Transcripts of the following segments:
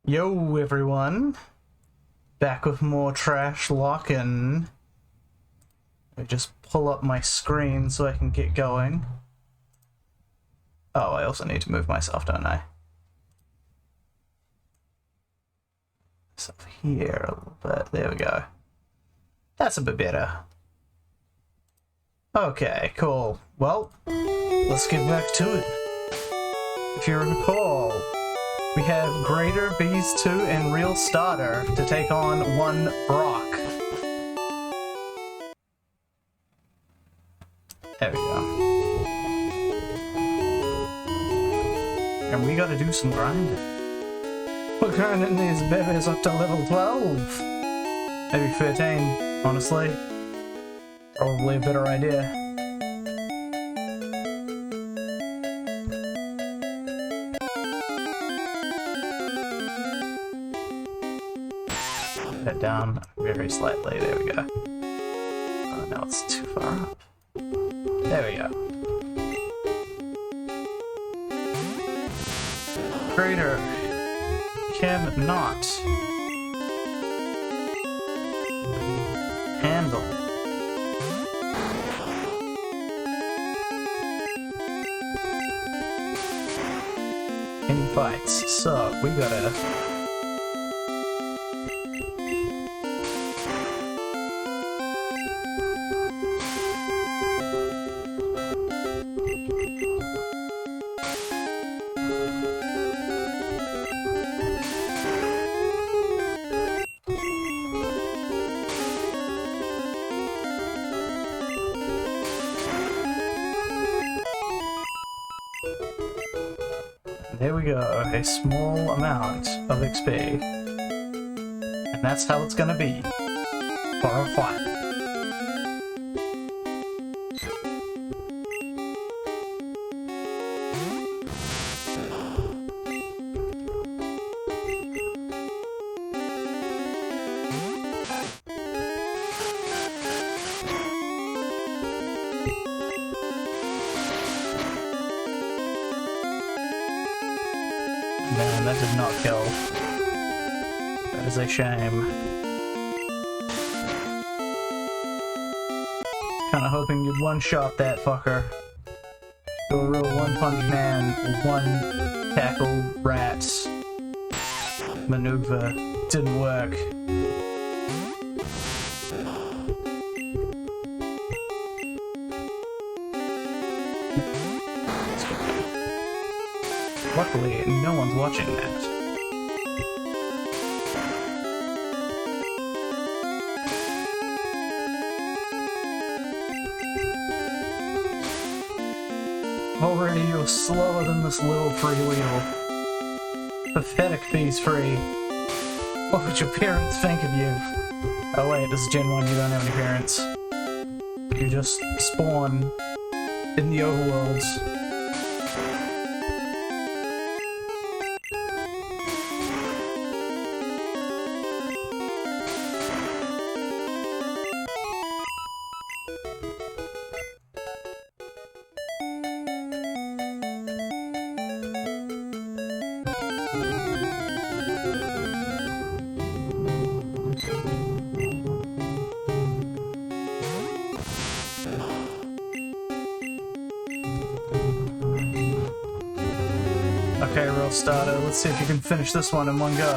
Yo everyone, back with more Trashlocke, and I just pull up my screen so I can get going. Oh, I also need to move myself, don't I? It's up here a little bit, there we go. That's a bit better. Okay, cool. Well, let's get back to it. If you recall, we have Greater, Bees 2, and Real Starter to take on one Brock. There we go. And we gotta do some grinding. We're grinding these babies up to level 12. Maybe 13, honestly. Probably a better idea. Head down very slightly, there we go. Oh, no, it's too far up. There we go. Greater cannot handle any fights, so we gotta there we go, a small amount of XP. And that's how it's gonna be for a fight. Man, that did not kill. That is a shame. Kinda hoping you'd one-shot that fucker. Do a real one-punch man, one-tackle rats maneuver. Didn't work. Luckily, no one's watching that. Already you're slower than this little freewheel. Pathetic Bees Free. What would your parents think of you? Oh wait, this is Gen 1, you don't have any parents. You just spawn in the overworlds. Okay, Real Starter, let's see if you can finish this one in one go.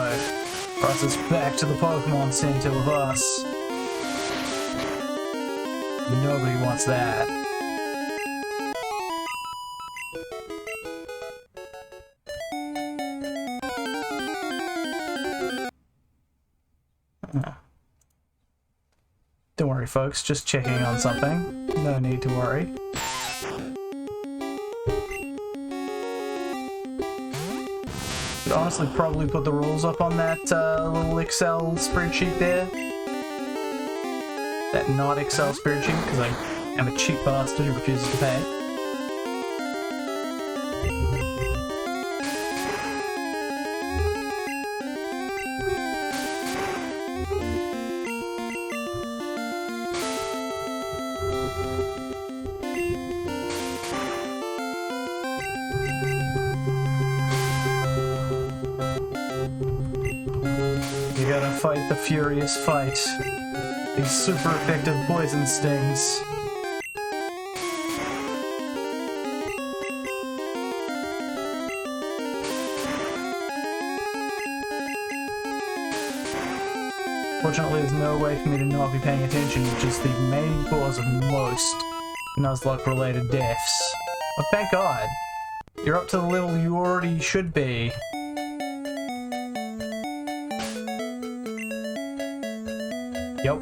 Or else it's back to the Pokemon Center with us. Nobody wants that. Don't worry, folks, just checking on something. No need to worry. Could honestly probably put the rules up on that little Excel spreadsheet there. That not Excel spreadsheet, because I am a cheap bastard who refuses to pay. fight the furious fight. These super effective poison stings. Fortunately, there's no way for me to not be paying attention, which is the main cause of most Nuzlocke-related deaths. Oh, thank God. You're up to the level you already should be. Yep.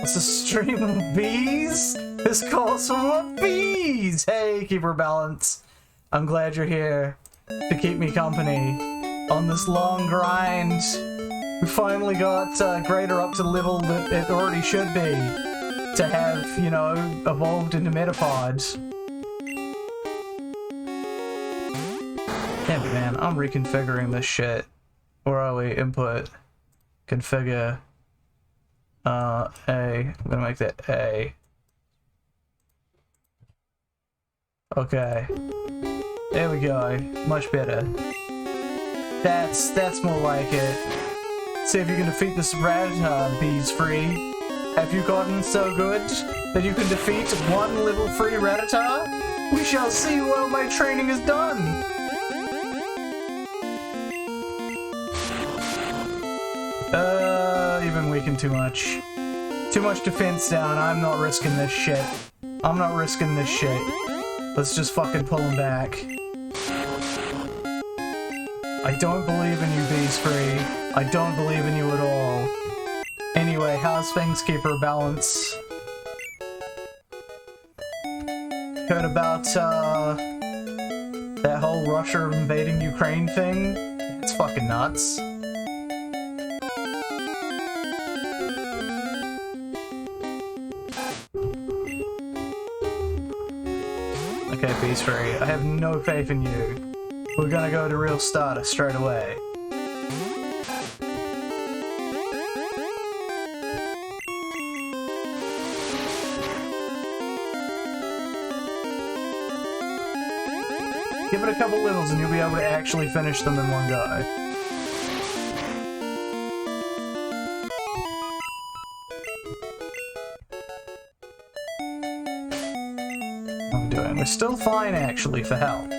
What's a stream of bees? This calls for more bees! Hey, Keeper Balance. I'm glad you're here to keep me company on this long grind. We finally got Greater up to the level that it already should be to have, you know, evolved into Metapods. Damn it, man. I'm reconfiguring this shit. Where are we? Input. Configure. A. I'm gonna make that A. Okay. There we go. Much better. That's more like it. See if you can defeat this rat bees free. Have you gotten so good that you can defeat one level 3 Rattata? We shall see while my training is done! You've been weakened too much. Too much defense down, I'm not risking this shit. I'm not risking this shit. Let's just fucking pull him back. I don't believe in you, Bees Free. I don't believe in you at all. Anyway, how's things, Keeper Balance? Heard about, that whole Russia invading Ukraine thing? It's fucking nuts. Okay, Beast Free, I have no faith in you. We're gonna go to real starter straight away. Give it a couple levels and you'll be able to actually finish them in one go. We're still fine, actually, for health.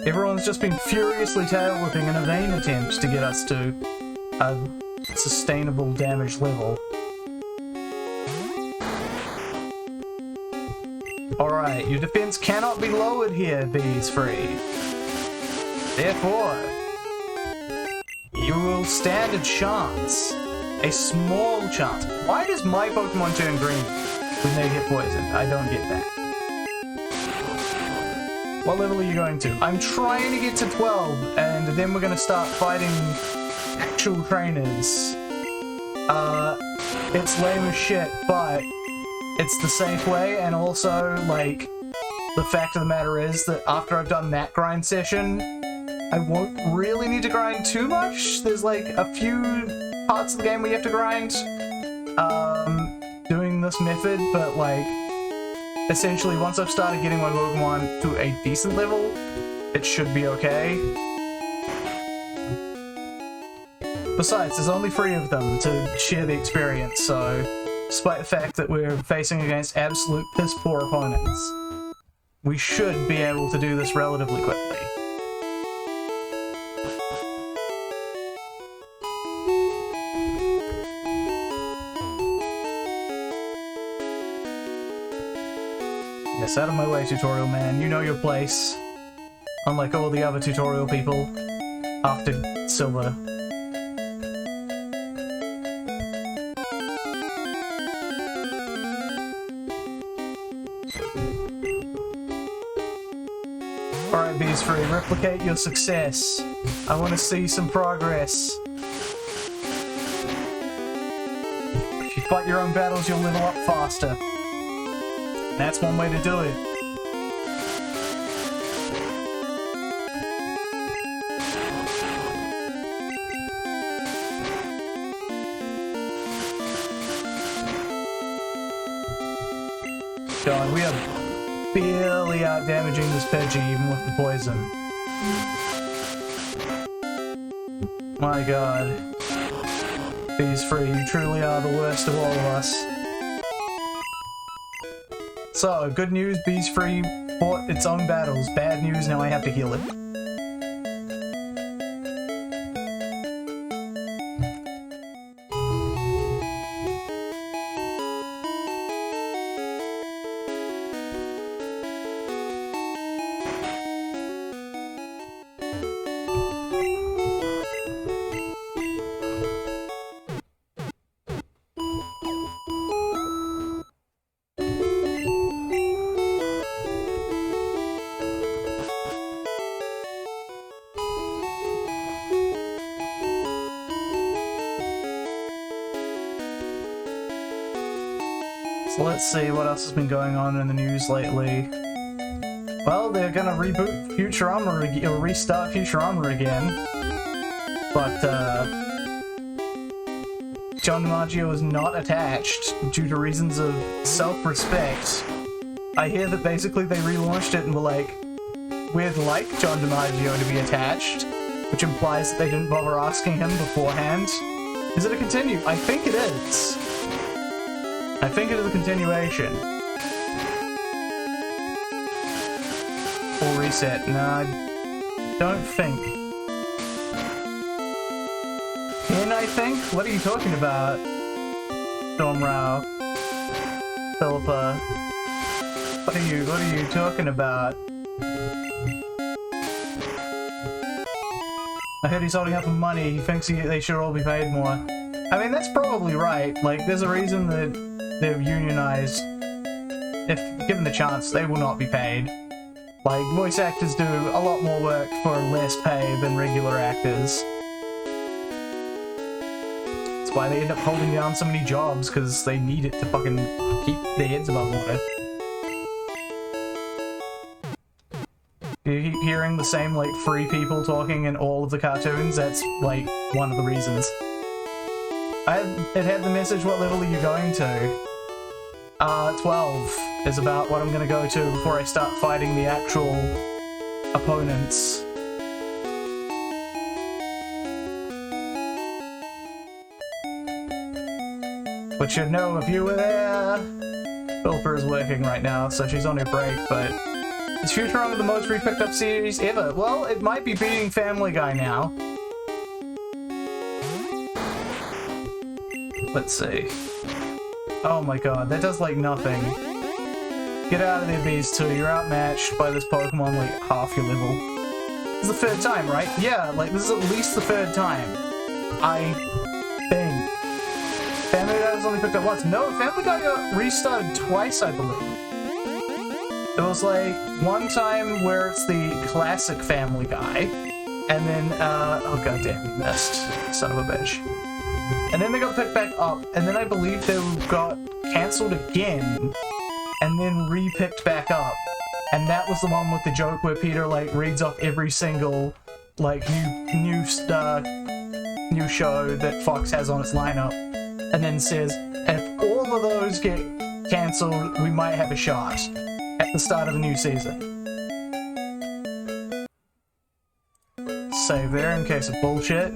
Everyone's just been furiously tail whipping in a vain attempt to get us to a sustainable damage level. Alright, your defense cannot be lowered here, Bees Free. Therefore, you will stand a chance. A small chance. Why does my Pokemon turn green when they get poisoned? I don't get that. What level are you going to? I'm trying to get to 12, and then we're gonna start fighting actual trainers. It's lame as shit, but it's the safe way, and also, like, the fact of the matter is that after I've done that grind session, I won't really need to grind too much. There's, like, a few parts of the game where you have to grind, doing this method, but, like, essentially, once I've started getting my Pokemon to a decent level, it should be okay. Besides, there's only 3 of them to share the experience, so despite the fact that we're facing against absolute piss-poor opponents, we should be able to do this relatively quickly. Yes, out of my way, tutorial man. You know your place. Unlike all the other tutorial people. After Silver. Alright, Bees Free, replicate your success. I want to see some progress. If you fight your own battles, you'll level up faster. That's one way to do it. God, we are barely out damaging this Pidgey even with the poison. My god. Bees free, you truly are the worst of all of us. So, good news, Bees free fought its own battles. Bad news, now I have to heal it. Let's see what else has been going on in the news lately. Well, they're gonna reboot Futurama or restart Futurama again. But, John DiMaggio is not attached due to reasons of self-respect. I hear that basically they relaunched it and were like, we'd like John DiMaggio to be attached, which implies that they didn't bother asking him beforehand. Is it a continue? I think it is. I think it is a continuation. Or reset. No, I don't think. Ken, I think? What are you talking about? Storm Rao. Philippa. What are you talking about? I heard he's holding up on money. He thinks they should all be paid more. I mean, that's probably right. Like, there's a reason that they're unionized. If given the chance, they will not be paid. Like, voice actors do a lot more work for less pay than regular actors. That's why they end up holding down so many jobs, because they need it to fucking keep their heads above water. You keep hearing the same, like, free people talking in all of the cartoons? That's, like, one of the reasons. It had the message, what level are you going to? 12 is about what I'm gonna go to before I start fighting the actual opponents. But you'd know if you were there. Philippa is working right now, so she's on her break, but is Futurama the most re-picked up series ever? Well, it might be beating Family Guy now. Let's see. Oh my god, that does like nothing. Get out of there, Bees 2. You're outmatched by this Pokemon like half your level. This is the third time, right? Yeah, like this is at least the third time. I think. Family Guy was only picked up once. No, Family Guy got restarted twice, I believe. It was like one time where it's the classic Family Guy, and then, oh goddamn, you missed. Son of a bitch. And then they got picked back up, and then I believe they got cancelled again, and then re-picked back up. And that was the one with the joke where Peter, like, reads off every single, like, new show that Fox has on its lineup, and then says, if all of those get cancelled, we might have a shot at the start of the new season. Save there in case of bullshit.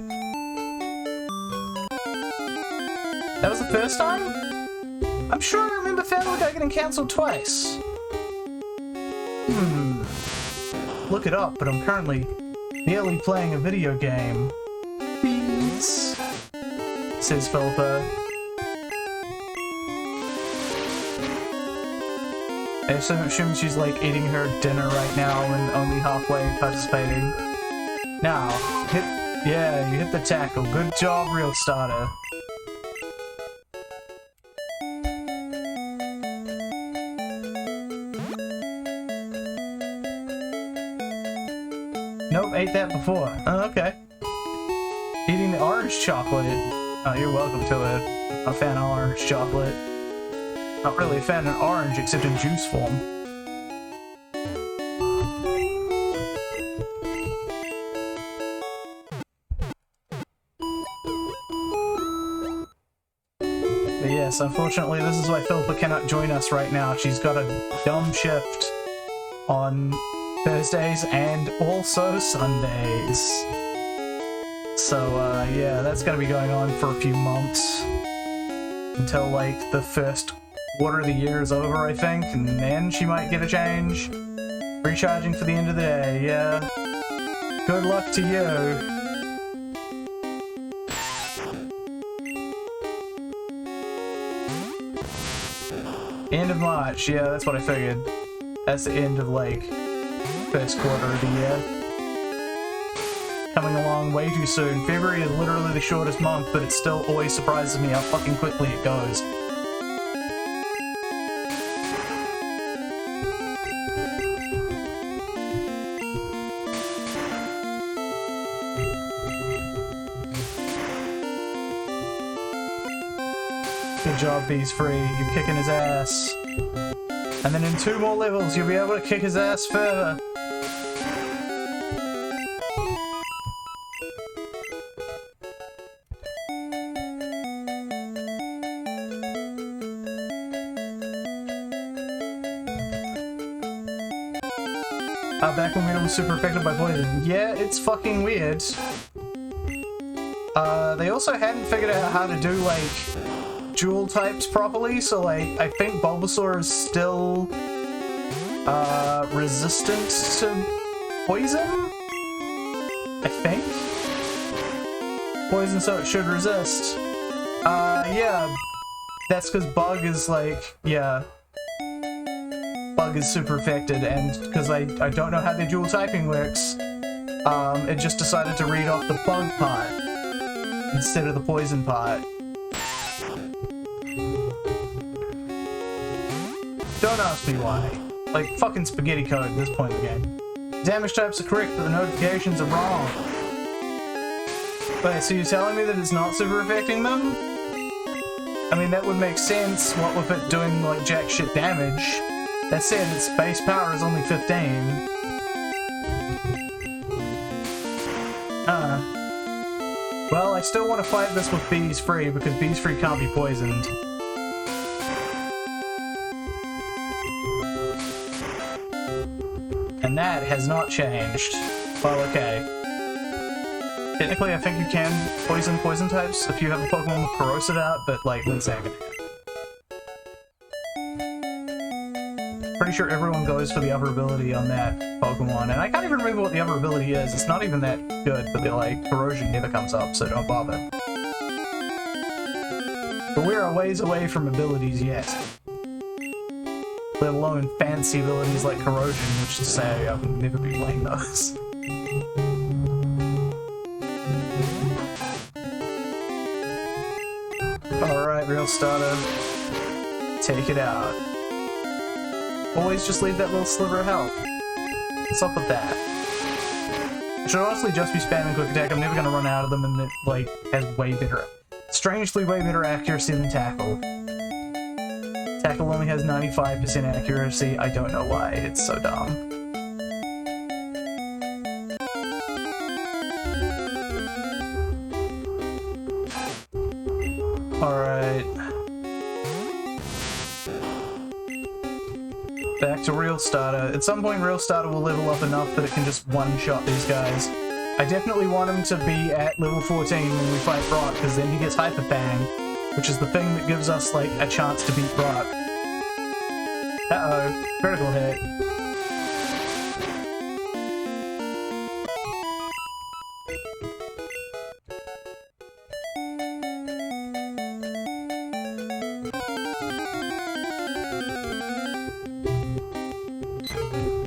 That was the first time? I'm sure I remember Family Guy getting cancelled twice. Look it up, but I'm currently merely playing a video game. Please, says Philippa. I assume she's like eating her dinner right now and only halfway participating. Now, you hit the tackle. Good job, Real Starter. Nope, ate that before. Oh, okay. Eating the orange chocolate. Oh, you're welcome to it. I'm a fan of orange chocolate. Not really a fan of orange, except in juice form. But yes, unfortunately, this is why Philippa cannot join us right now. She's got a dumb shift on Thursdays and also Sundays. So, yeah, that's gonna be going on for a few months. Until, like, the first quarter of the year is over, I think, and then she might get a change. Recharging for the end of the day, yeah. Good luck to you. End of March, yeah, that's what I figured. That's the end of, like, first quarter of the year. Coming along way too soon. February is literally the shortest month, but it still always surprises me how fucking quickly it goes. Good job, Bees Free. You're kicking his ass. And then in 2 more levels, you'll be able to kick his ass further. Back when we were super affected by poison. Yeah, it's fucking weird. They also hadn't figured out how to do, like, dual types properly, so, like, I think Bulbasaur is still, resistant to poison? I think? Poison, so it should resist. Yeah. That's because Bug is, like, yeah. Bug is super affected, and because I don't know how the dual typing works, it just decided to read off the bug part instead of the poison part. Don't ask me why. Like, fucking spaghetti code at this point in the game. Damage types are correct, but the notifications are wrong. Wait, so you're telling me that it's not super affecting them? I mean, that would make sense, what with it doing, like, jack shit damage. That said, its base power is only 15. Well, I still want to fight this with Bees Free, because Bees Free can't be poisoned. And that has not changed. Well, okay. Technically, I think you can poison types if you have a Pokemon with Corrosive out, but, like, one second. Pretty sure everyone goes for the other ability on that Pokemon, and I can't even remember what the other ability is. It's not even that good, but they're like, Corrosion never comes up, so don't bother. But we're a ways away from abilities yet. Let alone fancy abilities like Corrosion, which to say I would never be playing those. Alright, Real Starter. Take it out. Always just leave that little sliver of health. What's up with that? I should honestly just be spamming Quick Attack. I'm never gonna run out of them, and it, like, has way better... strangely way better accuracy than Tackle. Tackle only has 95% accuracy. I don't know why. It's so dumb. Alright. Back to Real Starter. At some point, Real Starter will level up enough that it can just one-shot these guys. I definitely want him to be at level 14 when we fight Brock, because then he gets Hyper Fang, which is the thing that gives us, like, a chance to beat Brock. Uh-oh. Critical hit.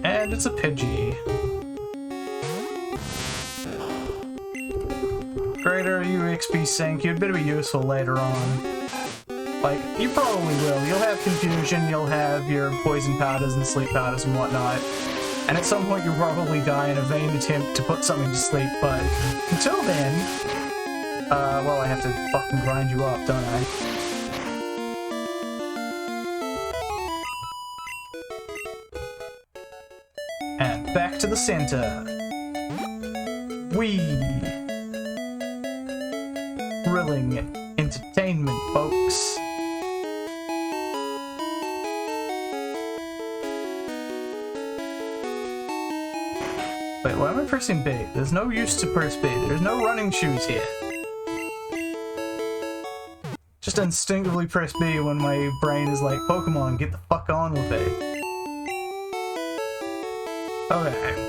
And it's a Pidgey. Greater UXP Sync, you'd better be useful later on. Like, you probably will. You'll have Confusion, you'll have your Poison Powders and Sleep Powders and whatnot. And at some point you'll probably die in a vain attempt to put something to sleep, but until then... well, I have to fucking grind you up, don't I? And back to the center. Whee! Thrilling entertainment, folks. Wait, why am I pressing B? There's no use to press B. There's no running shoes here. Just instinctively press B when my brain is like, Pokemon, get the fuck on with it. Okay.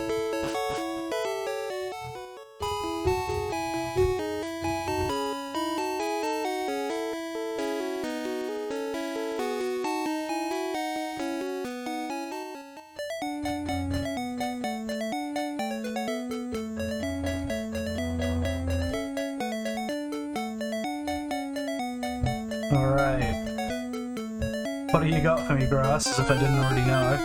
Alright. What do you got for me, Grass, as if I didn't already know?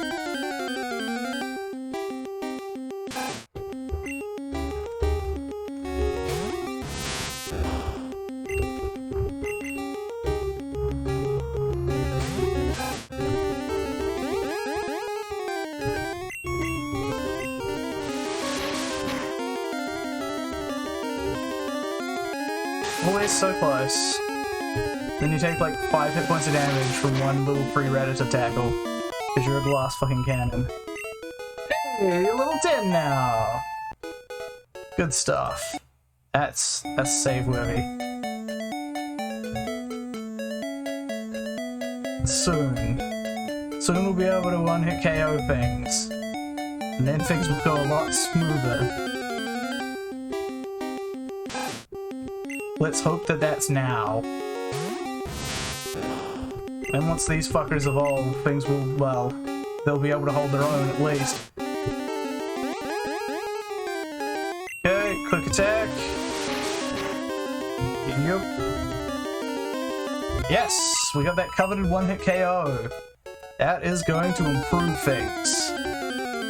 Always so close. Then you take like 5 hit points of damage from one little pre-Reddit tackle. Because you're a glass fucking cannon. Hey, you're level 10 now! Good stuff. That's save worthy. Soon we'll be able to one-hit KO things. And then things will go a lot smoother. Let's hope that that's now. And once these fuckers evolve, things will, well, they'll be able to hold their own at least. Okay, quick attack. Yep. Yes, we got that coveted one-hit KO. That is going to improve things.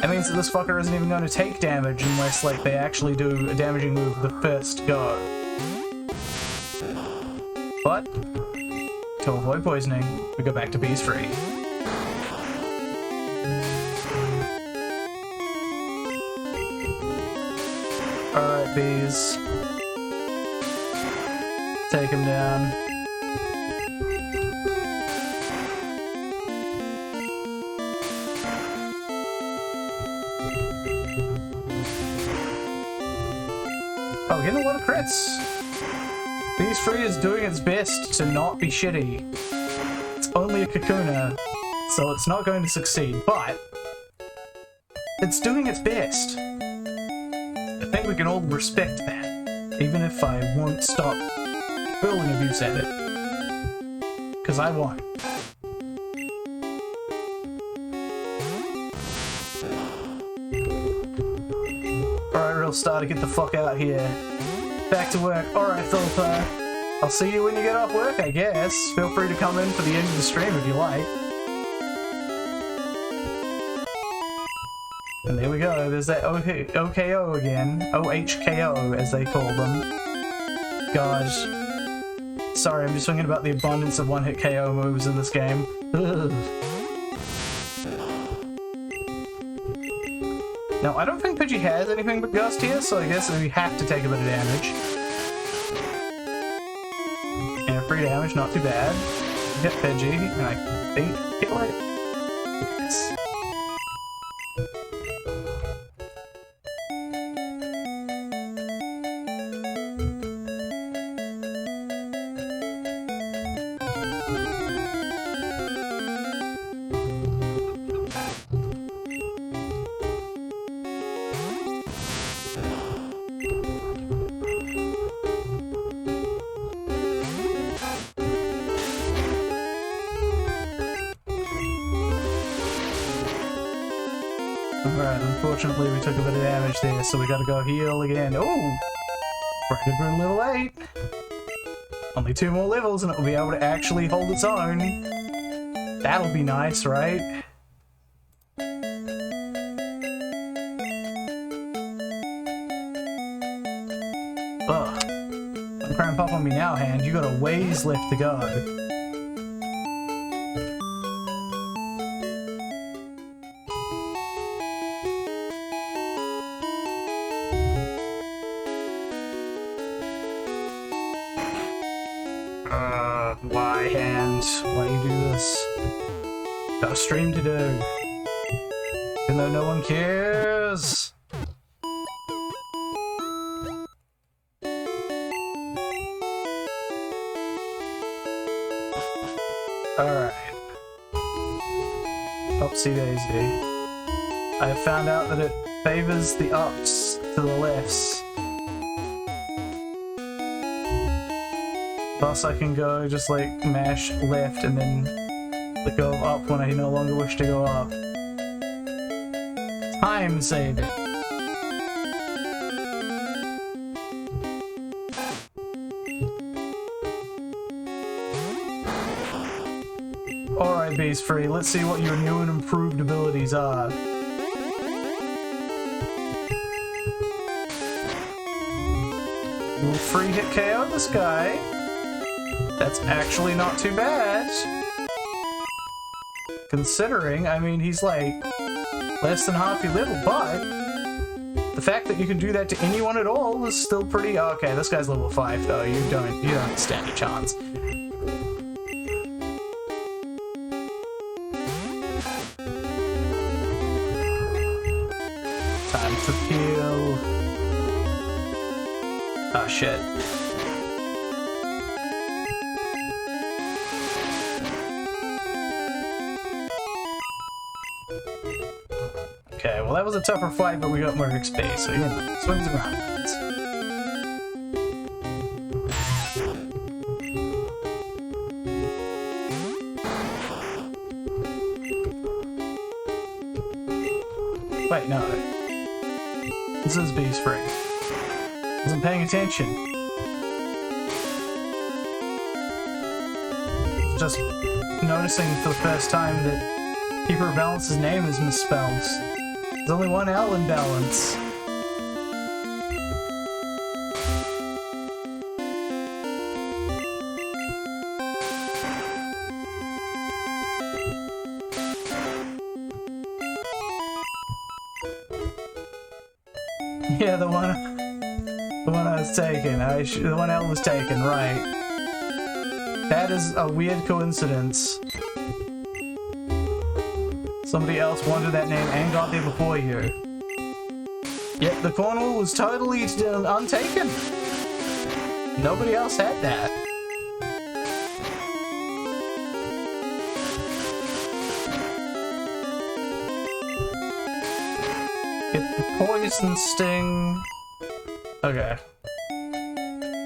That means that this fucker isn't even going to take damage unless, like, they actually do a damaging move the first go. But to avoid poisoning, we go back to bees free. Alright, bees. Take him down. Oh, getting a lot of crits. Bees Free is doing its best to not be shitty. It's only a Kakuna, so it's not going to succeed, but it's doing its best. I think we can all respect that, even if I won't stop hurling abuse at it. Because I won't. Alright, real starter, get the fuck out here. Back to work. Alright, Philippa. I'll see you when you get off work, I guess. Feel free to come in for the end of the stream if you like. And there we go. There's that OKO again. OHKO, as they call them. Gosh. Sorry, I'm just thinking about the abundance of one-hit KO moves in this game. Ugh. Now, I don't think Pidgey has anything but Gust here, so I guess we have to take a bit of damage. And free damage, not too bad. Hit Pidgey, and I think kill it. Yes. Alright, unfortunately we took a bit of damage there, so we gotta go heal again. Oh! We're good for level 8. Only 2 more levels and it will be able to actually hold its own. That'll be nice, right? Ugh. Don't cramp up on me now, hand. You got a ways left to go. Why, hand? Why you do this? Got a stream to do. Even though no one cares. Whoopsie daisy. I have found out that it favors the ups to the lefts. Thus I can go just like mash left and then let go of up when I no longer wish to go up. Time saving. Alright, Beast Free, let's see what your new and improved abilities are. You'll free hit KO this guy. That's actually not too bad. Considering, I mean, he's like less than half your level, but the fact that you can do that to anyone at all is still pretty... Oh, okay, this guy's level 5 though. You don't stand a chance. Time to heal. Oh shit. Okay, well that was a tougher fight, but we got more XP, so you know, swings and roundabouts. Wait, no. This is Beast Free. Wasn't paying attention. Just noticing for the first time that Keeper of Balance's name is misspelled. There's only one L in balance. Yeah, the one I was taken. The one L was taken, right. That is a weird coincidence. Somebody else wanted that name and got there before you. Yet the Cornwall was totally untaken. Nobody else had that. Get the poison sting. Okay.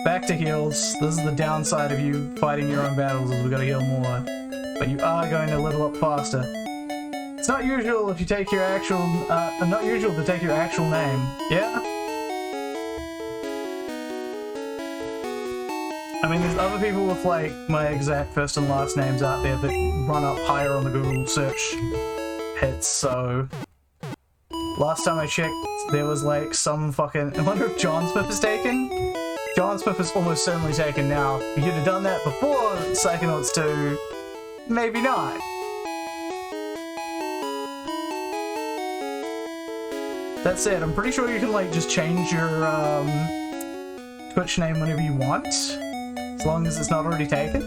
Back to heals. This is the downside of you fighting your own battles, is we gotta heal more. But you are going to level up faster. It's not usual if you take your actual, not usual to take your actual name. Yeah? I mean, there's other people with, like, my exact first and last names out there that run up higher on the Google search hits, so... Last time I checked, there was, like, some fucking... I wonder if John Smith is taken? John Smith is almost certainly taken now. If you'd have done that before Psychonauts 2, maybe not. That said, I'm pretty sure you can, like, just change your, Twitch name whenever you want, as long as it's not already taken.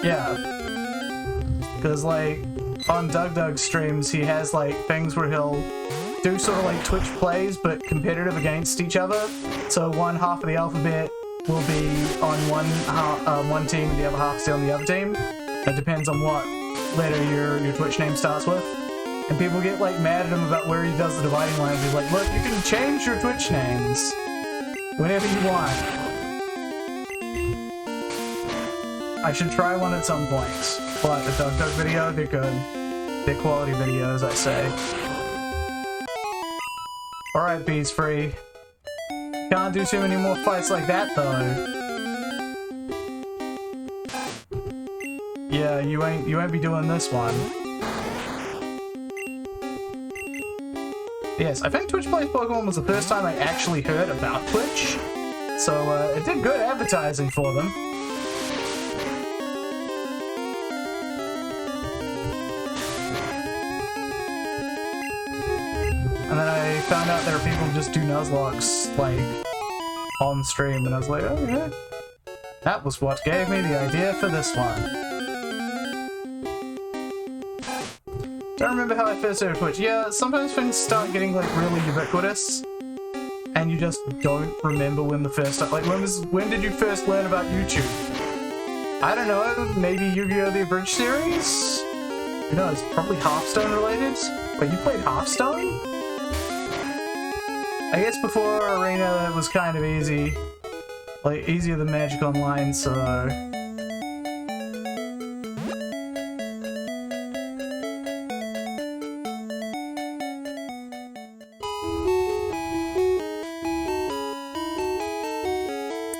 Yeah. Because, like, on Doug's streams, he has, like, things where he'll do sort of like Twitch plays, but competitive against each other. So one half of the alphabet will be on one team and the other half is on the other team. It depends on what letter your Twitch name starts with. And people get like mad at him about where he does the dividing lines. He's like, look, you can change your Twitch names whenever you want. I should try one at some point. But the Doug video, they're good. They're quality videos, I say. Alright, Beast Free. Can't do too many more fights like that, though. Yeah, you won't be doing this one. Yes, I think Twitch Plays Pokemon was the first time I actually heard about Twitch. So, it did good advertising for them. And then I found out there are people who just do Nuzlocks, like, on stream, and I was like, oh yeah. That was what gave me the idea for this one. Don't remember how I first started Twitch. Yeah, sometimes things start getting, like, really ubiquitous. and you just don't remember when the first time, like when did you first learn about YouTube? I don't know, maybe Yu-Gi-Oh! The Abridged series? Who knows, probably Hearthstone related? Wait, you played Hearthstone? I guess before Arena it was kind of easy. Like, easier than Magic Online, so...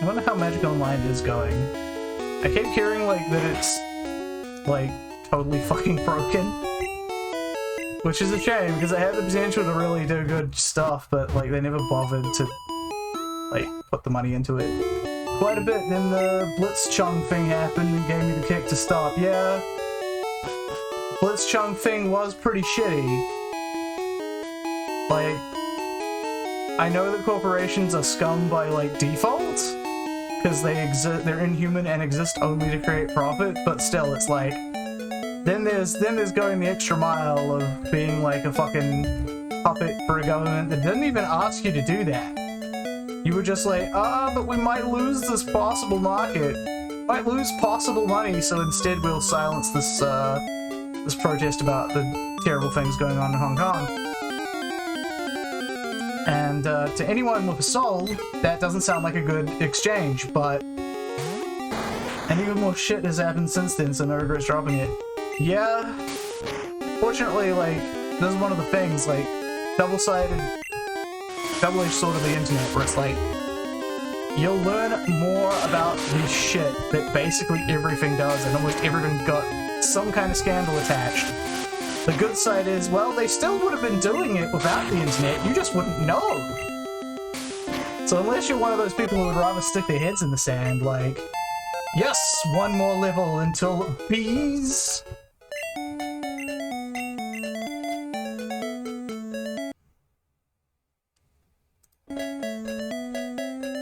I wonder how Magic Online is going. I keep hearing, like, that it's, like, totally fucking broken. Which is a shame, because it had the potential to really do good stuff, but, like, they never bothered to, like, put the money into it. Quite a bit, then the Blitzchung thing happened and gave me the kick to stop. Yeah, Blitzchung thing was pretty shitty. Like, I know that corporations are scum by, like, default, because they're inhuman and exist only to create profit, but still, it's like, then there's going the extra mile of being like a fucking puppet for a government that didn't even ask you to do that. You were just like, but we might lose this possible market, might lose possible money, so instead we'll silence this this protest about the terrible things going on in Hong Kong. And to anyone with a soul, that doesn't sound like a good exchange, but... And even more shit has happened since then, so no regrets dropping it. Yeah, fortunately, like, this is one of the things, like, double-sided, double-edged sword of the internet, where it's like, you'll learn more about this shit that basically everything does, and almost everything got some kind of scandal attached. The good side is, well, they still would have been doing it without the internet, you just wouldn't know. So unless you're one of those people who would rather stick their heads in the sand, like, yes, one more level until bees.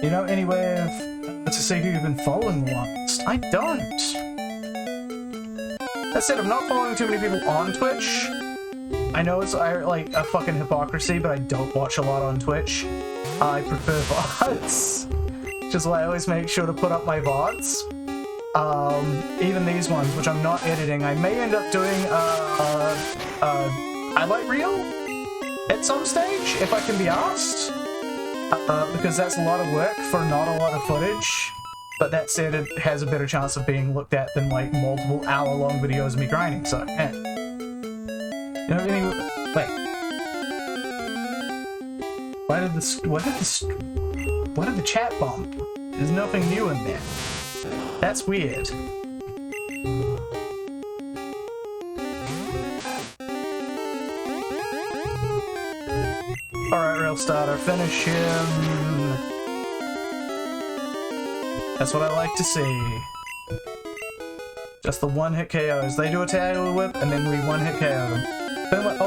You know any way to see who you've been following the longest? I don't. That said, I'm not following too many people on Twitch. I know it's like a fucking hypocrisy, but I don't watch a lot on Twitch. I prefer VODs, which is why I always make sure to put up my VODs. Even these ones, which I'm not editing. I may end up doing highlight reel at some stage, if I can be asked. Because that's a lot of work for not a lot of footage. But that said, it has a better chance of being looked at than like multiple hour-long videos of me grinding, so yeah. You know, anyway, wait. Why did the chat bump? There's nothing new in there. That's weird. Alright, Rail Starter, finish him. That's what I like to see. Just the one-hit KOs. They do a tag whip, and then we one-hit KO them. Then what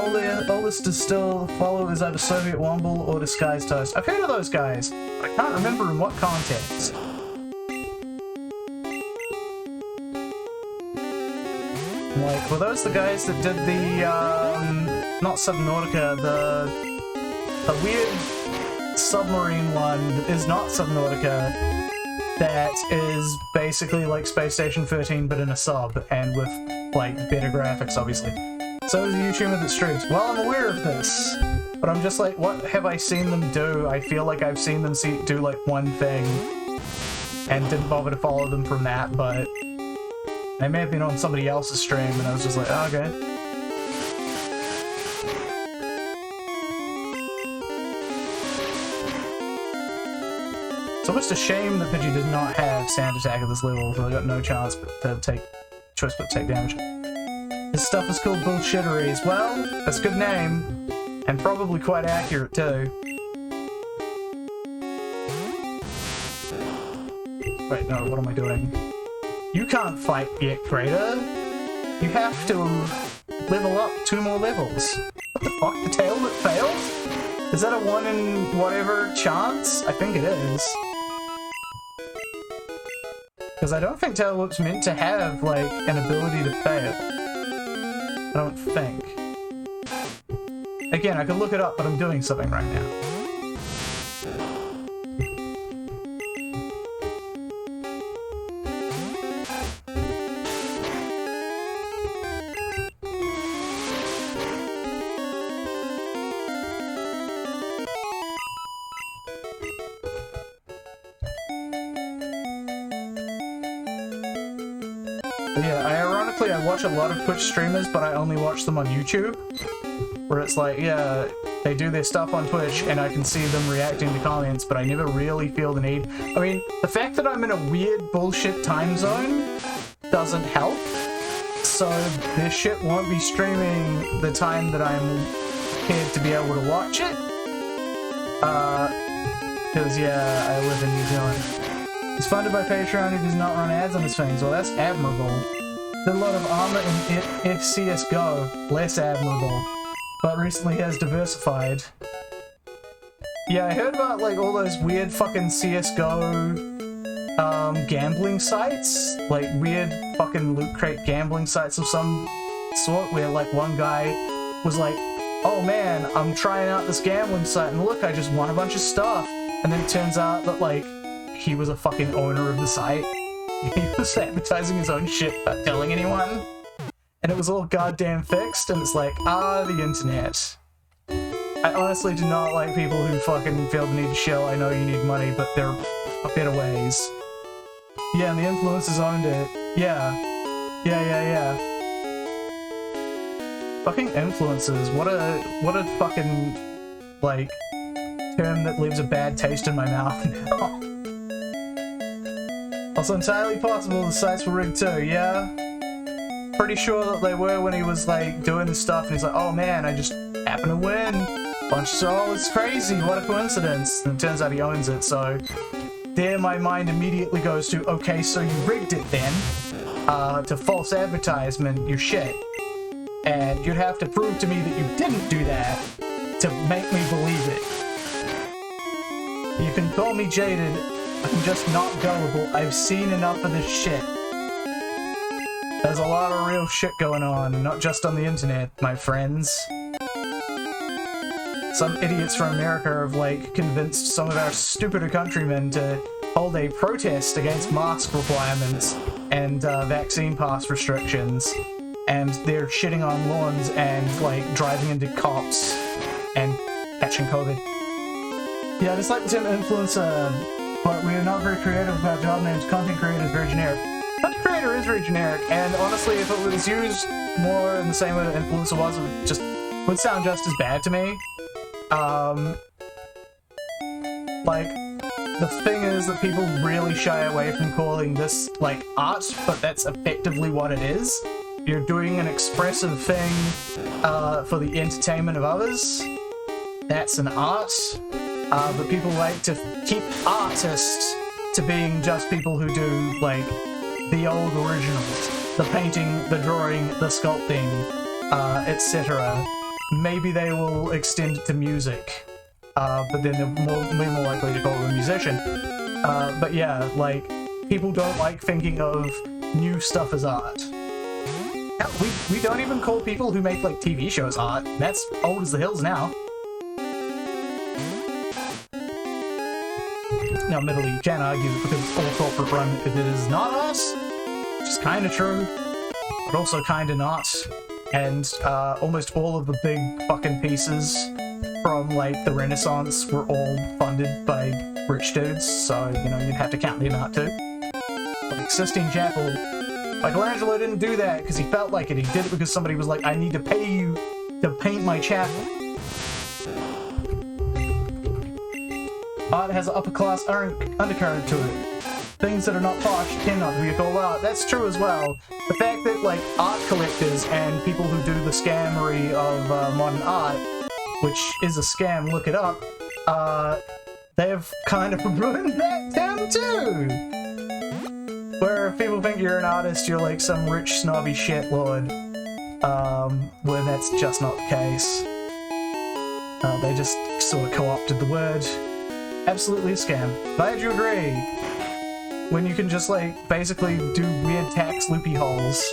oldest to still follow is either Soviet Womble or Disguised Toast. I've heard of those guys. I can't remember in what context. Like, were those the guys that did the, not Subnautica, the weird submarine one that is not Subnautica, that is basically like Space Station 13 but in a sub, and with, like, better graphics, obviously. So is a YouTuber that streams. Well, I'm aware of this, but I'm just like, what have I seen them do? I feel like I've seen them do, like, one thing, and didn't bother to follow them from that, but they may have been on somebody else's stream, and I was just like, oh, okay. It's almost a shame that Pidgey did not have Sand Attack at this level, so I got no chance to take damage. This stuff is called Bullshitteries. Well, that's a good name, and probably quite accurate too. Wait, no, what am I doing? You can't fight yet, Crater. You have to level up 2 more levels. What the fuck? The tail that failed? Is that a 1 in whatever chance? I think it is. Because I don't think Tail Whip's meant to have, like, an ability to fail. I don't think. Again, I could look it up, but I'm doing something right now. But yeah, ironically, I watch a lot of Twitch streamers, but I only watch them on YouTube. Where it's like, yeah, they do their stuff on Twitch, and I can see them reacting to comments, but I never really feel the need. I mean, the fact that I'm in a weird bullshit time zone doesn't help. So this shit won't be streaming the time that I'm prepared to be able to watch it. Because, yeah, I live in New Zealand. He's funded by Patreon and does not run ads on his things. Well, that's admirable. Did a lot of armor in CSGO. Less admirable. But recently has diversified. Yeah, I heard about, like, all those weird fucking CSGO gambling sites. Like, weird fucking loot crate gambling sites of some sort where, like, one guy was like, oh man, I'm trying out this gambling site and look, I just won a bunch of stuff. And then it turns out that, like, he was a fucking owner of the site. He was advertising his own shit without telling anyone. And it was all goddamn fixed, and it's like, the internet. I honestly do not like people who fucking feel the need to shell. I know you need money, but there are better ways. Yeah, and the influencers owned it. Yeah. Yeah. Fucking influencers. What a fucking, like, term that leaves a bad taste in my mouth now. Also entirely possible the sites were rigged too, yeah? Pretty sure that they were when he was, like, doing the stuff and he's like, oh man, I just happened to win. Oh, it's crazy, what a coincidence. And it turns out he owns it, so there my mind immediately goes to, okay, so you rigged it then, to false advertisement, your shit. And you'd have to prove to me that you didn't do that to make me believe it. You can call me jaded, I'm just not gullible. I've seen enough of this shit. There's a lot of real shit going on, not just on the internet, my friends. Some idiots from America have, like, convinced some of our stupider countrymen to hold a protest against mask requirements and vaccine pass restrictions. And they're shitting on lawns and, like, driving into cops and catching COVID. Yeah, I just like the term influencer, but we are not very creative with our job names. Content creator is very generic. Content creator is very generic, and honestly, if it was used more in the same way that influencer was, it would sound just as bad to me. Like, the thing is that people really shy away from calling this, like, art, but that's effectively what it is. You're doing an expressive thing for the entertainment of others. That's an art. But people like to keep artists to being just people who do, like, the old originals. The painting, the drawing, the sculpting, etc. Maybe they will extend it to music. But then they're more likely to call them a musician. But yeah, like, people don't like thinking of new stuff as art. We don't even call people who make, like, TV shows art. That's old as the hills now. Now, admittedly, you can't argue that because it's all corporate run, it is not us, which is kind of true, but also kind of not. And almost all of the big fucking pieces from, like, the Renaissance were all funded by rich dudes, so, you know, you'd have to count them out too. Like Sistine Chapel, Michelangelo didn't do that because he felt like it. He did it because somebody was like, I need to pay you to paint my chapel. Art has an upper-class undercurrent to it. Things that are not posh cannot be called art. That's true as well. The fact that, like, art collectors and people who do the scammery of modern art, which is a scam, look it up, they have kind of ruined that term too! Where if people think you're an artist, you're like some rich snobby shitlord, where that's just not the case. They just sort of co-opted the word. Absolutely a scam. Glad you agree. When you can just, like, basically do weird tax loopy holes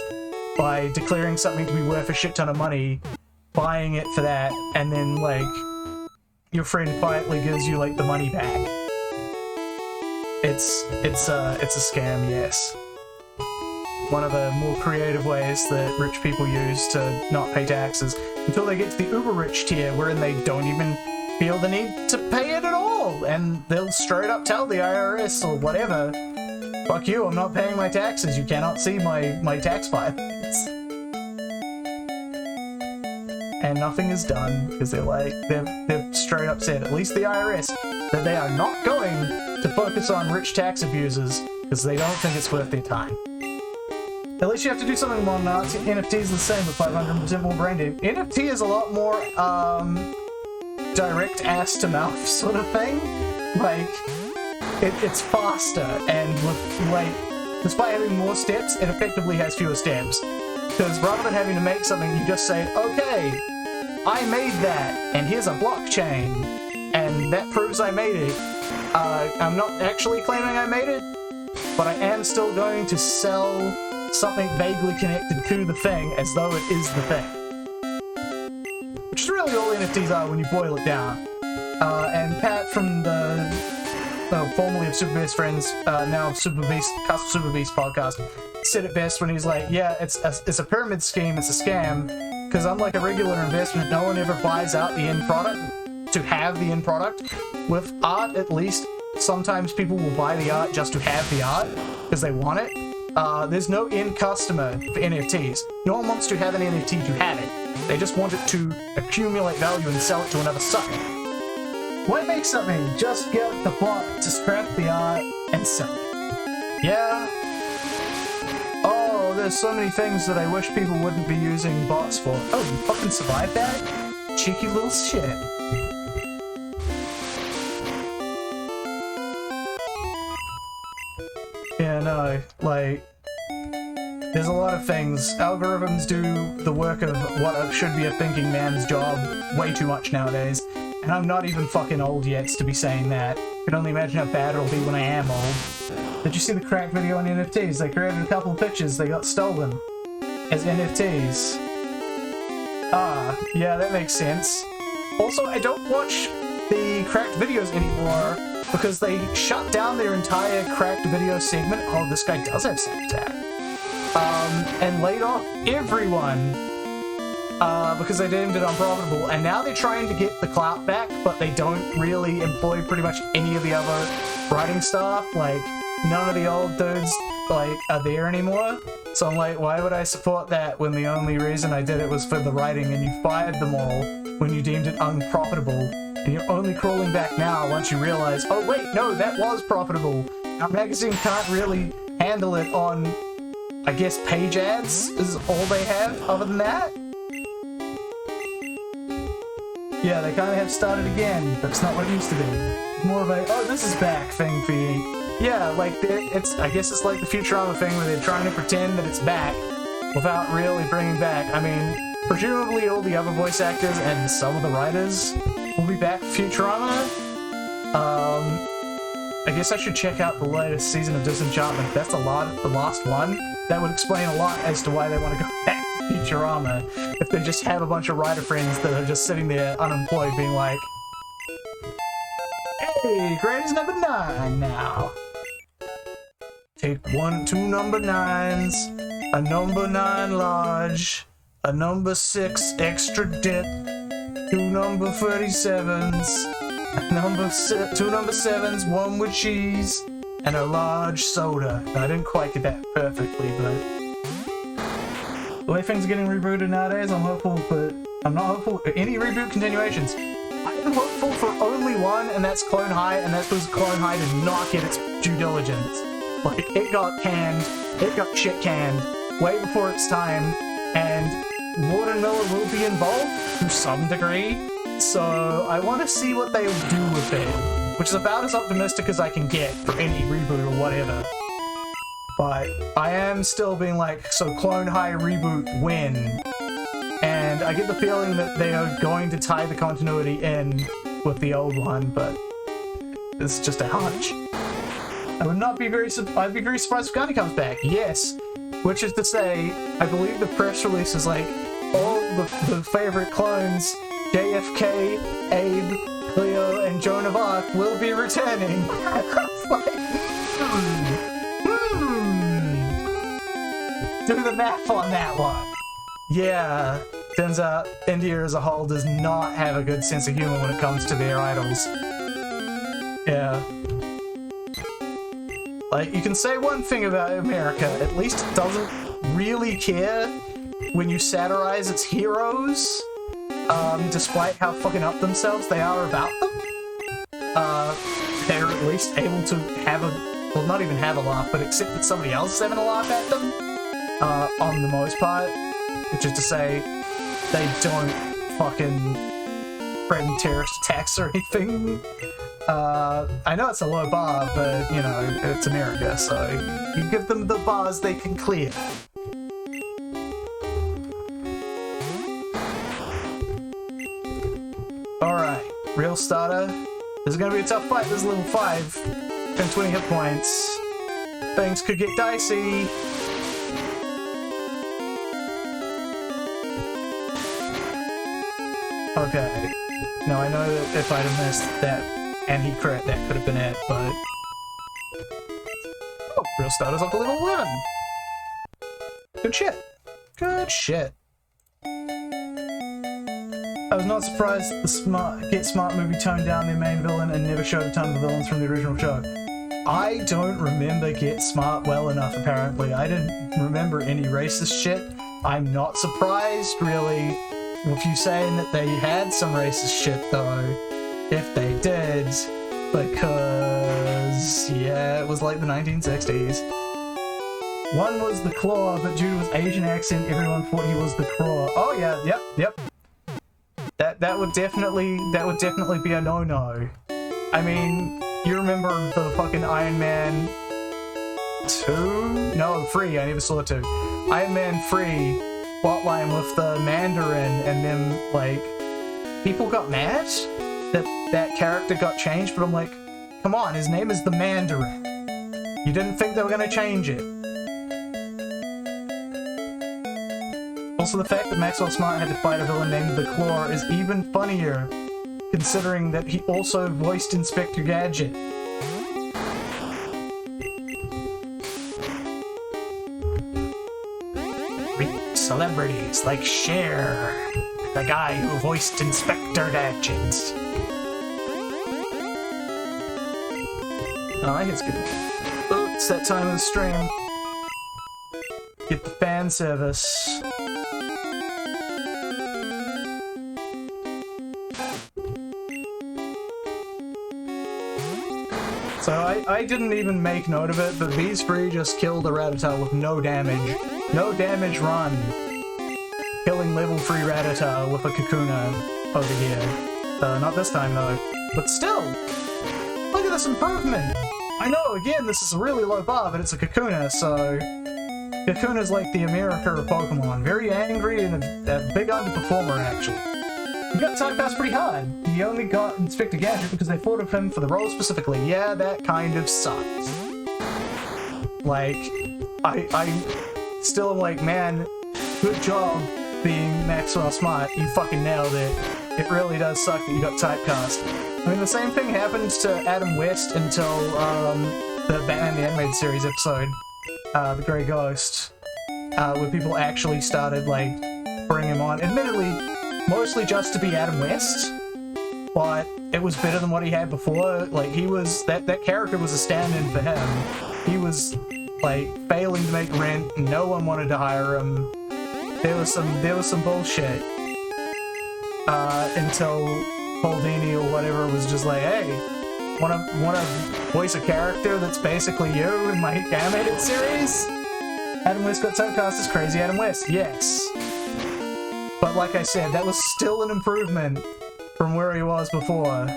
by declaring something to be worth a shit ton of money, buying it for that, and then, like, your friend quietly gives you, like, the money back. It's a scam, yes. One of the more creative ways that rich people use to not pay taxes until they get to the uber rich tier, wherein they don't even feel the need to pay it at all, and they'll straight up tell the IRS or whatever, Fuck you, I'm not paying my taxes. You cannot see my tax filings. And nothing is done because they've straight up said, at least the IRS, that they are not going to focus on rich tax abusers because they don't think it's worth their time. At least you have to do something more Nazi. NFT is the same, but 500% more brain dead. NFT is a lot more, direct ass to mouth sort of thing. Like, it's faster, and with, like, despite having more steps, it effectively has fewer steps. Because rather than having to make something, you just say, okay, I made that, and here's a blockchain, and that proves I made it. I'm not actually claiming I made it, but I am still going to sell something vaguely connected to the thing as though it is the thing. Which is really all NFTs are when you boil it down. And Pat from the formerly of Super Best Friends, now Super Beast, Castle Super Beast podcast, said it best when he's like, yeah, it's a pyramid scheme, it's a scam, because unlike a regular investment, no one ever buys out the end product to have the end product. With art, at least, sometimes people will buy the art just to have the art, because they want it. There's no end customer for NFTs. No one wants to have an NFT to have it. They just want it to accumulate value and sell it to another sucker. Why make something? Just get the bot to scrap the art and sell it. Yeah. Oh, there's so many things that I wish people wouldn't be using bots for. Oh, you fucking survived that? Cheeky little shit. Yeah, no, like, there's a lot of things. Algorithms do the work of what should be a thinking man's job way too much nowadays. And I'm not even fucking old yet to be saying that. I can only imagine how bad it'll be when I am old. Did you see the cracked video on NFTs? They created a couple of pictures, they got stolen as NFTs. Ah, yeah, that makes sense. Also, I don't watch the cracked videos anymore because they shut down their entire cracked video segment. Oh, this guy does have some attack. And laid off everyone because they deemed it unprofitable. And now they're trying to get the clout back, but they don't really employ pretty much any of the other writing staff. Like, none of the old dudes, like, are there anymore. So I'm like, why would I support that when the only reason I did it was for the writing, and you fired them all when you deemed it unprofitable? And you're only crawling back now once you realize, oh wait, no, that was profitable. Our magazine can't really handle it on, I guess, page ads is all they have other than that. Yeah, they kind of have started again, but it's not what it used to be. It's more of a, oh, this is back thing for you. Yeah, like, I guess it's like the Futurama thing where they're trying to pretend that it's back without really bringing back. I mean, presumably all the other voice actors and some of the writers will be back for Futurama. I guess I should check out the latest season of Disenchantment. That's the last one. That would explain a lot as to why they want to go back to Futurama. If they just have a bunch of writer friends that are just sitting there unemployed being like, hey, Granny's number 9 now. Take 2 number 9s, a number 9 large, a number 6 extra dip, 2 number 37s, a number 2 number 7s, 1 with cheese, and a large soda. I didn't quite get that perfectly, but the way things are getting rebooted nowadays, I'm hopeful, but I'm not hopeful for any reboot continuations. I am hopeful for only one, and that's Clone High, and that's because Clone High did not get its due diligence. Like, it got canned, it got shit canned way before its time, and Warden Miller will be involved to some degree, so I want to see what they will do with it, which is about as optimistic as I can get for any reboot or whatever. But I am still being like, so Clone High reboot when? And I get the feeling that they are going to tie the continuity in with the old one, but it's just a hunch. I'd be very surprised if Gunny comes back, yes. Which is to say, I believe the press release is like, all the favorite clones, JFK, Abe, Cleo, and Joan of Arc will be returning. Like, do the math on that one. Yeah, turns out India as a whole does not have a good sense of humor when it comes to their idols. Yeah. Like, you can say one thing about America, at least it doesn't really care when you satirize its heroes, despite how fucking up themselves they are about them. They're at least able to have a, well, not even have a laugh, but accept that somebody else is having a laugh at them, on the most part, which is to say, they don't fucking threaten terrorist attacks or anything. I know it's a low bar, but, you know, it's America, so you give them the bars they can clear. Alright, real starter. This is gonna be a tough fight, this is level 5. And 20 hit points. Things could get dicey. Okay. Now I know that if I'd have missed that and he crit, that could have been it, but... Oh, real starter's up to level 11! Good shit. Good shit. I was not surprised the Get Smart movie toned down their main villain and never showed a ton of the villains from the original show. I don't remember Get Smart well enough, apparently. I didn't remember any racist shit. I'm not surprised, really, with you saying that they had some racist shit, though, if they did, because, yeah, it was like the 1960s. One was the Claw, but due to his Asian accent, everyone thought he was the Claw. Oh yeah, yep. That would definitely be a no-no. I mean, you remember the fucking Iron Man 2? No, 3, I never saw 2. Iron Man 3 plotline with the Mandarin, and then, like, people got mad that that character got changed, but I'm like, come on, his name is the Mandarin. You didn't think they were gonna change it. Also, the fact that Maxwell Smart had to fight a villain named the Claw is even funnier, considering that he also voiced Inspector Gadget. Celebrities like Cher, the guy who voiced Inspector Gadget. Oh, I think it's good. Oh, it's that time of the stream. Get the fan service. So I didn't even make note of it, but these three just killed a Rattata with no damage. No damage run. Killing level 3 Rattata with a Kakuna over here. Not this time though. But still! Look at this improvement! I know, again, this is a really low bar, but it's a Kakuna, so... Kakuna's like the America of Pokemon. Very angry and a big underperformer, actually. He got typecast pretty hard. He only got Inspector Gadget because they thought of him for the role specifically. Yeah, that kind of sucks. Like, I still am like, man, good job being Maxwell Smart. You fucking nailed it. It really does suck that you got typecast. I mean, the same thing happened to Adam West until the Batman the Animated Series episode, The Grey Ghost, where people actually started, like, bringing him on. Admittedly, mostly just to be Adam West, but it was better than what he had before. Like, he was, that character was a stand-in for him. He was, like, failing to make rent, and no one wanted to hire him. There was some bullshit, until Paul Dini or whatever was just like, hey, wanna voice a character that's basically you in my animated series? Adam West got typecast as Crazy Adam West, yes. But like I said, that was still an improvement from where he was before.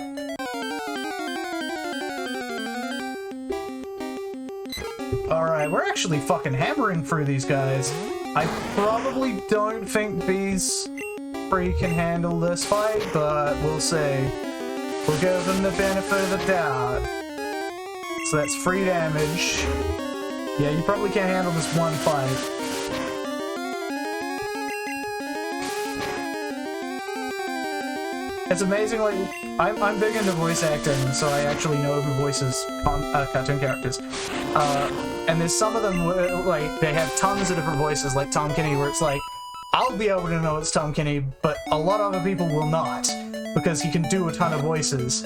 Alright, we're actually fucking hammering through these guys. I probably don't think these three can handle this fight, but we'll see. We'll give them the benefit of the doubt. So that's 3 damage. Yeah, you probably can't handle this one fight. It's amazing, like, I'm big into voice acting, so I actually know who voices cartoon characters. And there's some of them where, like, they have tons of different voices, like Tom Kenny, where it's like, I'll be able to know it's Tom Kenny, but a lot of other people will not, because he can do a ton of voices.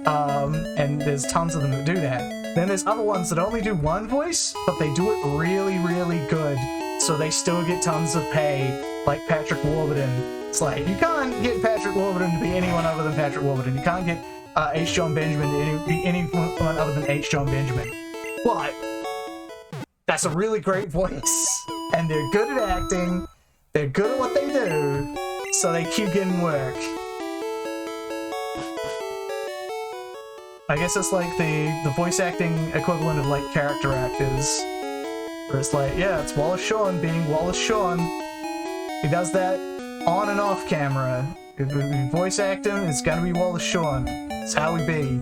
And there's tons of them that do that. Then there's other ones that only do one voice, but they do it really, really good. So they still get tons of pay, like Patrick Warburton. It's like, you can't get Patrick Warburton to be anyone other than Patrick Warburton. You can't get H. John Benjamin to be anyone other than H. John Benjamin. But that's a really great voice. And they're good at acting. They're good at what they do. So they keep getting work. I guess it's like the voice acting equivalent of like character actors. Where it's like, yeah, it's Wallace Shawn being Wallace Shawn. He does that on and off camera. If we voice act him, it's gonna be Wallace Shawn. It's how we be.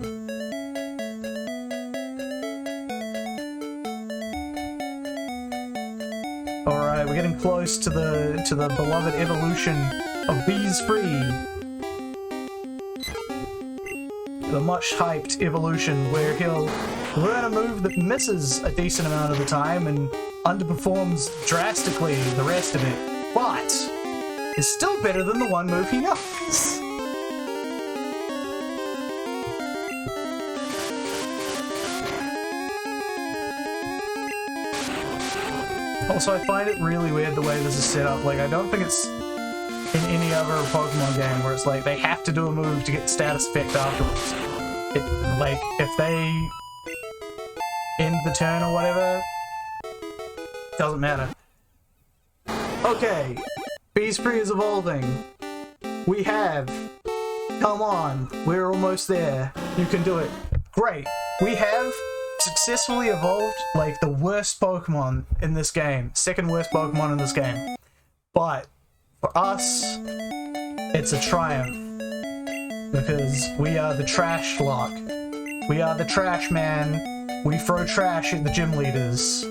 Alright, we're getting close to the beloved evolution of Bees Free. The much hyped evolution where he'll learn a move that misses a decent amount of the time and underperforms drastically the rest of it, but is still better than the one move he knows. Also, I find it really weird the way this is set up. Like, I don't think it's in any other Pokemon game where it's like they have to do a move to get the status effect afterwards. Like, if they end the turn or whatever, doesn't matter. Okay, Bees Free is evolving. We have. Come on, we're almost there. You can do it. Great. We have successfully evolved, like, the worst Pokemon in this game. Second worst Pokemon in this game. But, for us, it's a triumph. Because we are the Trashlocke. We are the trash man. We throw trash at the gym leaders.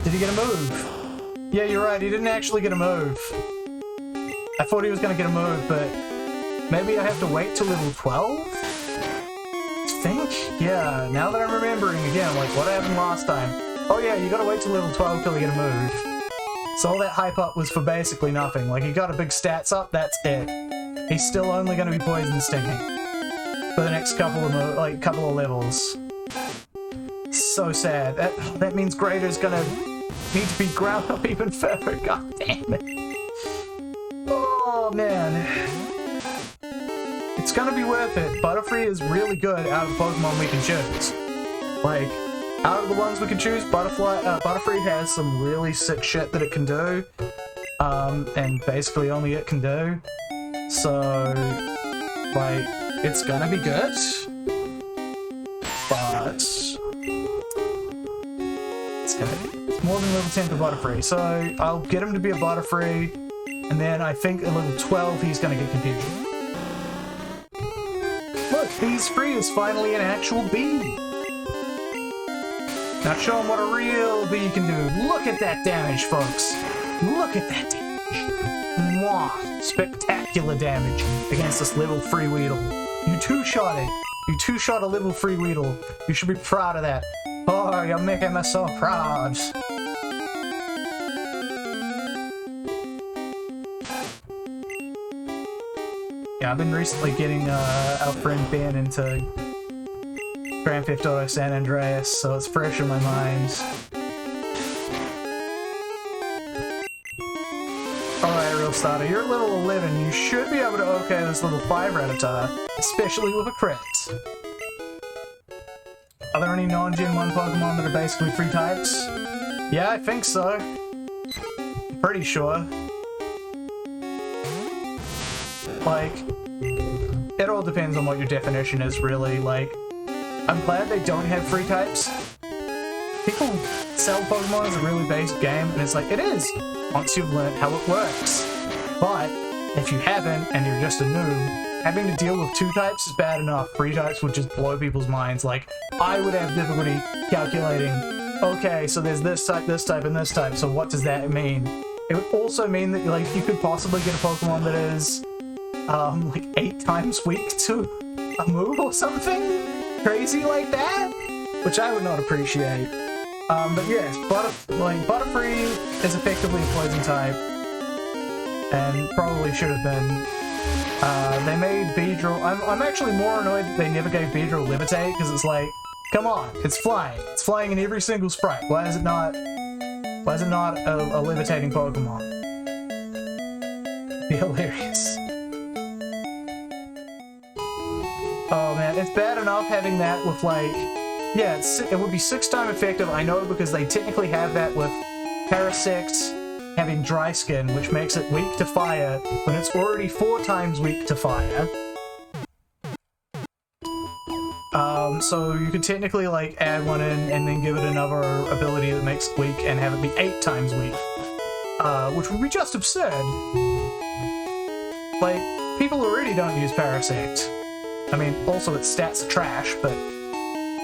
Did he get a move? Yeah, you're right, he didn't actually get a move. I thought he was gonna get a move, but maybe I have to wait till level 12? I think? Yeah, now that I'm remembering again, like what happened last time. Oh yeah, you gotta wait till level 12 till you get a move. So all that hype up was for basically nothing. Like, he got a big stats up, that's it. He's still only gonna be poison stinging for the next couple of levels. So sad. That means Grader's gonna need to be ground up even further. God damn it. Oh man. It's gonna be worth it. Butterfree is really good out of the Pokemon we can choose. Like, out of the ones we can choose, Butterfree has some really sick shit that it can do. And basically only it can do. So, like, it's gonna be good. But it's more than level 10 for Butterfree. So, I'll get him to be a Butterfree, and then I think at level 12 he's gonna get Confusion. Look, Bees Free is finally an actual bee! Now show him what a real bee can do. Look at that damage, folks. Look at that damage. Mwah. Spectacular damage against this level 3 Weedle. You two-shot it. You two-shot a level 3 Weedle. You should be proud of that. Oh, you're making me so proud. Yeah, I've been recently getting our friend Ben into Grand Theft Auto San Andreas, so it's fresh in my mind. Alright, Real Starter, you're at level 11. You should be able to OK this level 5 Rattata, especially with a crit. Are there any non-Gen 1 Pokemon that are basically 3 types? Yeah, I think so. Pretty sure. Like, it all depends on what your definition is, really. Like, I'm glad they don't have 3 types. People sell Pokemon as a really basic game, and it's like, it is, once you've learned how it works. But, if you haven't, and you're just a noob, having to deal with 2 types is bad enough. 3 types would just blow people's minds. Like, I would have difficulty calculating, okay, so there's this type, and this type, so what does that mean? It would also mean that, like, you could possibly get a Pokemon that is, like 8 times weak to a move or something crazy like that, which I would not appreciate. But yes, Butterfree is effectively a poison type. and probably should have been. They made Beedrill... I'm actually more annoyed that they never gave Beedrill Levitate, because it's like, come on, it's flying. It's flying in every single sprite. Why is it not a levitating Pokemon? It'd be hilarious. Oh man, it's bad enough having that with like... Yeah, it would be 6 times effective, I know, because they technically have that with Parasect having dry skin, which makes it weak to fire, when it's already 4 times weak to fire. So you could technically like add one in and then give it another ability that makes it weak and have it be 8 times weak. Which would be just absurd. Like, people already don't use Parasect. I mean, also its stats are trash, but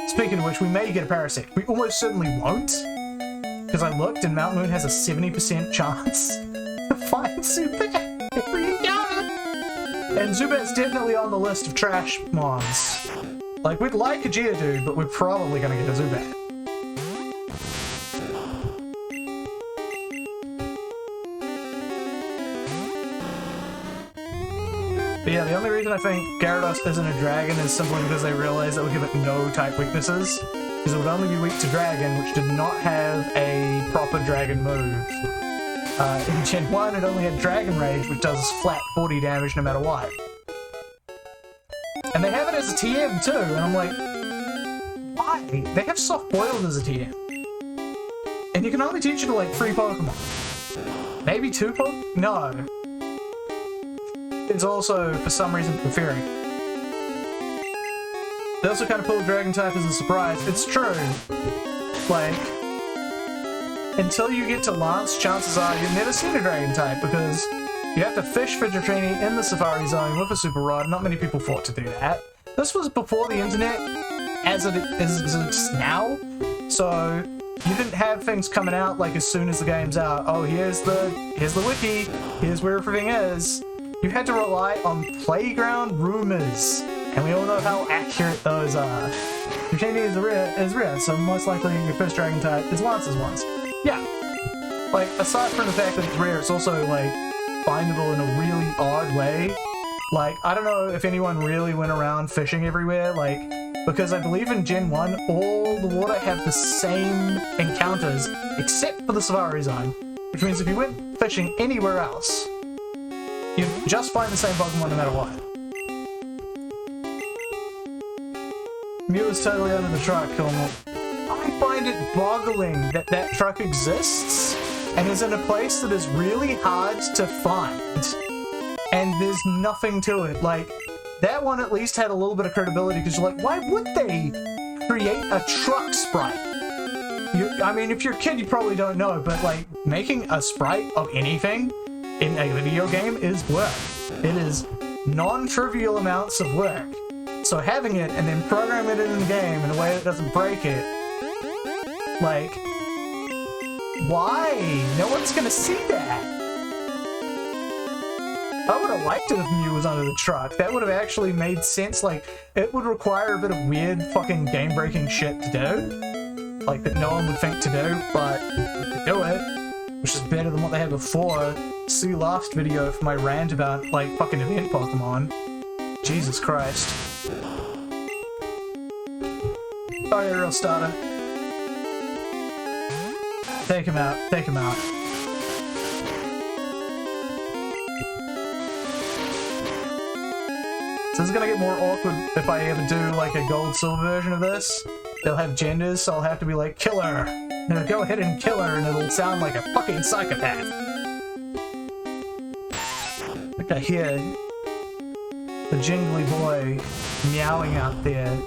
speaking of which, we may get a Parasect. We almost certainly won't, because I looked and Mount Moon has a 70% chance to find Zubat. Here we go! And Zubat's definitely on the list of trash mons. Like, we'd like a Geodude, but we're probably gonna get a Zubat. But yeah, the only reason I think Gyarados isn't a dragon is simply because they realized that would give it no type weaknesses. Because it would only be weak to dragon, which did not have a proper dragon move. In Gen 1, it only had Dragon Rage, which does flat 40 damage no matter what. And they have it as a TM too, and I'm like, why? They have Soft Boiled as a TM. And you can only teach it to like 3 Pokemon. Maybe 2 Pokemon? No. It's also, for some reason, Fairy. They also kind of pulled Dragon type as a surprise. It's true. Like, until you get to Lance, chances are you've never seen a Dragon type, because you have to fish for Dratini in the Safari Zone with a Super Rod. Not many people thought to do that. This was before the internet, as it is now. So you didn't have things coming out like as soon as the game's out. Oh, here's the wiki. Here's where everything is. You had to rely on playground rumors, and we all know how accurate those are. Dratini is rare, so most likely your first Dragon type is Lance's ones. Yeah. Like, aside from the fact that it's rare, it's also like findable in a really odd way. Like, I don't know if anyone really went around fishing everywhere, like, because I believe in Gen 1, all the water have the same encounters, except for the Safari Zone. Which means if you went fishing anywhere else, you'd just find the same Pokemon no matter what. Mew is totally under the truck, Kilmore. I find it boggling that that truck exists and is in a place that is really hard to find. And there's nothing to it. Like, that one at least had a little bit of credibility, because you're like, why would they create a truck sprite? I mean, if you're a kid, you probably don't know, but like, making a sprite of anything in a video game is work. It is non-trivial amounts of work. So having it and then programming it in the game in a way that doesn't break it, like, why? No one's gonna see that. I would have liked it if Mew was under the truck. That would have actually made sense. Like, it would require a bit of weird fucking game-breaking shit to do. Like, that no one would think to do, but you could do it. Which is better than what they had before. See last video for my rant about, like, fucking event Pokemon. Jesus Christ. Oh yeah, real starter. Take him out, take him out. So this is gonna get more awkward if I ever do like a gold-silver version of this. They'll have genders, so I'll have to be like, kill her! And I'll go ahead and kill her, and it'll sound like a fucking psychopath. Like I hear the jingly boy meowing out there.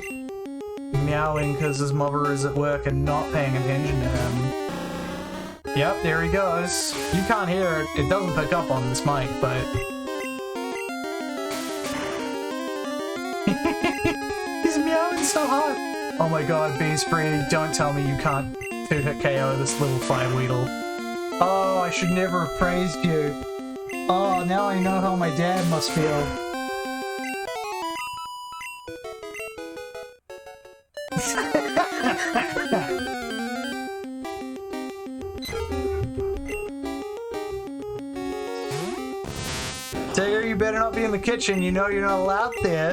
Meowing because his mother is at work and not paying attention to him. Yep, there he goes. You can't hear it. It doesn't pick up on this mic, but... He's meowing so hard! Oh my god, Beespree, don't tell me you can't two-hit KO this little fire weedle. Oh, I should never have praised you. Oh, now I know how my dad must feel. better not be in the kitchen. You know you're not allowed there.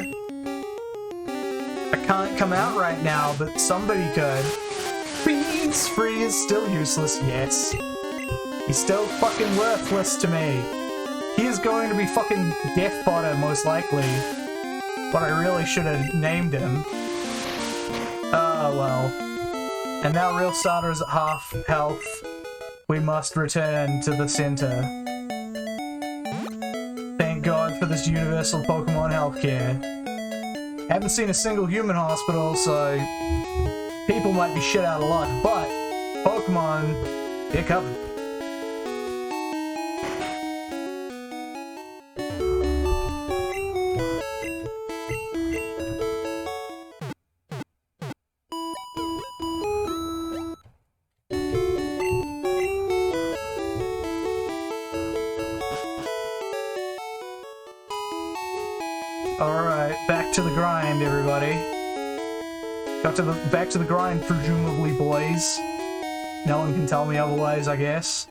I can't come out right now, but somebody could. Beans free is still useless, yes. He's still fucking worthless to me. He is going to be fucking death fodder, most likely. But I really should have named him. Oh well. And now Real Starter is at half health. We must return to the center. Thank God for this universal Pokemon healthcare. Haven't seen a single human hospital, so people might be shit out of luck, but Pokemon, they're covered. Alright, back to the grind, everybody. Back to the grind, presumably, boys. No one can tell me otherwise, I guess.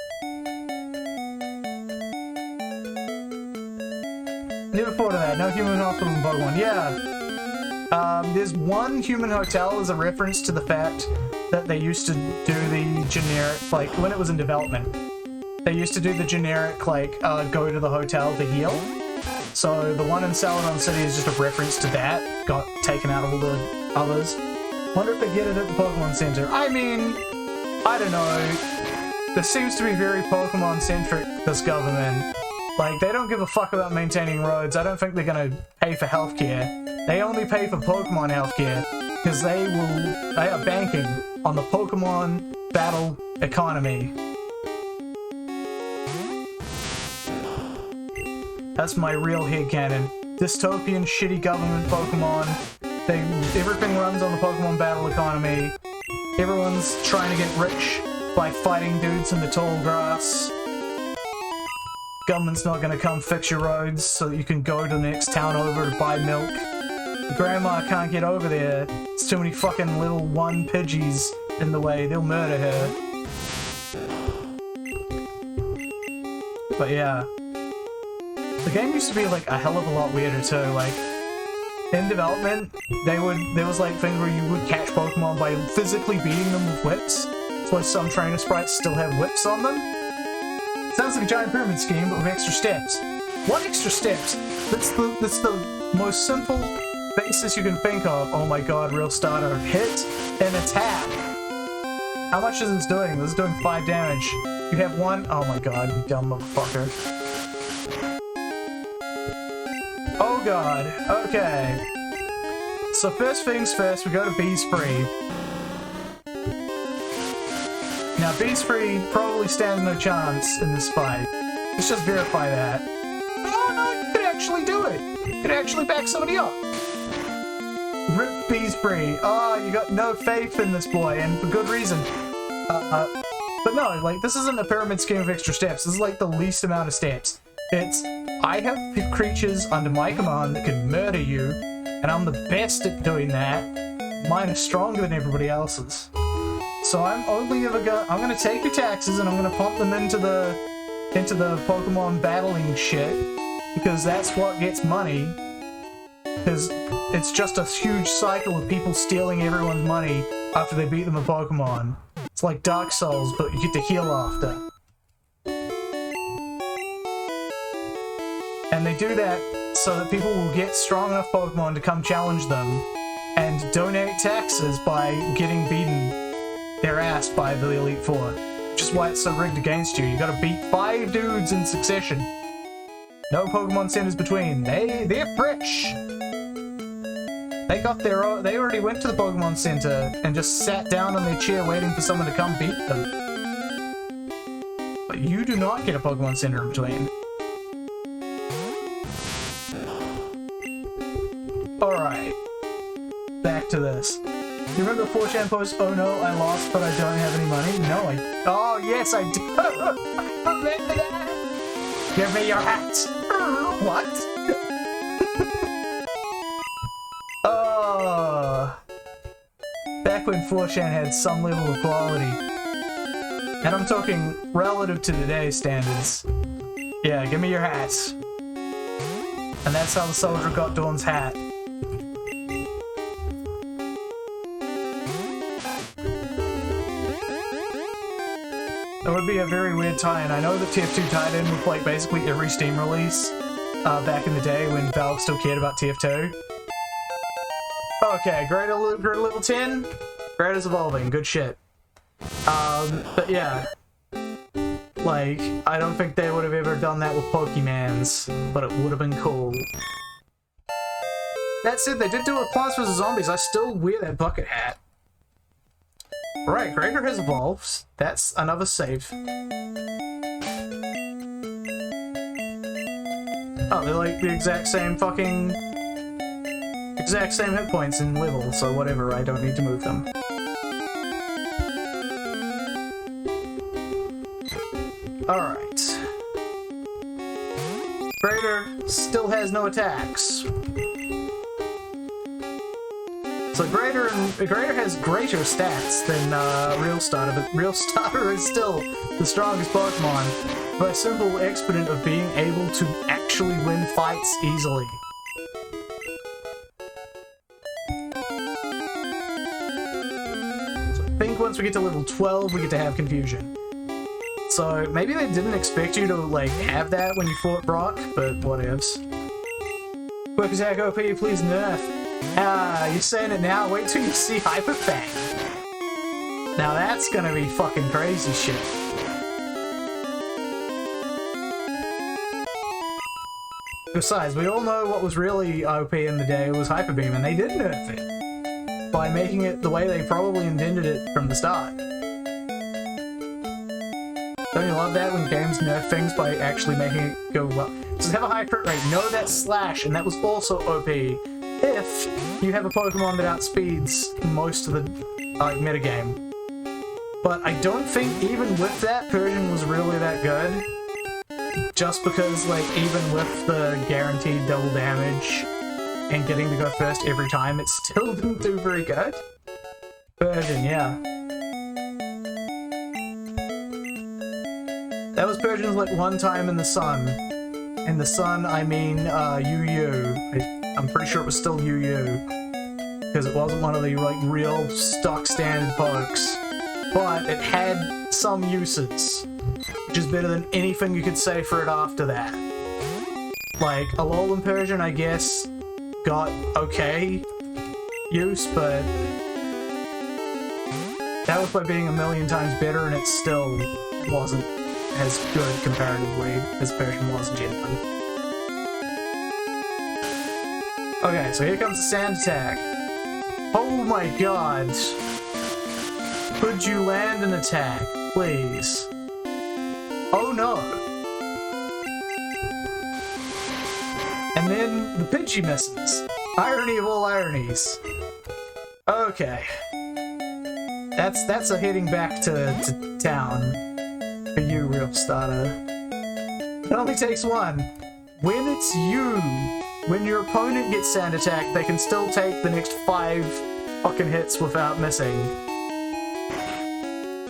Never thought of that. No human hospital in Pokemon. Yeah. There's one human hotel as a reference to the fact that they used to do the generic, like, when it was in development. They used to do the generic, like, go to the hotel to heal. So the one in Celadon City is just a reference to that. Got taken out of all the others. Wonder if they get it at the Pokemon Center. I mean, I don't know. This seems to be very Pokemon-centric, this government. Like, they don't give a fuck about maintaining roads. I don't think they're gonna pay for healthcare. They only pay for Pokemon healthcare because they are banking on the Pokemon battle economy. That's my real headcanon. Dystopian, shitty government Pokemon. Everything runs on the Pokemon battle economy. Everyone's trying to get rich by fighting dudes in the tall grass. Government's not gonna come fix your roads so that you can go to the next town over to buy milk. Grandma can't get over there. There's too many fucking little one Pidgeys in the way. They'll murder her. But yeah. The game used to be like a hell of a lot weirder too. Like, in development, there was like things where you would catch Pokemon by physically beating them with whips. That's why some trainer sprites still have whips on them. Sounds like a giant pyramid scheme, but with extra steps. What extra steps? That's the most simple basis you can think of. Oh my god, Real Starter. Hit and attack. How much is this doing? This is doing 5 damage. You have one. Oh my god, you dumb motherfucker. Oh god, okay. So first things first, we go to Bees Free. Now Bees Free probably stands no chance in this fight. Let's just verify that. Oh no, you could actually do it! You could actually back somebody up. Rip Bees Free. Oh, you got no faith in this boy, and for good reason. But no, like, this isn't a pyramid scheme of extra steps. This is like the least amount of steps. It's, I have creatures under my command that can murder you, and I'm the best at doing that. Mine are stronger than everybody else's. So I'm only ever I'm gonna take your taxes and I'm gonna pump them into the Pokemon battling shit, because that's what gets money. Because it's just a huge cycle of people stealing everyone's money after they beat them with Pokemon. It's like Dark Souls, but you get to heal after. And they do that so that people will get strong enough Pokemon to come challenge them and donate taxes by getting beaten their ass by the Elite Four. Which is why it's so rigged against you. You gotta beat 5 dudes in succession. No Pokemon centers between. They're fresh. They got their own, they already went to the Pokemon Center and just sat down on their chair waiting for someone to come beat them. But you do not get a Pokemon Center in between. Alright. Back to this. You remember the 4chan post, oh no, I lost, but I don't have any money? No, oh yes, I do! I remember that! Give me your hat! What? Oh. Back when 4chan had some level of quality. And I'm talking relative to today's standards. Yeah, give me your hats. And that's how the soldier got Dawn's hat. That would be a very weird tie-in. I know that TF2 tied in with like basically every Steam release back in the day when Valve still cared about TF2. Okay, grade level 10. Grade is evolving. Good shit. But yeah. Like, I don't think they would have ever done that with Pokemans, but it would have been cool. That said, they did do it with Plants vs. Zombies. I still wear that bucket hat. Right, Greater has evolved. That's another save. Oh, they're like the exact same fucking... exact same hit points and level, so whatever, I don't need to move them. Alright. Greater still has no attacks. So Greater has greater stats than Real Starter, but Real Starter is still the strongest Pokemon by a simple exponent of being able to actually win fights easily. So I think once we get to level 12, we get to have Confusion. So maybe they didn't expect you to like have that when you fought Brock, but whatevs. Quick attack OP, please nerf. Ah, you're saying it now? Wait till you see Hyper Fang. Now that's gonna be fucking crazy shit. Besides, we all know what was really OP in the day was Hyper Beam, and they did nerf it by making it the way they probably intended it from the start. Don't you love that when games nerf things by actually making it go well? So have a high crit rate, know that Slash, and that was also OP. If you have a Pokemon that outspeeds most of the metagame. But I don't think even with that, Persian was really that good. Just because, like, even with the guaranteed double damage and getting to go first every time, it still didn't do very good. Persian, yeah. That was Persian's, like, one time in the sun. In the sun, I mean, UU. I'm pretty sure it was still UU. Because it wasn't one of the, like, real stock standard pokes. But it had some uses. Which is better than anything you could say for it after that. Like, Alolan Persian, I guess, got okay use, but that was by being a million times better, and it still wasn't as good comparatively as Persian was genuine. Okay, so here comes the sand attack. Oh my god. Could you land an attack, please? Oh no! And then the Pidgey misses. Irony of all ironies. Okay. That's a heading back to town for you, Real Starter. It only takes one. When it's you, when your opponent gets sand attack, they can still take the next 5 fucking hits without missing.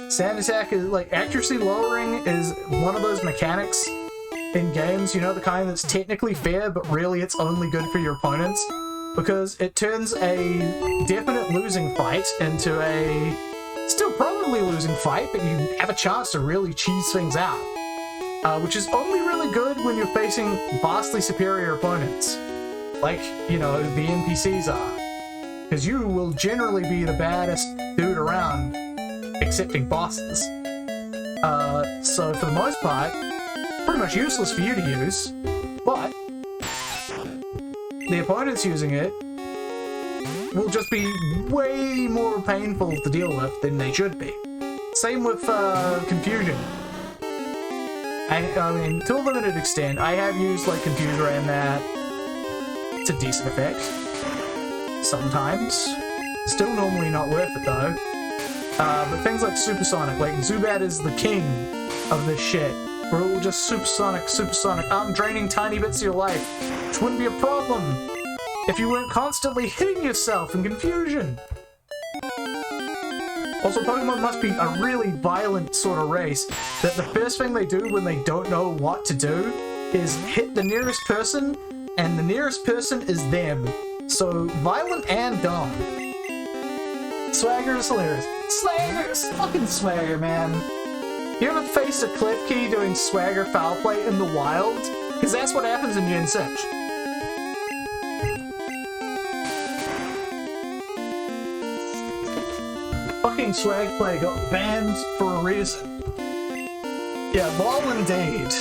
Sand attack is, like, accuracy lowering is one of those mechanics in games, you know, the kind that's technically fair, but really it's only good for your opponents, because it turns a definite losing fight into a still probably losing fight, but you have a chance to really cheese things out. Which is only really good when you're facing vastly superior opponents, like, you know, the NPCs are. Because you will generally be the baddest dude around, excepting bosses. So for the most part, pretty much useless for you to use, but the opponents using it will just be way more painful to deal with than they should be. Same with Confusion. I mean, to a limited extent, I have used, like, Confuser and that to decent effect. Sometimes. Still normally not worth it, though. But things like Supersonic, like, Zubat is the king of this shit. Where it will just Supersonic, I'm draining tiny bits of your life, which wouldn't be a problem if you weren't constantly hitting yourself in Confusion. Also, Pokemon must be a really violent sort of race that the first thing they do when they don't know what to do is hit the nearest person and the nearest person is them. So, violent and dumb. Swagger is hilarious. Swagger's fucking swagger, man. You ever face a Klefki doing swagger foul play in the wild? Because that's what happens in Gen 6. Fucking swag play got banned for a reason. Yeah, lol indeed.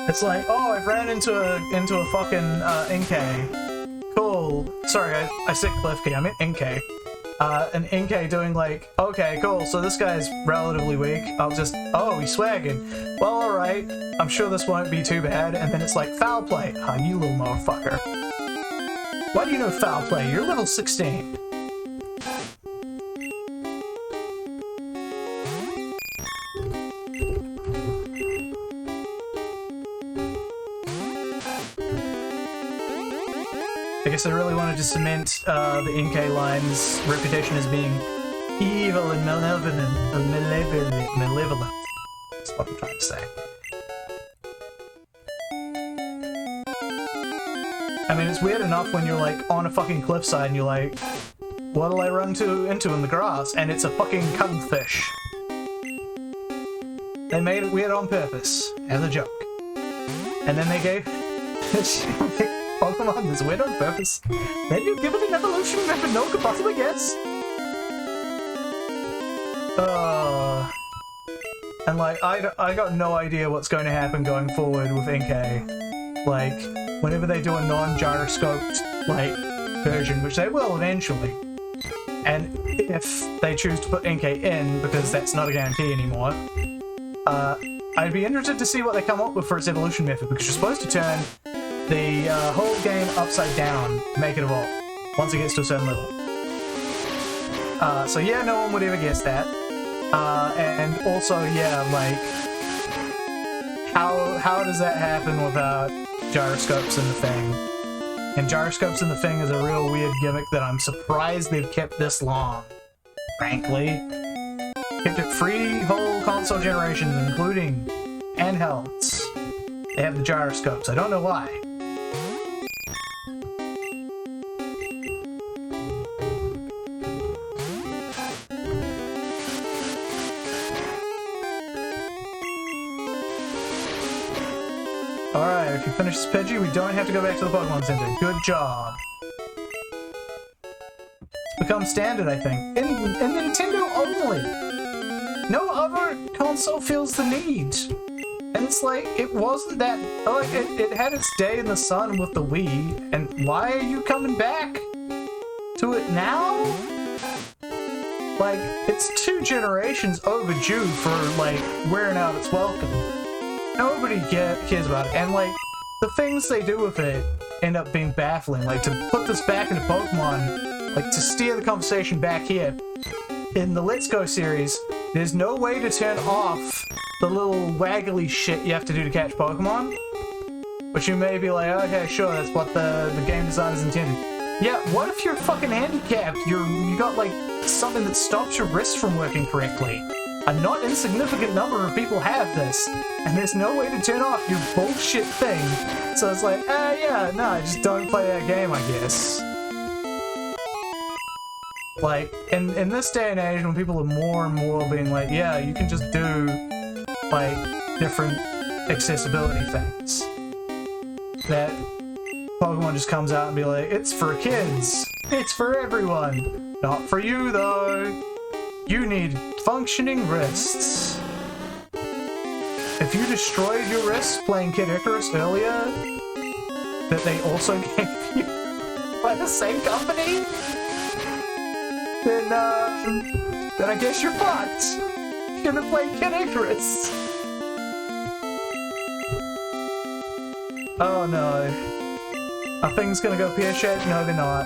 It's like, oh, I've ran into a fucking NK. Cool. Sorry, I said Klefki, I meant NK. An NK doing like, okay, cool, so this guy's relatively weak. I'll just, oh, he's swagging. Well, alright, I'm sure this won't be too bad. And then it's like, foul play. Ah, you little motherfucker. Why do you know foul play? You're level 16. I guess I really wanted to cement the NK line's reputation as being evil and malevolent. That's what I'm trying to say. I mean, it's weird enough when you're like on a fucking cliffside and you're like, what'll I run into in the grass? And it's a fucking cuttlefish. They made it weird on purpose, as a joke. And then they gave Pokemon this weird on purpose. Then you give it an evolution method no one could possibly guess. And like, I got no idea what's going to happen going forward with NK. Like, whenever they do a non-gyroscoped, like, version, which they will eventually. And if they choose to put NK in, because that's not a guarantee anymore, I'd be interested to see what they come up with for its evolution method, because you're supposed to turn the whole game upside down, make it evolve, once it gets to a certain level. So yeah, no one would ever guess that. And also, yeah, like, how does that happen without gyroscopes in the thing? And gyroscopes in the thing is a real weird gimmick that I'm surprised they've kept this long, frankly. Kept it 3 whole console generations, including handhelds. They have the gyroscopes. I don't know why. Alright, if you finish this Pidgey, we don't have to go back to the Pokemon Center. Good job. It's become standard, I think. In Nintendo only! No other console feels the need. And it's like, it wasn't that... Like, it had its day in the sun with the Wii, and why are you coming back to it now? Like, it's 2 generations overdue for, like, wearing out its welcome. Nobody cares about it, and like, the things they do with it end up being baffling. Like, to put this back into Pokemon, like, to steer the conversation back here, in the Let's Go series, there's no way to turn off the little waggly shit you have to do to catch Pokemon. But you may be like, okay, sure, that's what the game designers intended. Yeah, what if you're fucking handicapped? You got, like, something that stops your wrists from working correctly? A not insignificant number of people have this, and there's no way to turn off your bullshit thing. So it's like, yeah, no, just don't play that game, I guess. Like, in this day and age, when people are more and more being like, yeah, you can just do, like, different accessibility things, that Pokemon just comes out and be like, it's for kids, it's for everyone, not for you, though. You need functioning wrists. If you destroyed your wrists playing Kid Icarus earlier, that they also gave you by the same company, then I guess you're fucked. You're gonna play Kid Icarus. Oh no. Are things gonna go pear-shaped? No, they're not.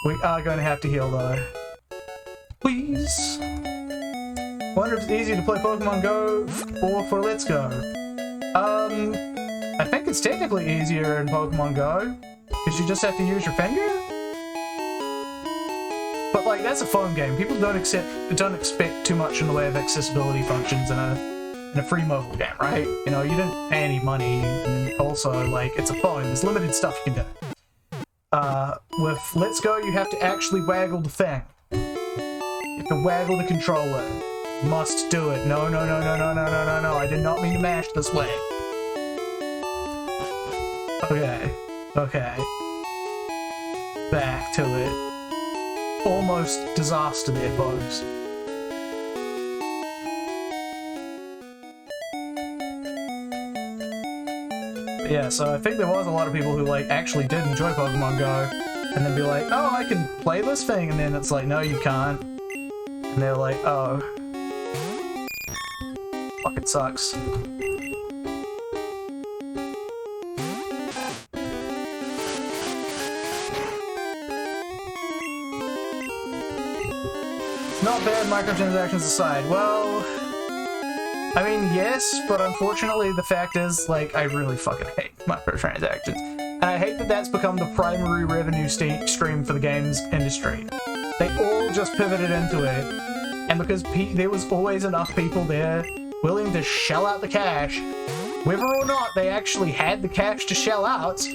We are going to have to heal though. Please. Wonder if it's easier to play Pokemon Go or for Let's Go. I think it's technically easier in Pokemon Go, because you just have to use your finger. But like, that's a phone game. People don't expect too much in the way of accessibility functions in a in a free mobile game, right? You know, you didn't pay any money, and also, like, it's a phone. There's limited stuff you can do. With Let's Go, you have to actually waggle the thing. You have to waggle the controller. You must do it. No, no, no, no, no, no, no, no, no. I did not mean to mash this way. Okay. Okay. Back to it. Almost disaster there, folks. But yeah, so I think there was a lot of people who, like, actually did enjoy Pokemon Go, and then be like, oh, I can play this thing, and then it's like, no, you can't. And they're like, oh. Fuck, it sucks. Not bad, microtransactions aside. Well, I mean, yes, but unfortunately the fact is, like, I really fucking hate microtransactions. And I hate that that's become the primary revenue stream for the games industry. They all just pivoted into it, and because there was always enough people there willing to shell out the cash, whether or not they actually had the cash to shell out,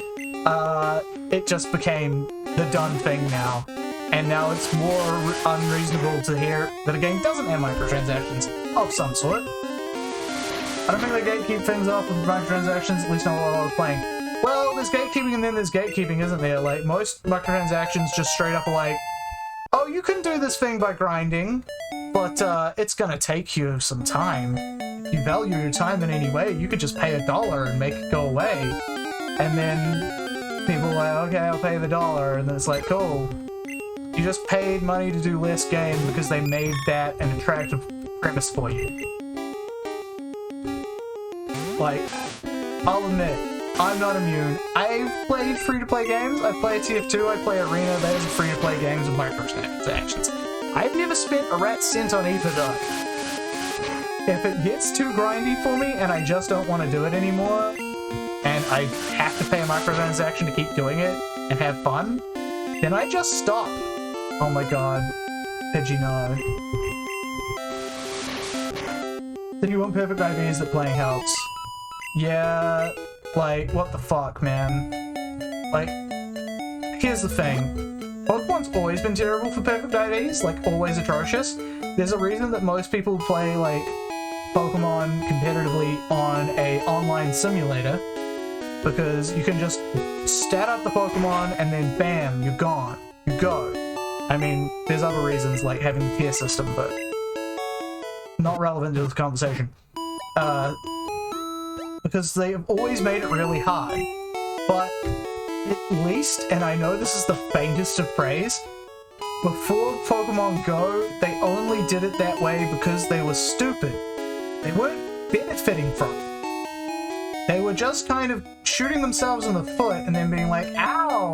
it just became the done thing now. And now it's more unreasonable to hear that a game doesn't have microtransactions of some sort. I don't think they gatekeep things off with microtransactions, at least not while I was playing. Well, there's gatekeeping and then there's gatekeeping, isn't there? Like, most microtransactions just straight up are like, oh, you can do this thing by grinding, but it's gonna take you some time. If you value your time in any way, you could just pay $1 and make it go away. And then people are like, okay, I'll pay the $1, and then it's like, cool. You just paid money to do less game because they made that an attractive premise for you. Like, I'll admit, I'm not immune. I've played free-to-play games. I play TF2, I play Arena. Those are free-to-play games with microtransactions. I've never spent a rat's cent on either, though. If it gets too grindy for me and I just don't want to do it anymore, and I have to pay a microtransaction to keep doing it and have fun, then I just stop. Oh my god. Pidgey, no. Then you want perfect IVs that playing helps. Yeah, like, what the fuck, man? Like, here's the thing. Pokemon's always been terrible for perfect IVs, like, always atrocious. There's a reason that most people play, like, Pokemon competitively on a online simulator, because you can just stat up the Pokemon and then bam, you're gone. You go. I mean, there's other reasons, like having the tier system, but not relevant to this conversation. Because they have always made it really hard. But at least, and I know this is the faintest of praise, before Pokemon Go, they only did it that way because they were stupid. They weren't benefiting from it. They were just kind of shooting themselves in the foot and then being like, ow!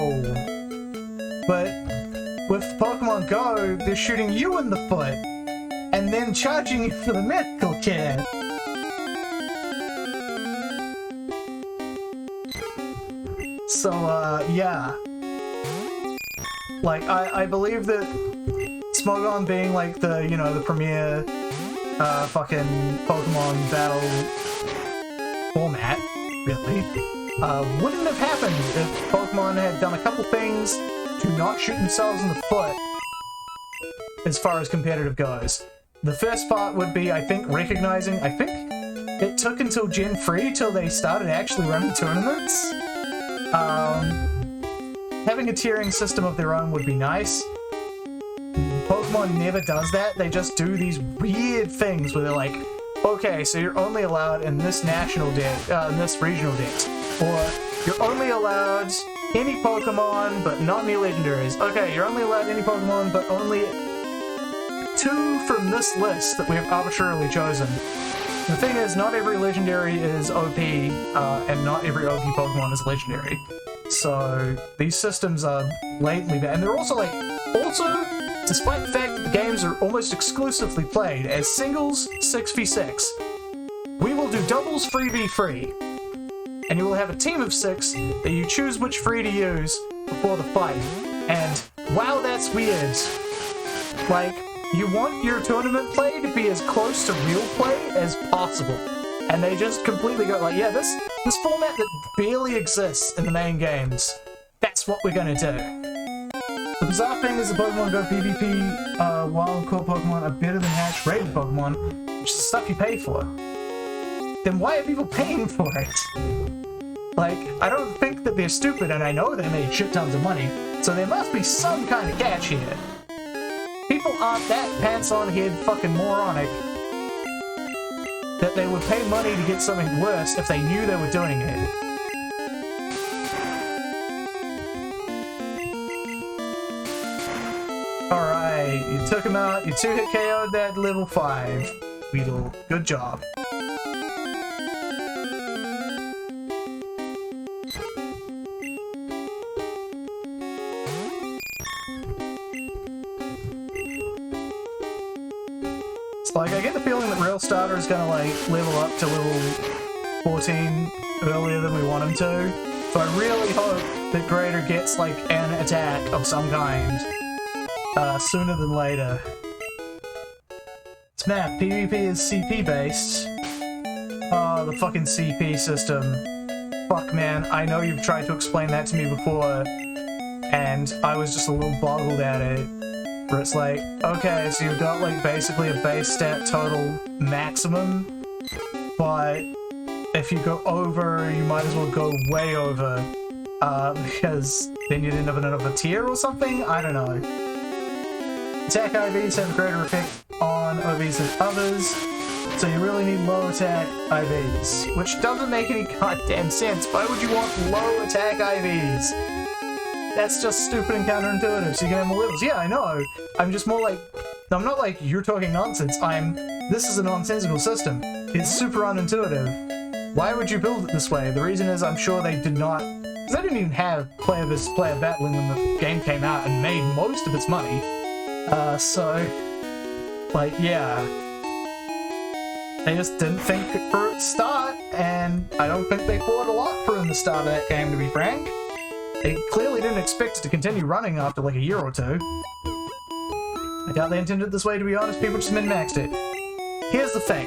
But with Pokemon Go, they're shooting you in the foot and then charging you for the medical care. So, yeah. Like, I believe that Smogon being, like, the, you know, the premier, fucking Pokemon battle format, really, wouldn't have happened if Pokemon had done a couple things to not shoot themselves in the foot as far as competitive goes. The first part would be, I think, recognizing, I think it took until Gen 3 till they started actually running tournaments. Having a tiering system of their own would be nice. Pokemon never does that. They just do these weird things where they're like, okay, so you're only allowed in this national deck, in this regional deck, or you're only allowed any Pokemon, but not any legendaries. Okay, you're only allowed any Pokemon, but only 2 from this list that we have arbitrarily chosen. The thing is, not every legendary is OP, and not every OP Pokemon is legendary. So these systems are blatantly bad, and they're also like, despite the fact that the games are almost exclusively played as singles 6v6, we will do doubles 3v3, and you will have a team of 6 that you choose which free to use before the fight. And wow, that's weird. Like, you want your tournament play to be as close to real play as possible. And they just completely go like, yeah, this format that barely exists in the main games, that's what we're gonna do. The bizarre thing is the Pokemon Go PvP wild caught Pokemon are better than hatch rated Pokemon, which is the stuff you pay for. Then why are people paying for it? Like, I don't think that they're stupid, and I know they made shit tons of money, so there must be some kind of catch here. People aren't that pants-on-head fucking moronic that they would pay money to get something worse if they knew they were doing it. Alright, you took him out, you 2-hit KO'd that level 5. Weedle, good job. Like, I get the feeling that Real Starter is gonna, like, level up to level 14 earlier than we want him to. So I really hope that Greater gets, like, an attack of some kind sooner than later. This map, PvP is CP-based. Oh, the fucking CP system. Fuck, man, I know you've tried to explain that to me before, and I was just a little boggled at it. Where it's like, okay, so you've got like basically a base stat total maximum, but if you go over, you might as well go way over, because then you'd end up in another tier or something? I don't know. Attack IVs have a greater effect on OVs than others, so you really need low attack IVs, which doesn't make any goddamn sense. Why would you want low attack IVs? That's just stupid and counterintuitive, so you can have more levels. Yeah, I know. I'm just more like... I'm not like, you're talking nonsense. This is a nonsensical system. It's super unintuitive. Why would you build it this way? The reason is I'm sure they did not... Because they didn't even have player versus player battling when the game came out and made most of its money. So... Like, yeah. They just didn't think for its start, and I don't think they thought a lot for in the start of that game, to be frank. They clearly didn't expect it to continue running after like a year or two. I doubt they intended it this way, to be honest. People just min-maxed it. Here's the thing.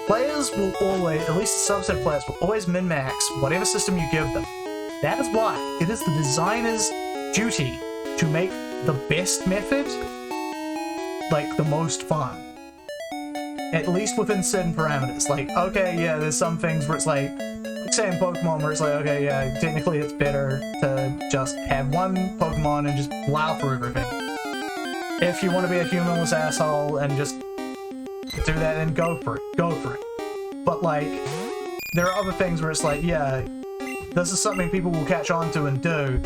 Players will always, at least a subset of players, will always min-max whatever system you give them. That is why it is the designer's duty to make the best method, like, the most fun. At least within certain parameters. Like, okay, yeah, there's some things where it's like say in Pokemon where it's like, okay, yeah, technically it's better to just have one Pokemon and just plow through everything. If you want to be a humanless asshole and just do that, then go for it. Go for it. But, like, there are other things where it's like, yeah, this is something people will catch on to and do,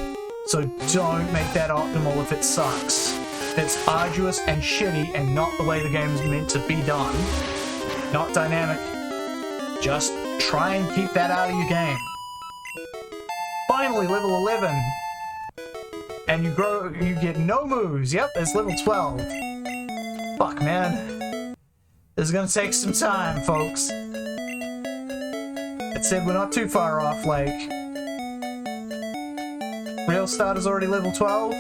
so don't make that optimal if it sucks. It's arduous and shitty and not the way the game's meant to be done. Not dynamic. Just try and keep that out of your game. Finally, level 11. And you get no moves. Yep, it's level 12. Fuck, man. This is gonna take some time, folks. That said, we're not too far off, like... Real Starter's already level 12.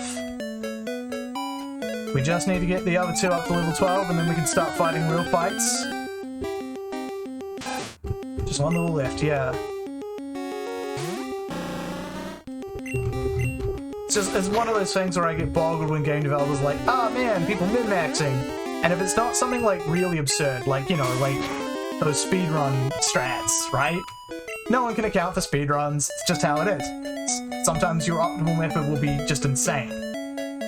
We just need to get the other two up to level 12, and then we can start fighting real fights. Just on the left, yeah. It's one of those things where I get boggled when game developers are like, ah, man, people min-maxing. And if it's not something like really absurd, like, you know, like those speedrun strats, right? No one can account for speedruns, it's just how it is. Sometimes your optimal method will be just insane.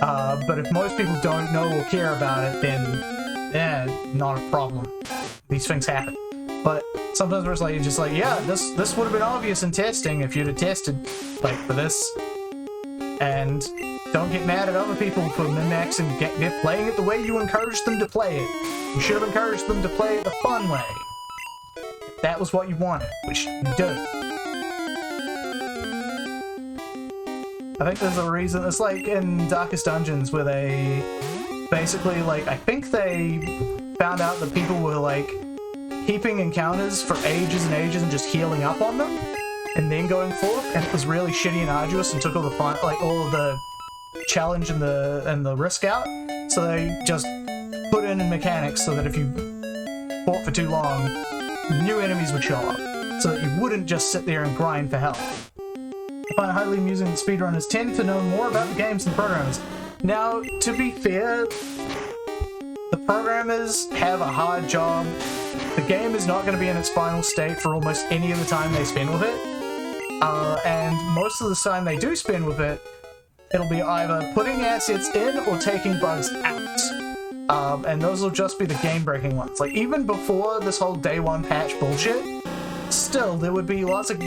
But if most people don't know or care about it, then, not a problem. These things happen. But sometimes it's like, you're just like, yeah, this would have been obvious in testing if you'd have tested, like, for this. And don't get mad at other people for min-maxing. They're playing it the way you encouraged them to play it. You should have encouraged them to play it the fun way. If that was what you wanted, which you do. I think there's a reason. It's like in Darkest Dungeons where they basically, like, I think they found out that people were, like, keeping encounters for ages and ages and just healing up on them and then going forth, and it was really shitty and arduous and took all the fun, like, all of the challenge and the risk out. So they just in mechanics so that if you fought for too long, new enemies would show up, so that you wouldn't just sit there and grind for health. I find it highly amusing that speedrunners tend to know more about the games than programmers. Now, to be fair, the programmers have a hard job. The game is not going to be in its final state for almost any of the time they spend with it. And most of the time they do spend with it, it'll be either putting assets in or taking bugs out. And those will just be the game-breaking ones. Like, even before this whole day one patch bullshit, still, there would be lots of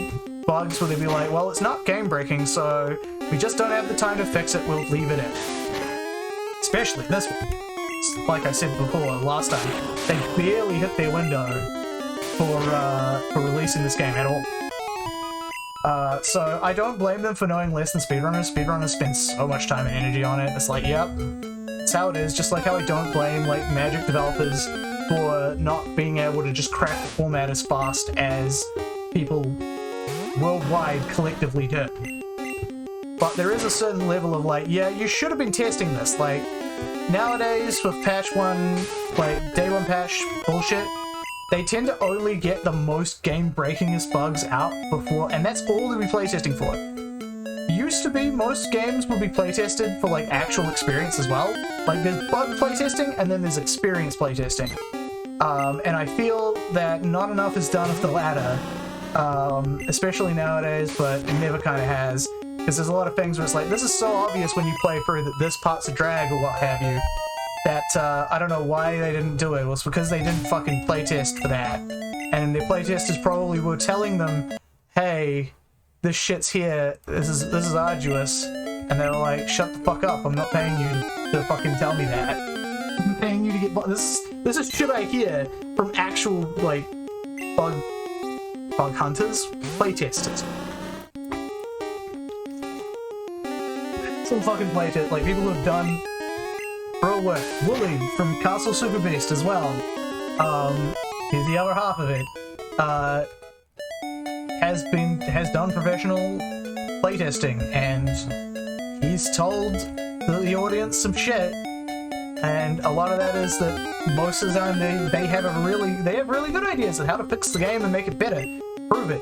bugs where they'd be like, well, it's not game-breaking, so we just don't have the time to fix it, we'll leave it in. Especially this one. Like I said before, last time, they barely hit their window for releasing this game at all. So I don't blame them for knowing less than speedrunners. Speedrunners spend so much time and energy on it. It's like, yep, it's how it is. Just like how I don't blame like Magic developers for not being able to just crack the format as fast as people worldwide collectively do. But there is a certain level of like, yeah, you should have been testing this. Like, nowadays with patch 1, like day 1 patch bullshit, they tend to only get the most game-breakingest bugs out before, and that's all they'll be playtesting for. Used to be, most games would be playtested for like actual experience as well. Like there's bug playtesting and then there's experience playtesting. And I feel that not enough is done of the latter, especially nowadays, but it never kind of has. Because there's a lot of things where it's like, this is so obvious when you play through that this part's a drag or what have you, that I don't know why they didn't do it. It was because they didn't fucking playtest for that. And their playtesters probably were telling them, hey, this shit's here, this is arduous. And they were like, shut the fuck up, I'm not paying you to fucking tell me that. I'm paying you to get this is shit I hear from actual, like, bug hunters, playtesters. Some fucking playtest, like people who have done real work. Wooly from Castle Super Beast as well. He's the other half of it. Has done professional playtesting, and he's told the audience some shit. And a lot of that is that most of the time they have really good ideas on how to fix the game and make it better, prove it.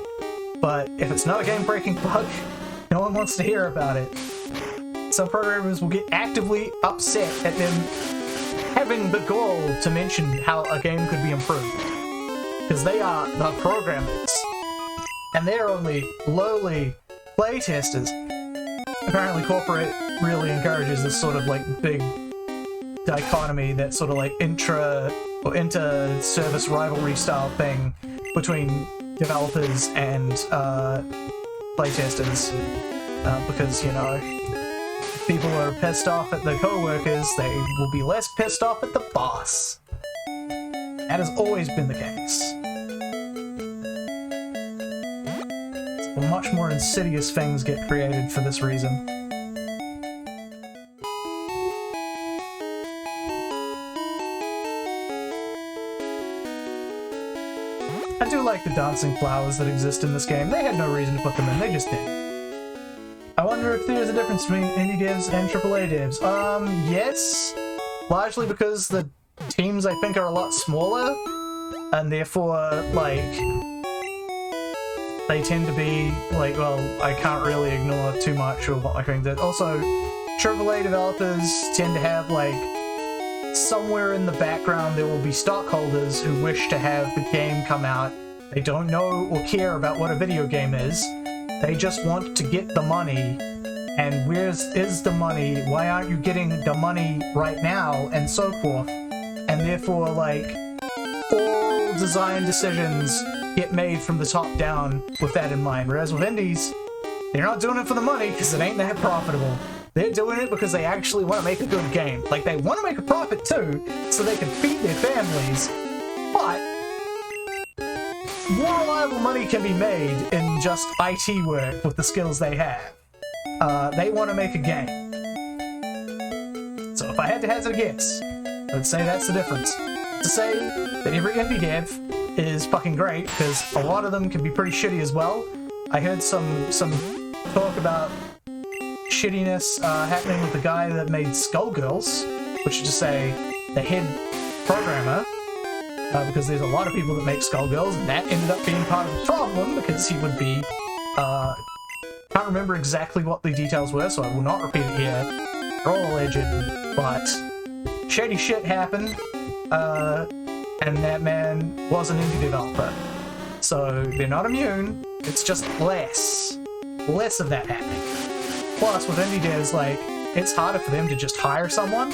But if it's not a game-breaking bug, no one wants to hear about it. Some programmers will get actively upset at them having the goal to mention how a game could be improved. Because they are the programmers. And they're only lowly playtesters. Apparently corporate really encourages this sort of like big dichotomy, that sort of like inter-service rivalry style thing between developers and playtesters. Because, you know, people are pissed off at the co-workers, they will be less pissed off at the boss. That has always been the case. Much more insidious things get created for this reason. I do like the dancing flowers that exist in this game. They had no reason to put them in, they just did. I wonder if there's a difference between indie devs and AAA devs. Yes. Largely because the teams, I think, are a lot smaller, and therefore, like, they tend to be, like, well, I can't really ignore too much of what I think that. Also, AAA developers tend to have, like, somewhere in the background there will be stockholders who wish to have the game come out. They don't know or care about what a video game is. They just want to get the money. And where is the money? Why aren't you getting the money right now? And so forth. And therefore, like, all design decisions get made from the top down with that in mind. Whereas with indies, they're not doing it for the money because it ain't that profitable. They're doing it because they actually want to make a good game. Like, they want to make a profit too, so they can feed their families. But more reliable money can be made in just IT work with the skills they have. They want to make a game. So if I had to hazard a guess, I would say that's the difference. To say that every indie dev is fucking great, because a lot of them can be pretty shitty as well. I heard some talk about shittiness happening with the guy that made Skullgirls, which is to say the head programmer, because there's a lot of people that make Skullgirls, and that ended up being part of the problem, because he would be, can't remember exactly what the details were, so I will not repeat it here. They're all alleged, but shady shit happened, and that man was an indie developer. So they're not immune, it's just less of that happening. Plus, with indie devs, like, it's harder for them to just hire someone,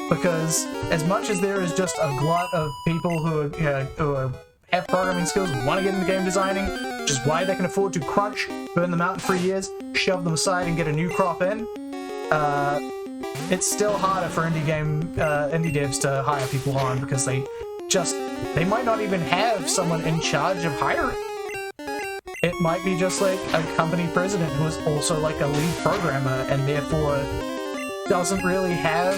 because as much as there is just a glut of people who have programming skills and want to get into game designing, which is why they can afford to crunch, burn them out in 3 years, shove them aside and get a new crop in, it's still harder for indie devs to hire people on, because they might not even have someone in charge of hiring. It might be just like a company president who is also like a lead programmer and therefore doesn't really have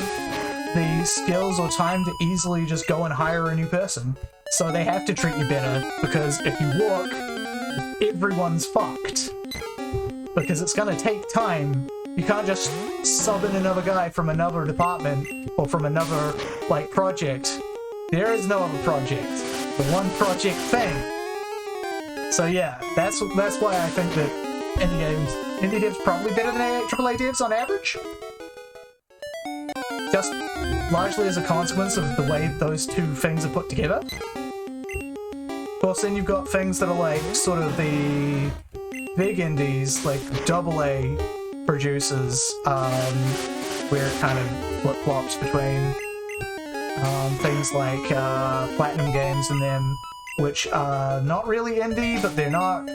the skills or time to easily just go and hire a new person. So they have to treat you better, because if you walk, everyone's fucked. Because it's gonna take time. You can't just sub in another guy from another department or from another, like, project. There is no other project. The one project thing. So yeah, that's why I think that indie devs probably better than AAA devs on average. Just largely as a consequence of the way those two things are put together. Of course, then you've got things that are like sort of the big indies, like AA producers, where it kind of flip-flops between things like Platinum Games and them, which are not really indie, but they're not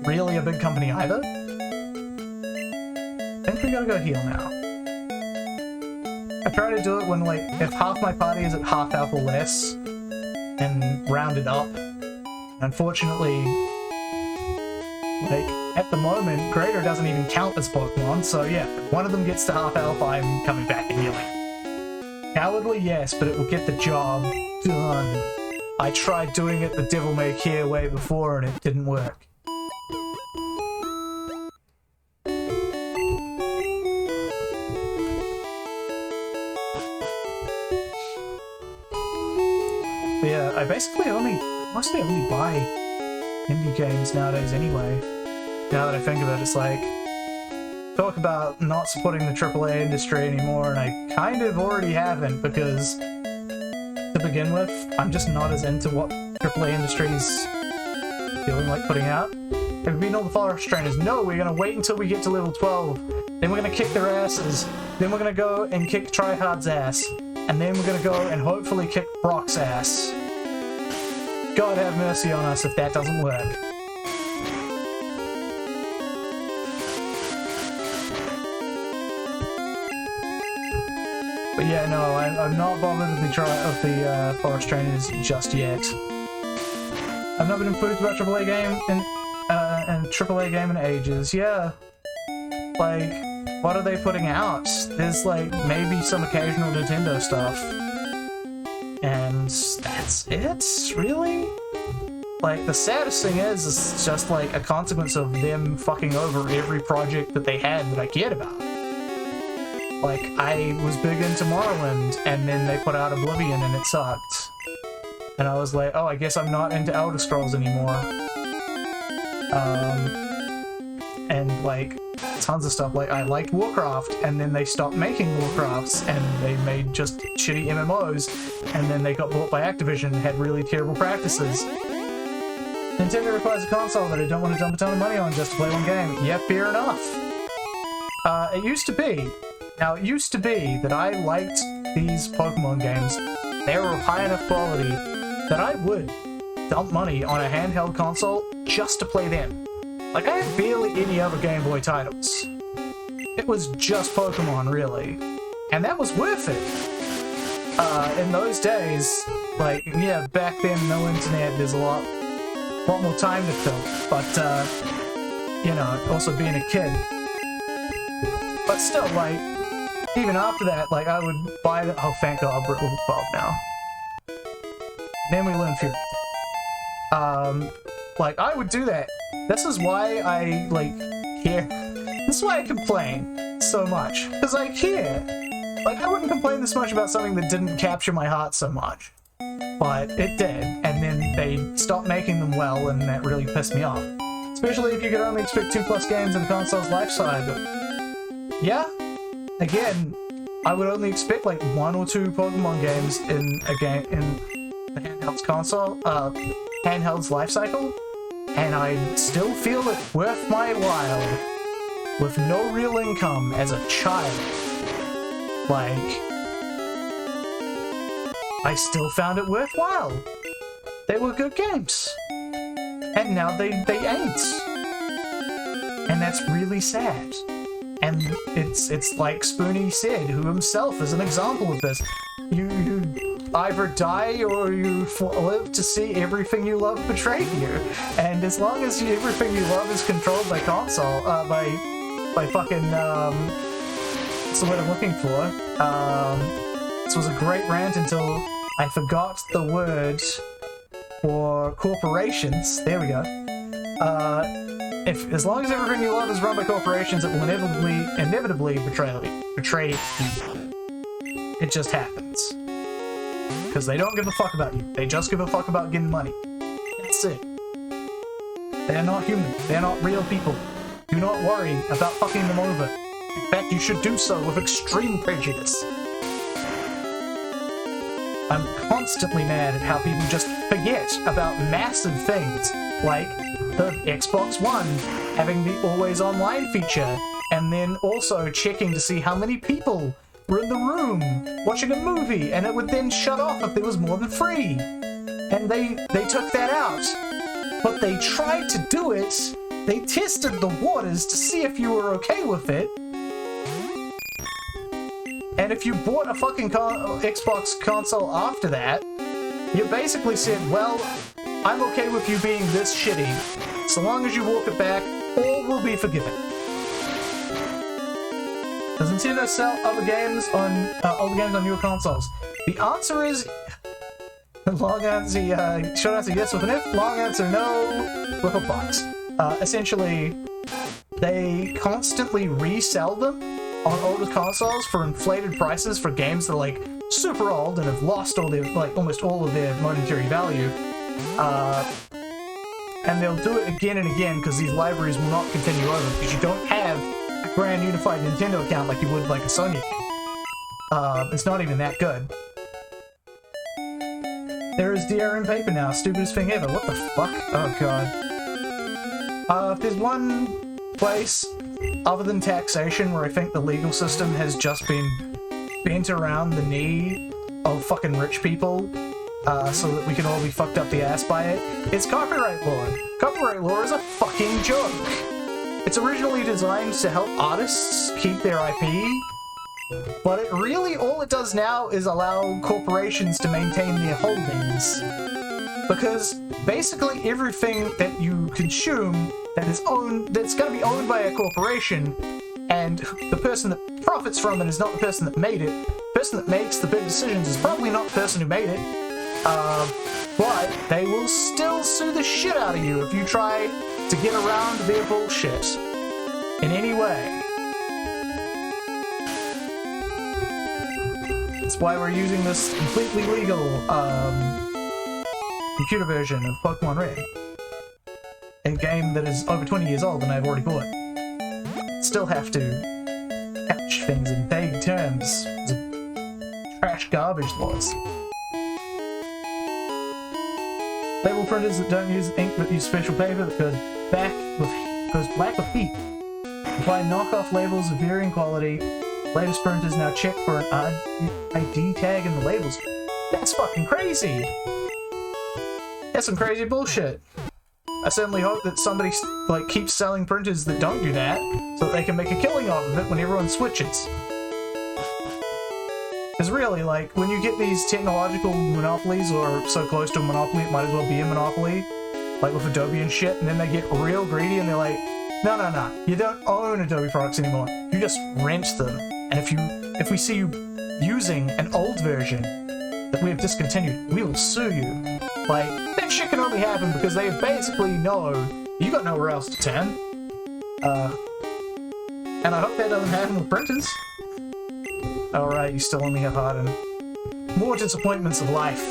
really a big company either. I think we gotta go heal now. I try to do it when, like, if half my party is at half health or less, and round it up. Unfortunately, like, at the moment, Greater doesn't even count as Pokemon, so yeah, if one of them gets to half health, I'm coming back and healing. Cowardly, yes, but it will get the job done. I tried doing it the Devil May Care way before and it didn't work. But yeah, I mostly only buy indie games nowadays anyway. Now that I think about it, it's like, talk about not supporting the AAA industry anymore, and I kind of already haven't, because to begin with, I'm just not as into what AAA industry's feeling like putting out. Have you been all the Forest Trainers? No, we're gonna wait until we get to level 12, then we're gonna kick their asses, then we're gonna go and kick Tryhard's ass, and then we're gonna go and hopefully kick Brock's ass. God have mercy on us if that doesn't work. But yeah, no, I'm not bothered with the Forest Trainers just yet. I've not been enthused about AAA game and AAA game in ages. Yeah, like, what are they putting out? There's like maybe some occasional Nintendo stuff, and that's it, really. Like, the saddest thing is it's just like a consequence of them fucking over every project that they had that I cared about. Like, I was big into Morrowind, and then they put out Oblivion and it sucked. And I was like, oh, I guess I'm not into Elder Scrolls anymore. And like, tons of stuff. Like, I liked Warcraft, and then they stopped making Warcrafts, and they made just shitty MMOs, and then they got bought by Activision and had really terrible practices. Nintendo requires a console that I don't want to dump a ton of money on just to play one game. Yeah, fair enough. It used to be. Now, it used to be that I liked these Pokemon games. They were of high enough quality that I would dump money on a handheld console just to play them. Like, I had barely any other Game Boy titles. It was just Pokemon, really. And that was worth it. In those days, like, yeah, back then, no internet, there's a lot more time to fill. But, you know, also being a kid. But still, like, even after that, like, I would buy the— oh, thank God, we're at level 12 now. Then we learn Fury. Like, I would do that. This is why I, like, care. This is why I complain so much. Because I care. Like, I wouldn't complain this much about something that didn't capture my heart so much. but it did, and then they stopped making them well, and that really pissed me off. Especially if you could only expect 2+ games in the console's life cycle. Yeah, again, I would only expect like 1 or 2 Pokemon games in a game in the handheld's life cycle, and I still feel it worth my while with no real income as a child. Like, I still found it worthwhile. They were good games. And now they ain't. And that's really sad. And it's like Spoonie said, who himself is an example of this. You either die or you live to see everything you love betray you. And as long as everything you love is controlled by console, by fucking, what's the word I'm looking for? This was a great rant until I forgot the word for corporations. There we go. As long as everything you love is run by corporations, it will inevitably betray you. It just happens. Because they don't give a fuck about you. They just give a fuck about getting money. That's it. They're not human. They're not real people. Do not worry about fucking them over. In fact, you should do so with extreme prejudice. I'm constantly mad at how people just forget about massive things, like the Xbox One having the always online feature, and then also checking to see how many people were in the room watching a movie, and it would then shut off if there was more than 3. And they took that out. But they tried to do it. They tested the waters to see if you were okay with it. And if you bought a fucking Xbox console after that, you basically said, well, I'm okay with you being this shitty. So long as you walk it back, all will be forgiven. Does Nintendo sell other games on newer consoles? The answer is long answer, short answer yes with an if, long answer no with a box. Essentially, they constantly resell them on older consoles for inflated prices for games that are like super old and have lost all their almost all of their monetary value. And they'll do it again and again because these libraries will not continue over because you don't have a grand unified Nintendo account like you would like a Sony account. It's not even that good. There is DRM paper now, stupidest thing ever. What the fuck? Oh god. If there's one place other than taxation where I think the legal system has just been bent around the knee of fucking rich people so that we can all be fucked up the ass by it, it's copyright law. Copyright law is a fucking joke. It's originally designed to help artists keep their IP, but it really, all it does now is allow corporations to maintain their holdings. Because basically everything that you consume that's going to be owned by a corporation, and the person that profits from it is not the person that made it. The person that makes the big decisions is probably not the person who made it. But they will still sue the shit out of you if you try to get around their bullshit in any way. That's why we're using this completely legal computer version of Pokemon Red. A game that is over 20 years old and I've already bought. Still have to couch things in vague terms. Trash garbage laws. Label printers that don't use ink but use special paper that goes black with heat. Apply knockoff labels of varying quality. Latest printers now check for an ID tag in the labels. That's fucking crazy! That's some crazy bullshit. I certainly hope that somebody keeps selling printers that don't do that, so that they can make a killing off of it when everyone switches. Because really, when you get these technological monopolies, or so close to a monopoly, it might as well be a monopoly, like with Adobe and shit, and then they get real greedy and they're like, no, you don't own Adobe products anymore, you just rent them. And if we see you using an old version that we have discontinued, we will sue you. That shit can only happen because they basically know you got nowhere else to turn. And I hope that doesn't happen with printers. Alright, you still only have Harden. More disappointments of life.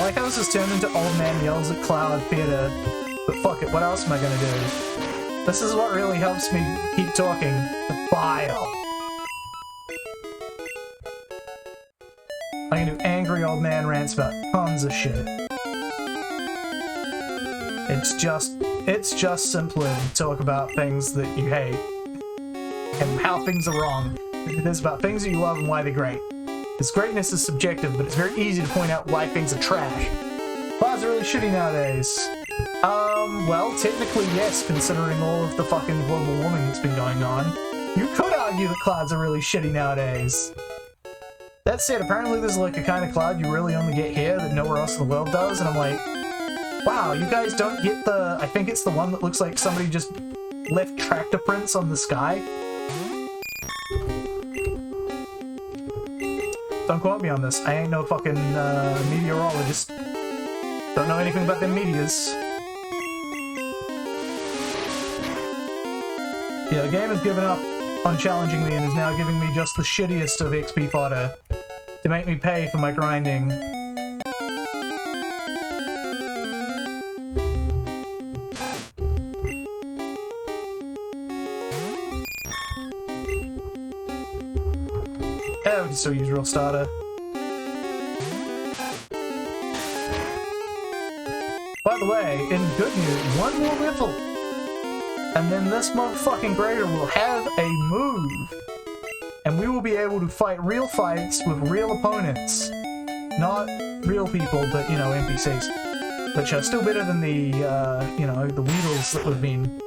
like how this has turned into Old Man Yells at Cloud Theater, but fuck it, what else am I gonna do? This is what really helps me keep talking. The bile. I can do angry old man rants about tons of shit. It's just simpler to talk about things that you hate and how things are wrong. It's about things that you love and why they're great. Because greatness is subjective, but it's very easy to point out why things are trash. Clouds are really shitty nowadays. Well, technically yes, considering all of the fucking global warming that's been going on. You could argue that clouds are really shitty nowadays. That said, apparently there's like a kind of cloud you really only get here that nowhere else in the world does, and I'm like, wow, you guys don't get the... I think it's the one that looks like somebody just left tractor prints on the sky. Don't quote me on this. I ain't no fucking meteorologist. Don't know anything about them meteors. Yeah, the game has given up on challenging me and is now giving me just the shittiest of XP fodder to make me pay for my grinding. Oh, we can still use real starter. By the way, in good news, one more riffle, and then this motherfucking grader will have a move, and we will be able to fight real fights with real opponents. Not real people, but, you know, NPCs. Which are still better than the, you know, the Weedles that we've been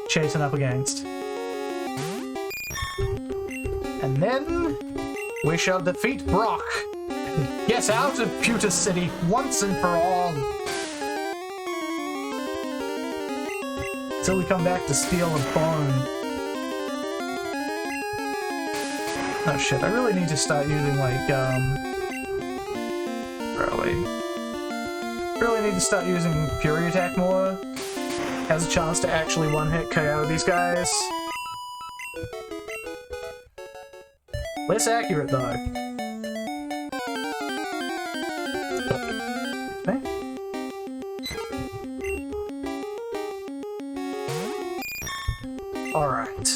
chasing up against. And then we shall defeat Brock and get out of Pewter City once and for all. Until we come back to Steel and Bone. Oh shit, I really need to start using like, where are we? Really need to start using Fury Attack more. Has a chance to actually one-hit KO these guys. Less accurate though. Okay. Alright.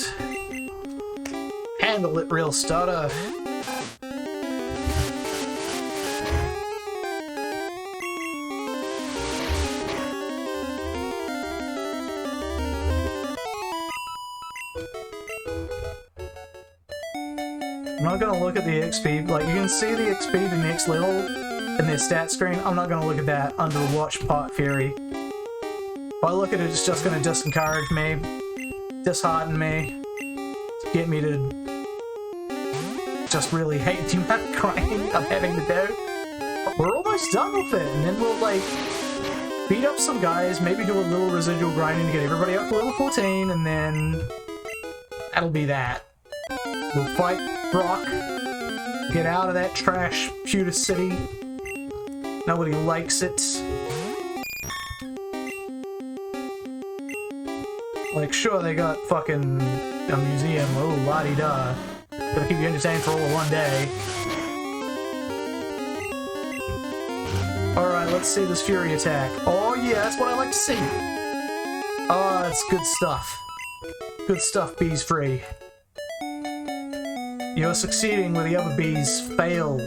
Handle it, real starter. I'm not gonna look at the XP, like you can see the XP to next level in their stat screen. I'm not gonna look at that under the Watch Pot Fury. If I look at it, it's just gonna discourage me, dishearten me, get me to just really hate the amount of grinding I'm having to do. But we're almost done with it, and then we'll like beat up some guys, maybe do a little residual grinding to get everybody up to level 14, and then that'll be that. We'll fight Brock, get out of that trash Pewter City. Nobody likes it. Like, sure, they got fucking a museum, oh, la-di-da. Gonna keep you entertained for all of one day. Alright, let's see this Fury Attack. Oh yeah, that's what I like to see. Oh, that's good stuff. Good stuff, Bees Free. You're succeeding where the other bees failed.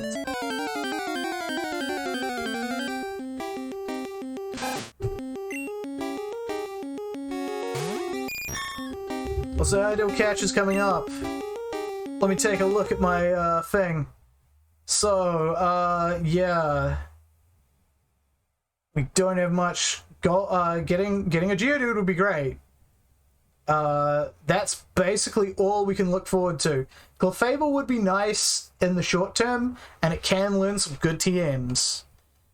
Also, ideal catch is coming up. Let me take a look at my thing. So, yeah. We don't have much. Getting a Geodude would be great. That's basically all we can look forward to. Clefable would be nice in the short term, and it can learn some good TMs.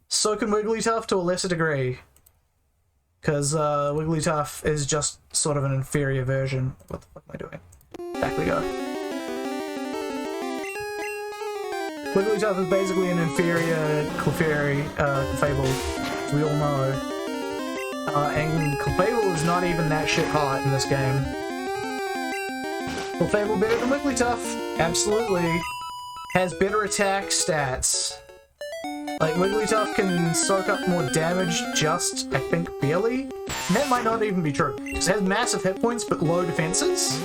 So can Wigglytuff to a lesser degree. Because Wigglytuff is just sort of an inferior version. What the fuck am I doing? Back we go. Wigglytuff is basically an inferior Clefable, as we all know. And Clefable is not even that shit hot in this game. Clefable better than Wigglytuff, absolutely. Has better attack stats. Like, Wigglytuff can soak up more damage just, I think, barely. And that might not even be true, because it has massive hit points but low defenses.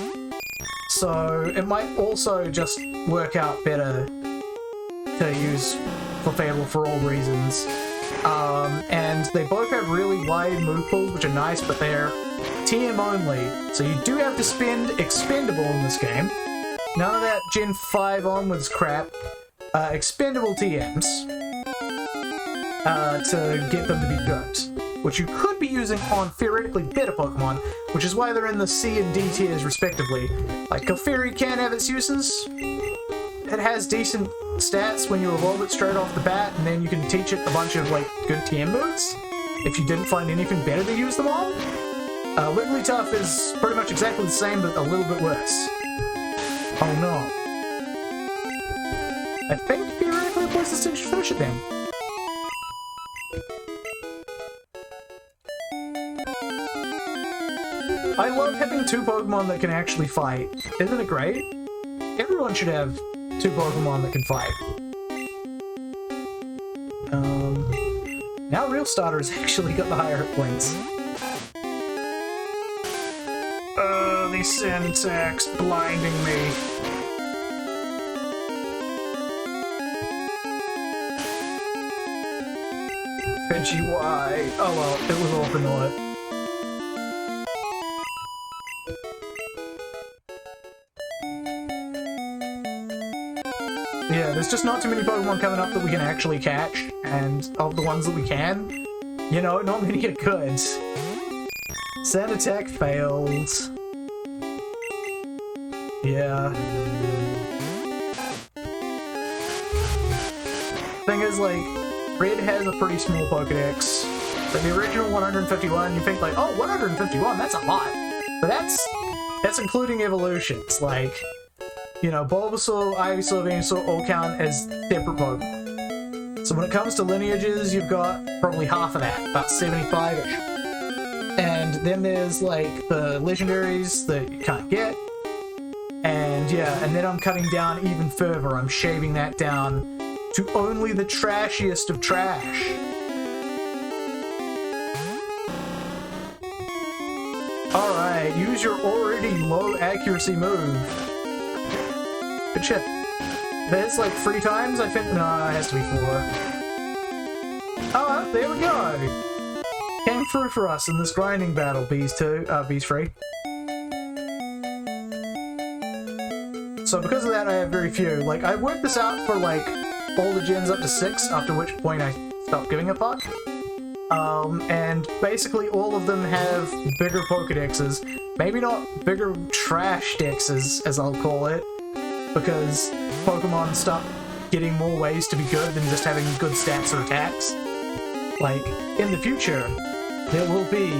So it might also just work out better to use for Fable for all reasons. And they both have really wide move pools, which are nice, but they're TM only. So you do have to spend Expendable in this game. None of that Gen 5 onwards crap. Expendable TMs to get them to be good, which you could be using on theoretically better Pokemon, which is why they're in the C and D tiers respectively. Like, Clefairy can have its uses. It has decent stats when you evolve it straight off the bat, and then you can teach it a bunch of, like, good TM moves if you didn't find anything better to use them on. Wigglytuff is pretty much exactly the same, but a little bit worse. Oh no. I think theoretically it plays the stage to finish it then. I love having two Pokemon that can actually fight. Isn't it great? Everyone should have two Pokemon that can fight. Now Real Starter's actually got the higher hit points. These sand attacks blinding me. Pidgey-Y. Oh well, it was all for naught. Yeah, there's just not too many Pokemon coming up that we can actually catch, and of the ones that we can, you know, not many are good. Sand attack failed. Yeah. Thing is, like, Red has a pretty small Pokedex. Like, the original 151, you think, like, oh, 151, that's a lot. But that's including evolutions, like, you know, Bulbasaur, Ivysaur, Venusaur all count as separate Pokemon. So when it comes to lineages, you've got probably half of that, about 75-ish. And then there's, like, the legendaries that you can't get. And yeah, and then I'm cutting down even further. I'm shaving that down to only the trashiest of trash. Alright, use your already low accuracy move. Good shit. That's like 3 times, I think? No, it has to be 4. Oh, there we go! Came through for us in this grinding battle, Bees3. So because of that, I have very few. Like, I worked this out for, like, all the gens up to 6, after which point I stopped giving a fuck. And basically all of them have bigger Pokedexes. Maybe not bigger trash dexes, as I'll call it, because Pokemon start getting more ways to be good than just having good stats or attacks. Like, in the future, there will be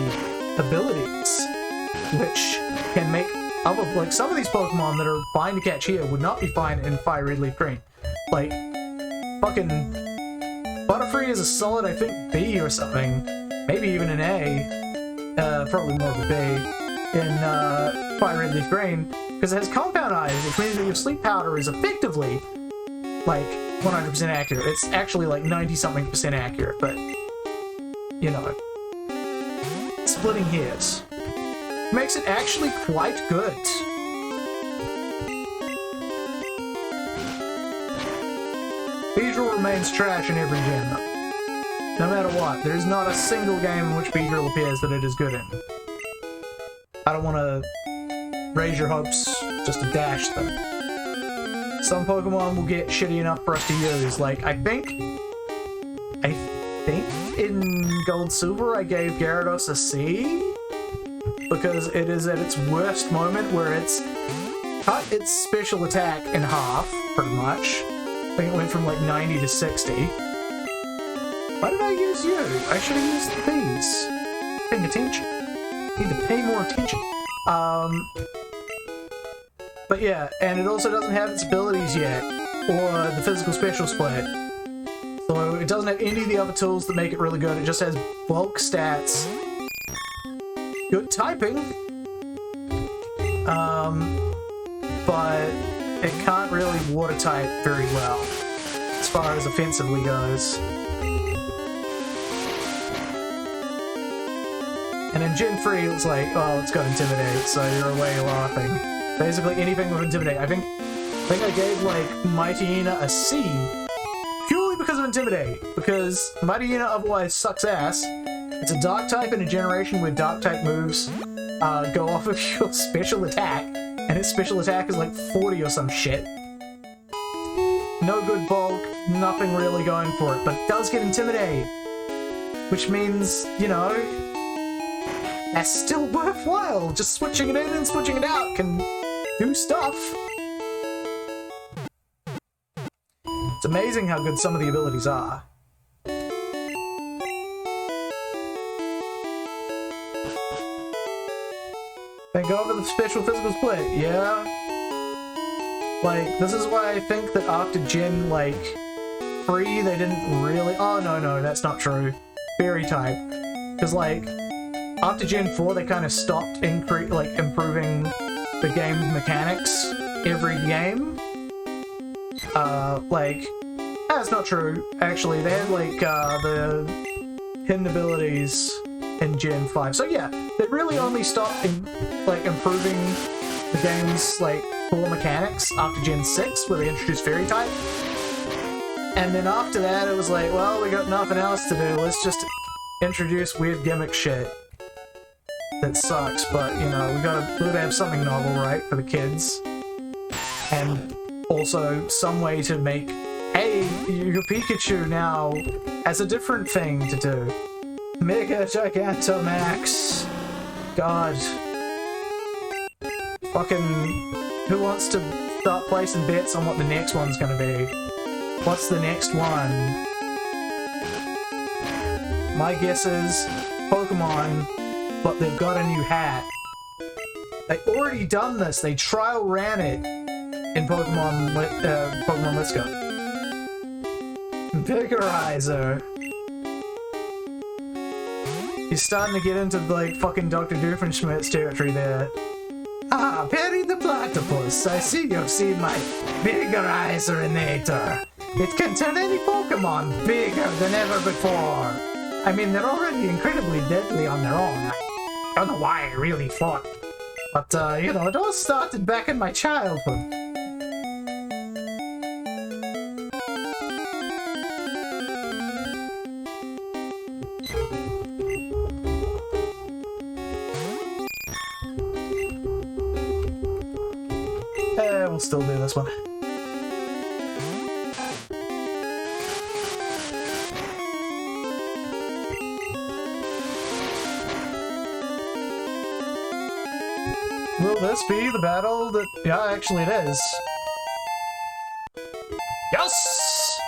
abilities which can make other, like, some of these Pokemon that are fine to catch here would not be fine in Fire Red Leaf Green. Like, fucking Butterfree is a solid, I think, B or something. Maybe even an A. Probably more of a B in Fire Red Leaf Green, because it has Compound Eyes, which means that your Sleep Powder is effectively, like, 100% accurate. It's actually like 90-something% accurate, but, you know, splitting hairs makes it actually quite good. Beedrill remains trash in every gen, though. No matter what, there is not a single game in which Beedrill appears that it is good in. I don't want to raise your hopes just to dash them. Some Pokemon will get shitty enough for us to use. Like, I think in Gold Silver I gave Gyarados a C, because it is at its worst moment where it's cut its special attack in half, pretty much. I think it went from like 90 to 60. Why did I use you? I should have used the bees. Paying attention. Need to pay more attention. But yeah, and it also doesn't have its abilities yet, or the physical special split. So it doesn't have any of the other tools that make it really good. It just has bulk stats. Good typing. But it can't really water type very well, as far as offensively goes. And in Gen 3, it's like, oh, it's got Intimidate, so you're away laughing. Basically anything with Intimidate. I think I gave, like, Mighty Hina a C, purely because of Intimidate. Because Mighty Hina otherwise sucks ass. It's a Dark type in a generation where Dark type moves go off of your special attack, and its special attack is like 40 or some shit. No good bulk, nothing really going for it, but it does get Intimidate. Which means, you know, that's still worthwhile. Just switching it in and switching it out can do stuff. It's amazing how good some of the abilities are. Thank God for the special physical split, yeah. Like, this is why I think that after Gen, like, 3, they didn't really... Oh, no, that's not true. Fairy type. Because, like, after Gen 4, they kind of stopped improving the game's mechanics every game. That's not true, actually. They had, like, the hidden abilities in Gen 5. So, yeah, they really only stopped, improving the game's, like, core mechanics after Gen 6, where they introduced Fairy type. And then after that, it was like, well, we got nothing else to do. Let's just introduce weird gimmick shit. That sucks, but, you know, we gotta have something novel, right, for the kids. And also some way to make, hey, your Pikachu now has a different thing to do. Mega Gigantamax. God. Fucking... Who wants to start placing bets on what the next one's gonna be? What's the next one? My guess is Pokemon, but they've got a new hat. They already done this. They trial ran it in Pokemon Let's Go. Vigorizer. You're starting to get into, like, fucking Dr. Doofenshmirtz territory there. Ah, Perry the Platypus, I see you've seen my Vigorizer-inator. It can turn any Pokemon bigger than ever before. I mean, they're already incredibly deadly on their own. I don't know why I really fought. But, you know, it all started back in my childhood. We'll still do this one. Will this be the battle that... Yeah, actually it is. Yes!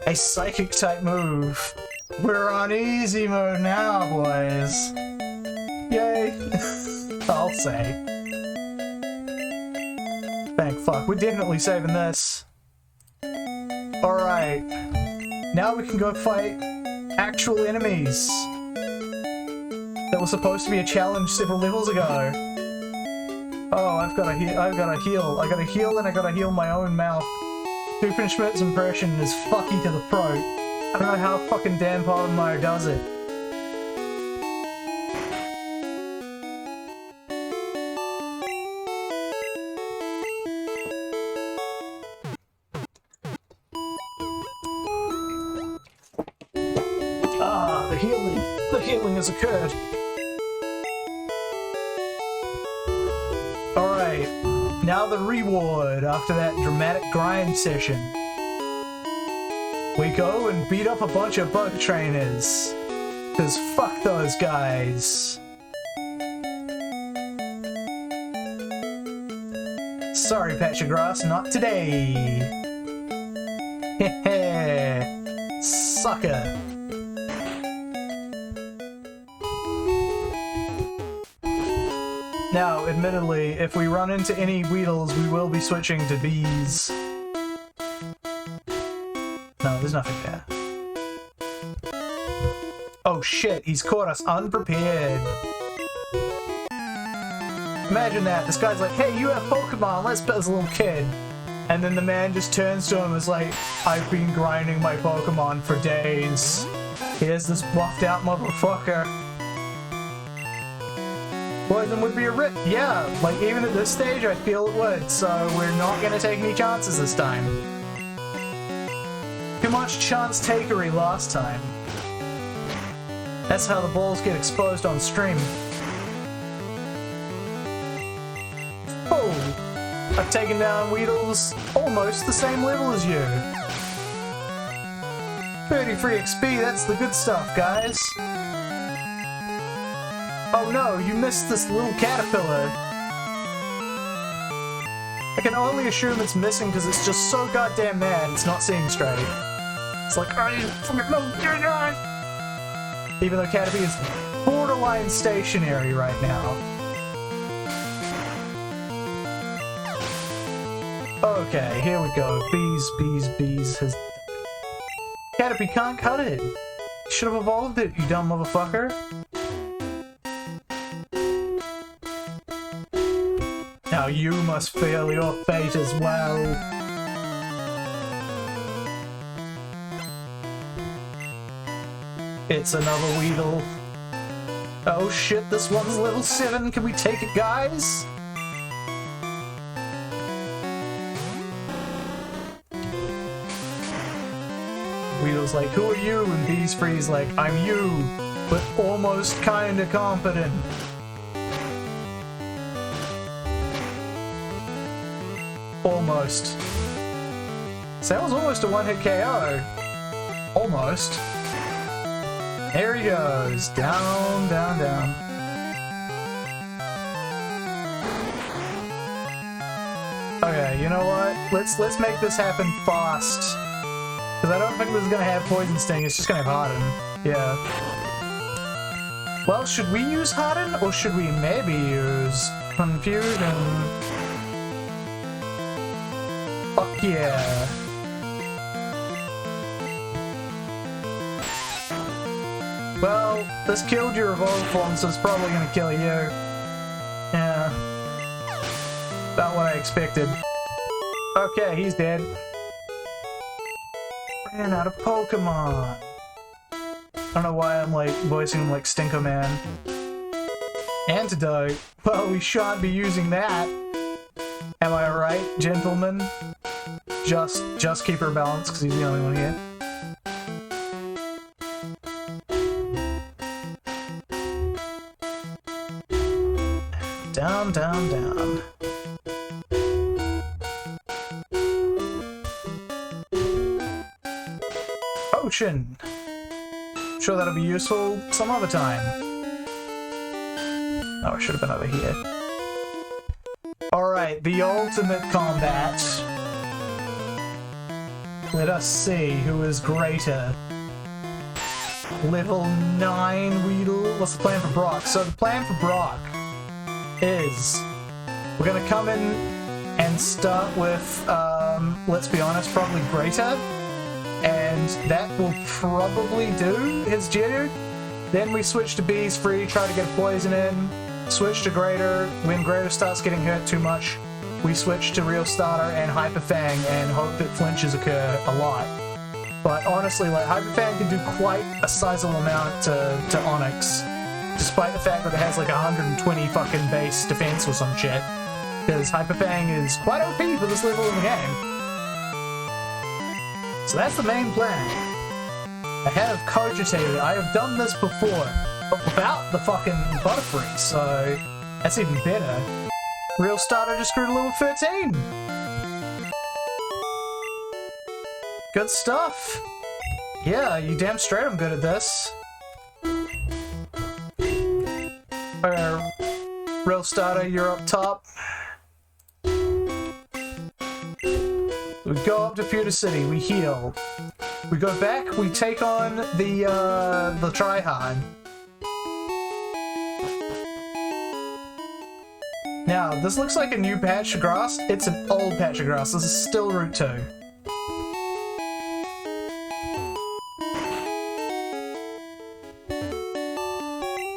A psychic type move. We're on easy mode now, boys. Yay. I'll say. Thank fuck. We're definitely saving this. Alright. Now we can go fight actual enemies. That was supposed to be a challenge several levels ago. Oh, I've got to heal. I gotta heal and I gotta heal my own mouth. Doofenshmirtz's impression is fucky to the throat. I don't know how fucking Dan Povenmire does it. Ah, the healing has occurred. Alright, now the reward after that dramatic grind session. We go and beat up a bunch of bug trainers. Cause fuck those guys. Sorry, patch of grass, not today. Heh, sucker. Now, admittedly, if we run into any Weedles, we will be switching to bees. No, there's nothing there. Oh shit, he's caught us unprepared. Imagine that, this guy's like, hey, you have Pokemon, let's bet this little kid. And then the man just turns to him and is like, I've been grinding my Pokemon for days. Here's this buffed out motherfucker. Poison would be a rip. Yeah, like even at this stage, I feel it would. So we're not gonna take any chances this time. Too much chance takery last time. That's how the balls get exposed on stream. Oh, I've taken down Weedles almost the same level as you. 33 XP, that's the good stuff, guys. Oh no, you missed this little caterpillar. I can only assume it's missing because it's just so goddamn mad it's not seeing straight. It's like, I fucking no, even though Caterpie is borderline stationary right now. Okay, here we go. Bees has... Caterpie can't cut it! You should have evolved it, you dumb motherfucker. Now you must feel your fate as well. It's another Weedle. Oh shit, this one's level 7. Can we take it, guys? Weedle's like, who are you? And Bees Freeze like, I'm you, but almost kinda competent. Almost. So that was almost a one-hit KO. Almost. There he goes. Down, down, down. Okay, you know what? Let's make this happen fast. Because I don't think this is gonna have Poison Sting, it's just gonna have Harden. Yeah. Well, should we use Harden, or should we maybe use Confusion? Fuck yeah. Well, this killed your evolved form, so it's probably gonna kill you. Yeah. About what I expected. Okay, he's dead. Ran out of Pokemon. I don't know why I'm like voicing him like Stinko Man. Antidote. Well, we shan't be using that. Am I right, gentlemen? Just keep her balanced because he's the only one here. Down, down, down. Potion! Sure that'll be useful some other time. Oh, I should have been over here. Alright, the ultimate combat. Let us see who is greater. Level 9 Weedle. What's the plan for Brock? So the plan for Brock is we're gonna come in and start with, let's be honest, probably Greater. And that will probably do his Geodude. Then we switch to Bees Free, try to get a Poison in. Switch to Greater. When Greater starts getting hurt too much, we switch to Real Starter and Hyper Fang and hope that flinches occur a lot. But honestly, like, Hyper Fang can do quite a sizable amount to Onyx, despite the fact that it has like 120 fucking base defense or some shit. Because Hyper Fang is quite OP for this level in the game. So that's the main plan. I have cogitated, I have done this before, but without the fucking Butterfree, so that's even better. Real Starter just grew to level 13! Good stuff! Yeah, you damn straight I'm good at this. Real Starter, you're up top. We go up to Pewter City, we heal. We go back, we take on the Tryhard. Now, this looks like a new patch of grass. It's an old patch of grass. This is still Route 2.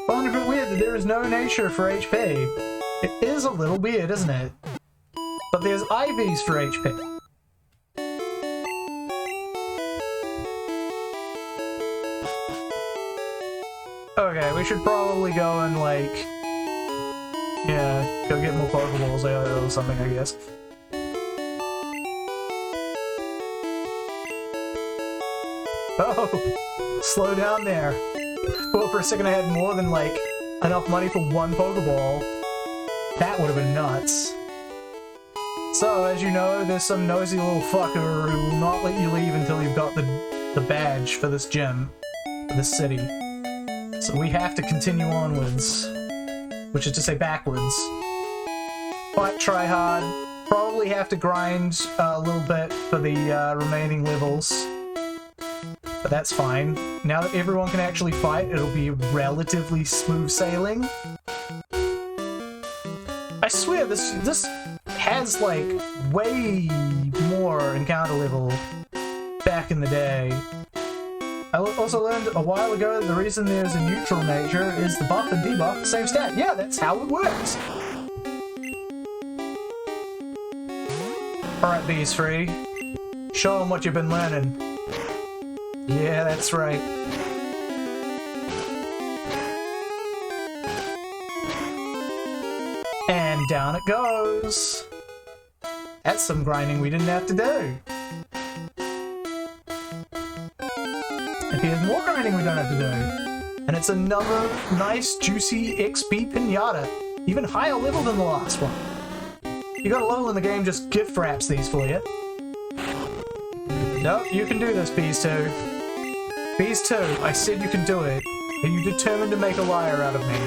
100% weird that there is no nature for HP. It is a little weird, isn't it? But there's IVs for HP. Okay, we should probably go and, like, Yeah, go get more Pokeballs or something, I guess. Oh, slow down there. Well, for a second I had more than, like, enough money for one Pokeball. That would have been nuts. So, as you know, there's some nosy little fucker who will not let you leave until you've got the badge for this gym, for this city. So we have to continue onwards, which is to say backwards. Fight, try hard, probably have to grind a little bit for the remaining levels. But that's fine. Now that everyone can actually fight, it'll be relatively smooth sailing. I swear, this has, like, way more encounter level back in the day. I also learned a while ago that the reason there's a neutral nature is the buff and debuff the same stat. Yeah, that's how it works! Alright, Bees Free. Show them what you've been learning. Yeah, that's right. And down it goes! That's some grinding we didn't have to do. And here's more grinding we don't have to do. And it's another nice, juicy XP pinata. Even higher level than the last one. You got a level in the game, just gift wraps these for you. Nope, you can do this, Bees 2. Bees 2, I said you can do it. Are you determined to make a liar out of me?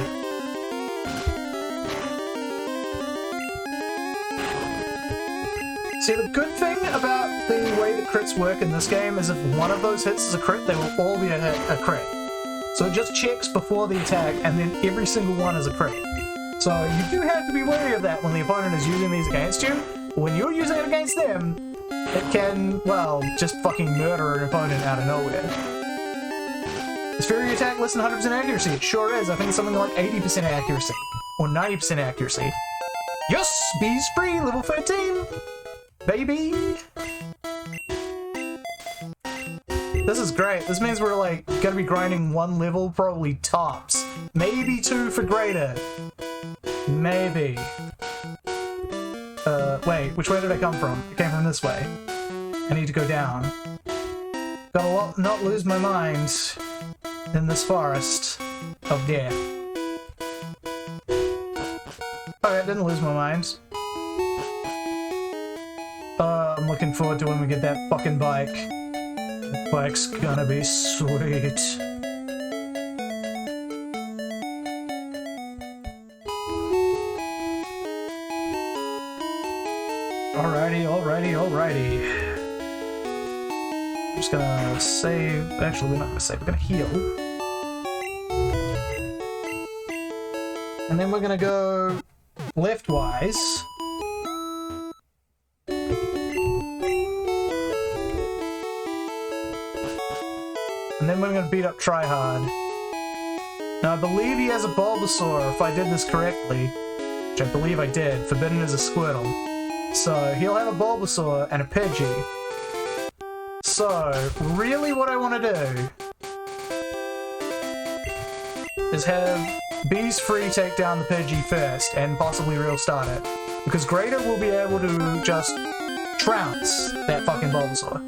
See, the good thing about the way that crits work in this game is if one of those hits is a crit, they will all be a crit. So it just checks before the attack, and then every single one is a crit. So you do have to be wary of that when the opponent is using these against you. When you're using it against them, it can, well, just fucking murder an opponent out of nowhere. Is Fury Attack less than 100% accuracy? It sure is. I think it's something like 80% accuracy. Or 90% accuracy. Yes! Bees Free, level 13! Baby! This is great. This means we're, like, gonna be grinding one level, probably tops. Maybe two for greater. Maybe. Wait, which way did I come from? I came from this way. I need to go down. Gotta not lose my mind in this forest of death. Alright, didn't lose my mind. I'm looking forward to when we get that fucking bike. That bike's gonna be sweet. Alrighty. I'm just gonna save. Actually, we're not gonna save, we're gonna heal. And then we're gonna go leftwise. And then we're gonna beat up Tryhard. Now I believe he has a Bulbasaur, if I did this correctly. Which I believe I did. Forbidden is a Squirtle. So he'll have a Bulbasaur and a Pidgey. So, really what I want to do is have Bees Free take down the Pidgey first, and possibly real start it. Because Greater will be able to just trounce that fucking Bulbasaur.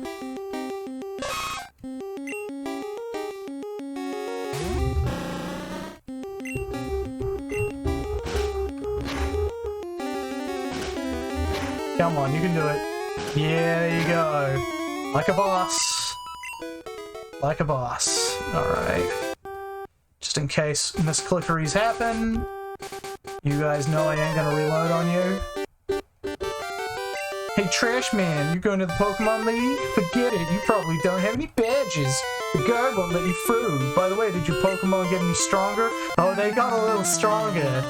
Come on, you can do it. Yeah, there you go. Like a boss. Like a boss. Alright. Just in case misclickeries happen, you guys know I ain't gonna reload on you. Hey Trash Man, you going to the Pokemon League? Forget it, you probably don't have any badges. The guard won't let you through. By the way, did your Pokemon get any stronger? Oh, they got a little stronger.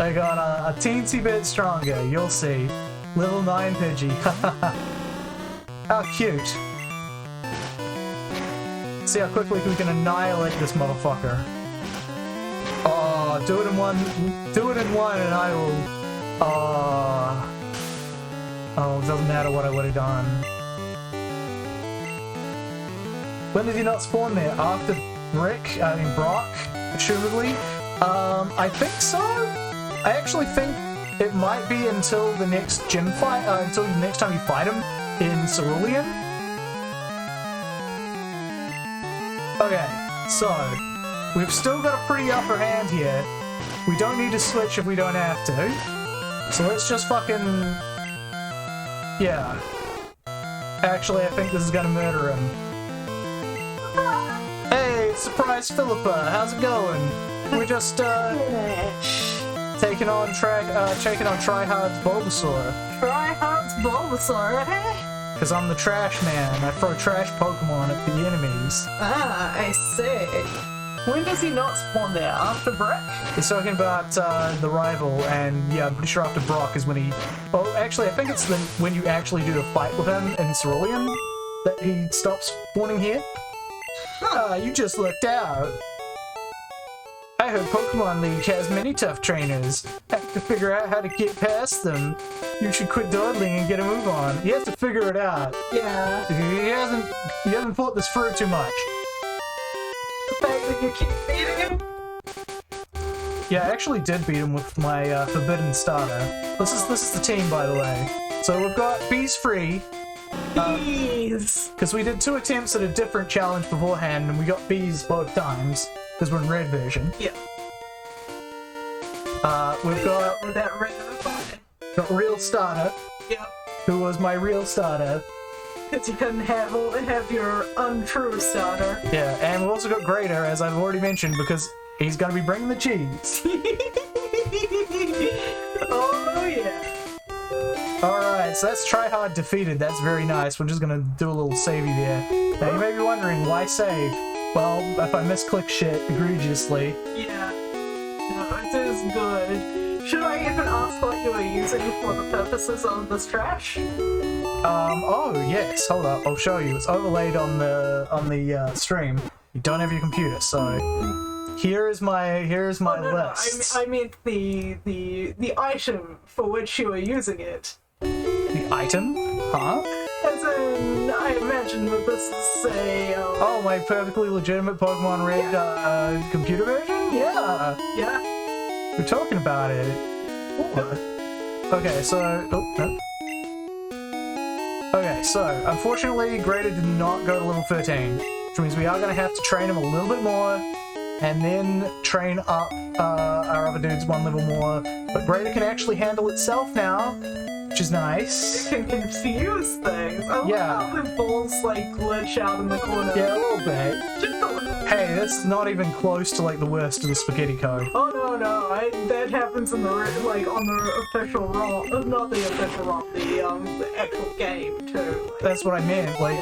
I got a teensy bit stronger, you'll see. Level 9 Pidgey. How cute. See how quickly we can annihilate this motherfucker. Oh, do it in one and I will... Oh, it doesn't matter what I would have done. When did he not spawn there? After Brock, assumedly. I think so. I actually think it might be until the next gym fight, until the next time you fight him in Cerulean. Okay, so we've still got a pretty upper hand here. We don't need to switch if we don't have to. So let's just fucking... Yeah. Actually, I think this is gonna murder him. Hey, surprise Philippa, how's it going? We're just, taking on Tryhard's Bulbasaur. Tryhard's Bulbasaur, eh? Because I'm the trash man. I throw trash Pokemon at the enemies. Ah, I see. When does he not spawn there? After Brock? He's talking about the rival, and yeah, I'm pretty sure after Brock is when he... Oh, actually, I think it's when you actually do the fight with him in Cerulean that he stops spawning here. Ah, you just looked out. I heard Pokemon League has many tough trainers. Have to figure out how to get past them. You should quit dawdling and get a move on. He has to figure it out. Yeah. He hasn't thought this through too much. The fact that you keep beating him? Yeah, I actually did beat him with my Forbidden starter. This is the team, by the way. So we've got Bees Free. Bees! Because we did 2 attempts at a different challenge beforehand, and we got Bees both times. Because we're in red version. Yeah. We've got... With that red button. Got Real Starter. Yep. Who was my real starter. Because you couldn't have your untrue starter. Yeah, and we've also got Greater, as I've already mentioned, because he's going to be bringing the cheese. Oh, yeah. Alright, so that's Tryhard defeated. That's very nice. We're just going to do a little savey there. Now, you may be wondering, why save? Well, if I misclick shit egregiously. Yeah. No, it is good. Should I even ask what you are using for the purposes of this trash? Oh, yes. Hold up. I'll show you. It's overlaid on the stream. You don't have your computer, so here's my list. I meant the item for which you are using it. The item? Huh? As in, I imagine that this is a... Oh, my perfectly legitimate Pokemon Red computer version? Yeah. Yeah. We're talking about it. Okay, so... Oh, no. Okay, so, unfortunately, Greater did not go to level 13, which means we are going to have to train him a little bit more, and then train up our other dudes 1 level more. But Greater can actually handle itself now, which is nice. It can confuse things. I love how the balls, like, glitch out in the corner. Yeah, a little bit. Just a little. Hey, that's not even close to, like, the worst of the Spaghetti Code. Oh, no, that happens in the, like, on the official ROM, not the official ROM, the actual game, too. Like, that's what I meant, like,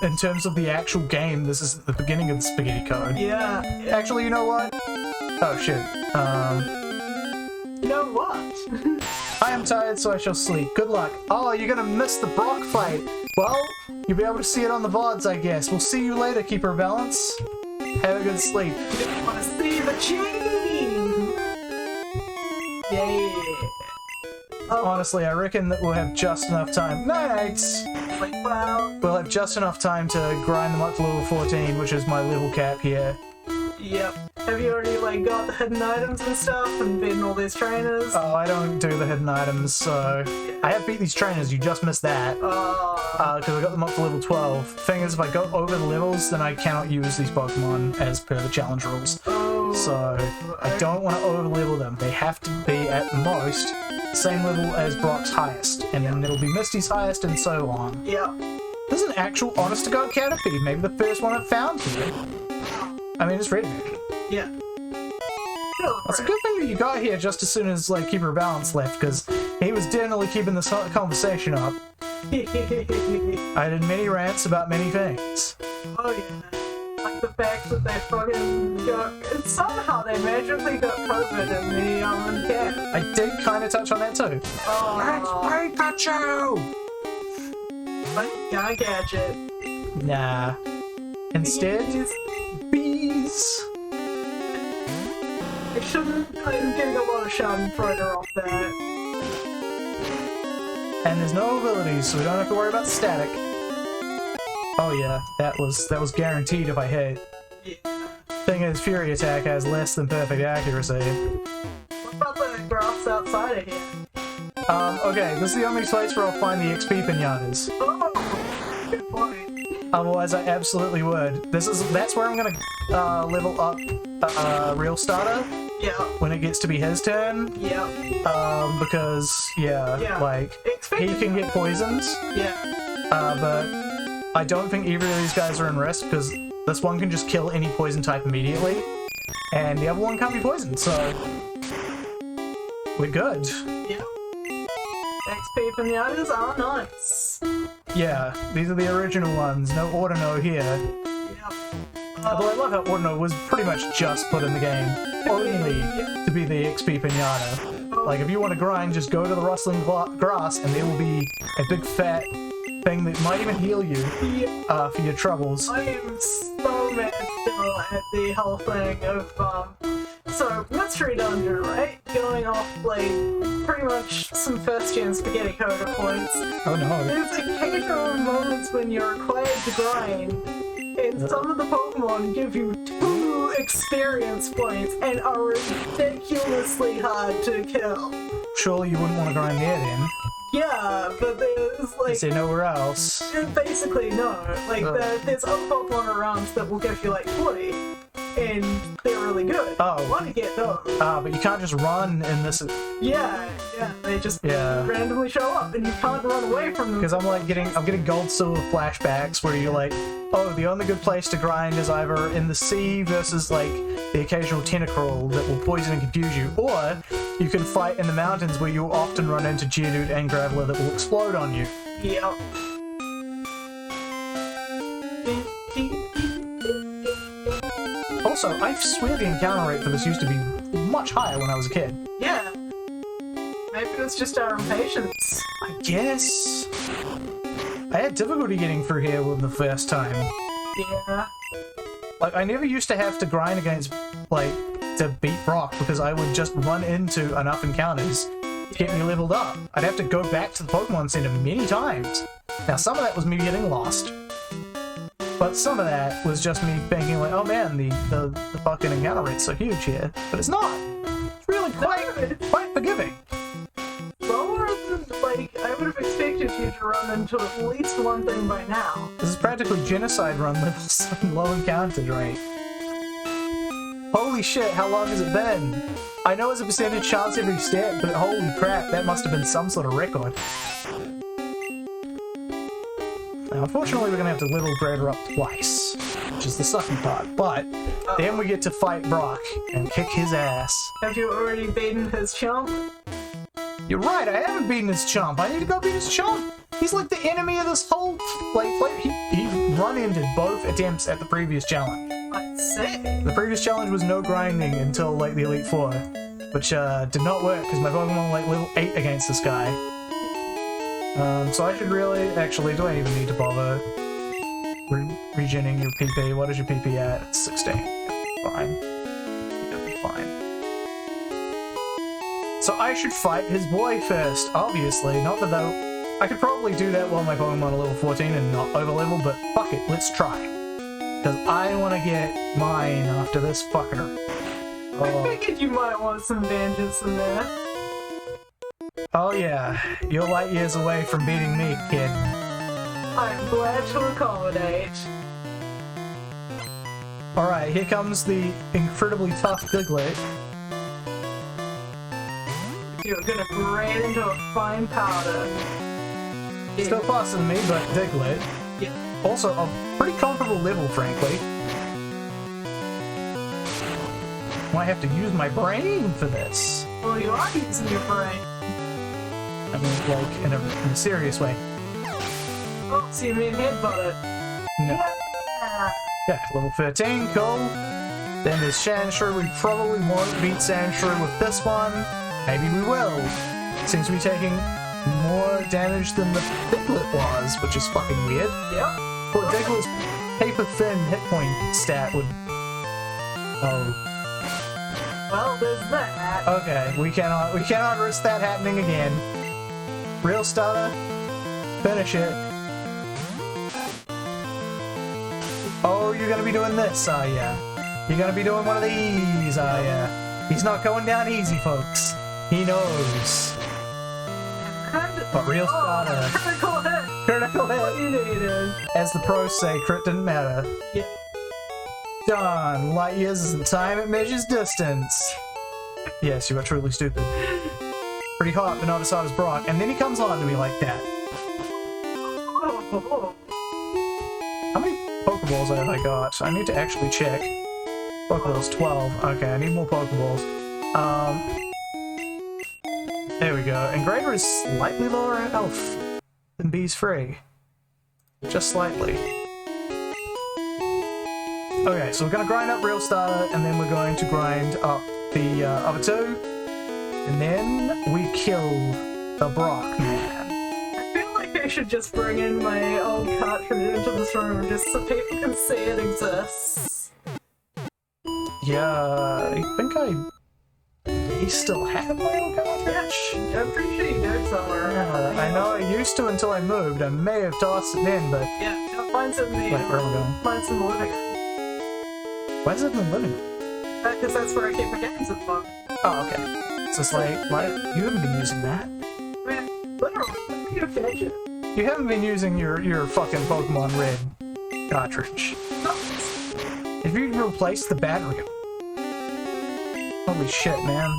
in terms of the actual game, this is the beginning of the Spaghetti Code. Yeah. Actually, you know what? Oh, shit. You know what? I am tired, so I shall sleep. Good luck. Oh, you're gonna miss the Brock fight. Well, you'll be able to see it on the VODs, I guess. We'll see you later, Keeper of Balance. Have a good sleep. I want to see the chain! Yeah. Oh. Honestly, I reckon that we'll have just enough time. Nice! Like, well... We'll have just enough time to grind them up to level 14, which is my level cap here. Yep. Have you already, like, got the hidden items and stuff and beaten all these trainers? Oh, I don't do the hidden items, so... I have beat these trainers, you just missed that. Because I got them up to level 12. Thing is, if I go over the levels, then I cannot use these Pokemon as per the challenge rules. Oh, so, I don't want to over-level them. They have to be, at most, same level as Brock's highest. And then it'll be Misty's highest, and so on. Yeah. This is an actual honest-to-God Caterpie. Maybe the first one I've found here. I mean, it's red. Yeah. That's a good thing that you got here just as soon as, like, Keeper of Balance left, because he was definitely keeping this conversation up. I did many rants about many things. Oh, yeah. Like the fact that they fucking got... Somehow they magically got COVID in the camp. I did kind of touch on that, too. Oh. Let's Pikachu! But can't catch it. Nah. Instead, bees. I shouldn't. I'm getting a lot of Schadenfreude off that. And there's no abilities, so we don't have to worry about the static. Oh yeah, that was guaranteed if I hit. Yeah. Thing is, Fury Attack has less than perfect accuracy. What about the grass outside of here? Okay, this is the only place where I'll find the XP pinatas. Oh, good point. Otherwise, I absolutely would. That's where I'm gonna level up Real Starter Yeah. when it gets to be his turn. Yeah. Because Yeah. like he can get poisoned. Yeah. But I don't think either of these guys are in risk because this one can just kill any poison type immediately, and the other one can't be poisoned. So we're good. Yeah. XP pinatas are nice. Yeah, these are the original ones. No Ordino here. Yeah. Although I love how Ordino was pretty much just put in the game only to be the XP pinata. Like, if you want to grind, just go to the rustling grass and there will be a big fat thing that might even heal you for your troubles. I am so mad still at the whole thing of, so, Mystery Dungeon, right? Going off, like, pretty much some first-gen spaghetti coda points. Oh no. There's occasional moments when you're required to grind, and some of the Pokemon give you 2 experience points and are ridiculously hard to kill. Surely you wouldn't want to grind there then. Yeah, but there's, like... Is there nowhere else? Basically, no. Like, there's other Pokemon around that will give you, like, 40. And they're really good. Oh. I want to get those. But you can't just run in this. Yeah, they just randomly show up, and you can't run away from them. Because I'm getting gold silver flashbacks where you're like, oh, the only good place to grind is either in the sea versus like the occasional tentacruel that will poison and confuse you, or you can fight in the mountains where you'll often run into Geodude and Graveler that will explode on you. Yep. Also, I swear the encounter rate for this used to be much higher when I was a kid. Yeah. Maybe it was just our impatience. I guess. I had difficulty getting through here with the first time. Yeah. Like, I never used to have to grind against, like, to beat Brock because I would just run into enough encounters to get me leveled up. I'd have to go back to the Pokemon Center many times. Now, some of that was me getting lost. But some of that was just me thinking like, oh man, the fucking encounter rate's so huge here. But it's not. It's really quite forgiving. Lower than, like, I would have expected you to run into at least one thing by now. This is practically genocide run levels and low encounter rate. Holy shit, how long has it been? I know it's a percentage chance every step, but holy crap, that must have been some sort of record. Now, unfortunately, we're gonna have to level Grader up twice, which is the sucky part, but then we get to fight Brock and kick his ass. Have you already beaten his chump? You're right, I haven't beaten his chump. I need to go beat his chump. He's like the enemy of this whole, like he run-ended both attempts at the previous challenge. I'd say. The previous challenge was no grinding until like the Elite Four, which did not work because my Pokemon were like level 8 against this guy. So I should really, actually, do I even need to bother regening your PP? What is your PP at? It's 16. Fine. You'll be fine. So I should fight his boy first, obviously. Not that though, I could probably do that while my Pokemon are level 14 and not over-level, but fuck it, let's try. Because I want to get mine after this fucker. I figured you might want some vengeance in there. Oh yeah, you're light years away from beating me, kid. I'm glad to accommodate. Alright, here comes the incredibly tough Diglett. You're gonna grind into a fine powder. Still faster than me, but Diglett. Yeah. Also, a pretty comparable level, frankly. Might have to use my brain for this. Well, you are using your brain. I mean, like, in a serious way. Oh, so you mean headbutt it? No. Yeah, level 13, cool. Then there's Sandshrew. We probably won't beat Sandshrew with this one. Maybe we will. Seems to be taking more damage than the Diglett was, which is fucking weird. Yep. But Diglett's paper-thin hit point stat would... Oh. Well, there's that. Okay, we cannot risk that happening again. Real Starter, finish it. Oh, you're gonna be doing this, are ya? You're gonna be doing one of these, are ya? He's not going down easy, folks. He knows. But real starter. Critical hit! Critical What hit! you needed. As the pros say, crit didn't matter. Yeah. Done. Light years isn't time, it measures distance. Yes, you are truly stupid. Pretty hot, but not as hot as Brock. And then he comes on to me like that. Oh. How many Pokeballs have I got? I need to actually check. Pokeballs 12. Okay, I need more Pokeballs. There we go. And Grader is slightly lower health than Bees Free. Just slightly. Okay, so we're going to grind up Real Starter, and then we're going to grind up the other two. And then we kill the Brock man. I feel like I should just bring in my old cartridge into this room just so people can see it exists. Yeah, I think I still have my old cartridge. I'm pretty sure you do somewhere. I know I used to until I moved. I may have tossed it in, but... Yeah, no, mine's in the... Wait, where am I going? Mine's in the living room. Why is it in the living room? Because that's where I keep my games at the moment. Oh, okay. So it's like, why, you haven't been using that. I mean, literally, you finish it. You haven't been using your fucking Pokemon Red cartridge. No. Have you replaced the battery? Holy shit, man.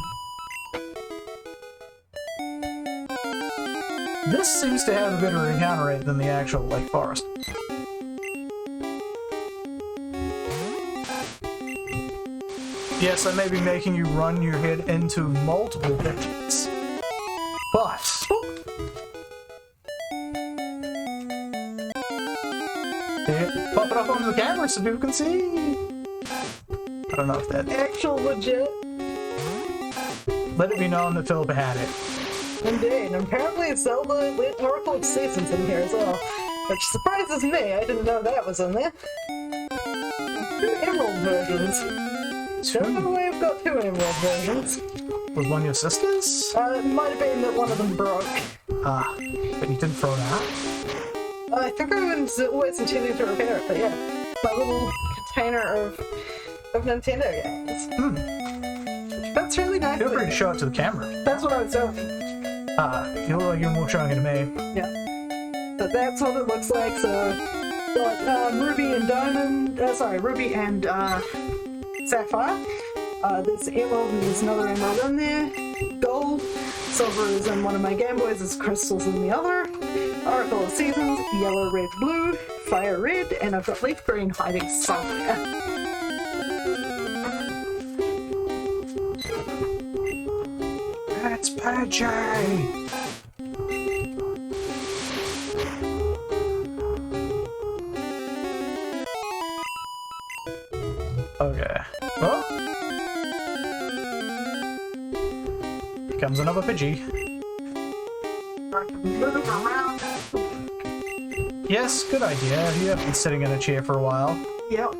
This seems to have a better encounter rate than the actual Lake Forest. Yes, I may be making you run your head into multiple pitches, but... Yeah, pop it up on the camera so people can see. I don't know if that... Actual legit. Let it be known that Philip had it. Indeed, and apparently Zelda Oracle of Seasons in here as well. Which surprises me, I didn't know that was in there. 2 Emerald versions. Don't know why I've got 2 Emerald versions. Was one your sister's? It might have been that one of them broke. Ah, but you didn't throw it out? I think I was always intending to repair it, but yeah. My little container of Nintendo games. Which fits really nicely. Feel free to show it to the camera. That's what I was doing. You look like you're more showing it to me. Yeah. But that's what it looks like, so... Got Ruby and Diamond... Ruby and Sapphire. There's Emerald and there's another Emerald in there. Gold. Silver is in one of my Game Boys, there's Crystals in the other. Oracle of Seasons, Yellow, Red, Blue, Fire Red, and I've got Leaf Green hiding somewhere. That's Pidgey! Okay. Oh! Here comes another Pidgey. I can move around. Yes, good idea. You have been sitting in a chair for a while. Yep.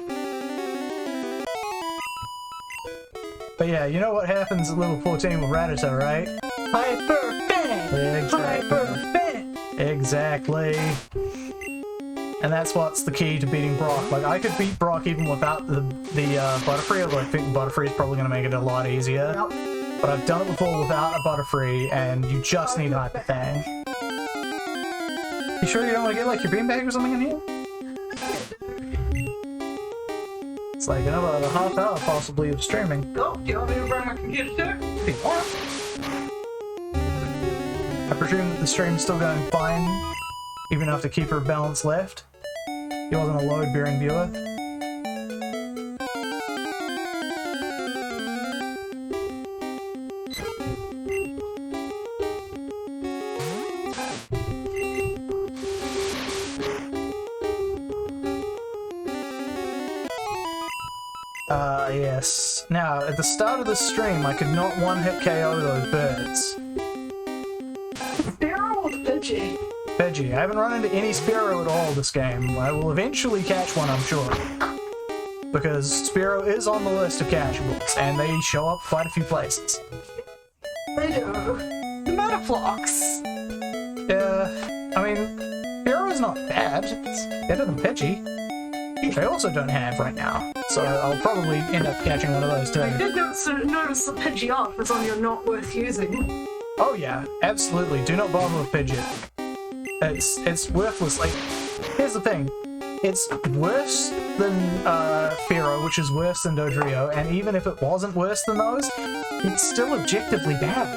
But yeah, you know what happens at level 14 with Rattata, right? Hyper Bang! Exactly. Hyper Bang! Exactly. And that's what's the key to beating Brock. Like, I could beat Brock even without the Butterfree, although I think Butterfree is probably going to make it a lot easier. Yep. But I've done it before without a Butterfree, and you just need Hyper Fang. You sure you don't want to get, like, your beanbag or something in here? It's like another half hour, possibly, of streaming. Oh, do you want me to bring my computer too? If you want. I presume that the stream's still going fine, even after Keeper of Balance left. He wasn't a load-bearing viewer. Yes. Now, at the start of the stream, I could not one-hit KO those birds. Spearow or Pidgey? Pidgey. I haven't run into any Spearow at all this game. I will eventually catch one, I'm sure. Because Spearow is on the list of catchables, and they show up quite a few places. They do. Metaflox. Yeah, I mean, Spearow is not bad. It's better than Pidgey, which I also don't have right now. so I'll probably end up catching one of those too. I did notice the Pidgeot was on your not worth using. Oh yeah, absolutely. Do not bother with Pidgeot. It's worthless. Like, here's the thing. It's worse than Pharaoh, which is worse than Dodrio, and even if it wasn't worse than those, it's still objectively bad.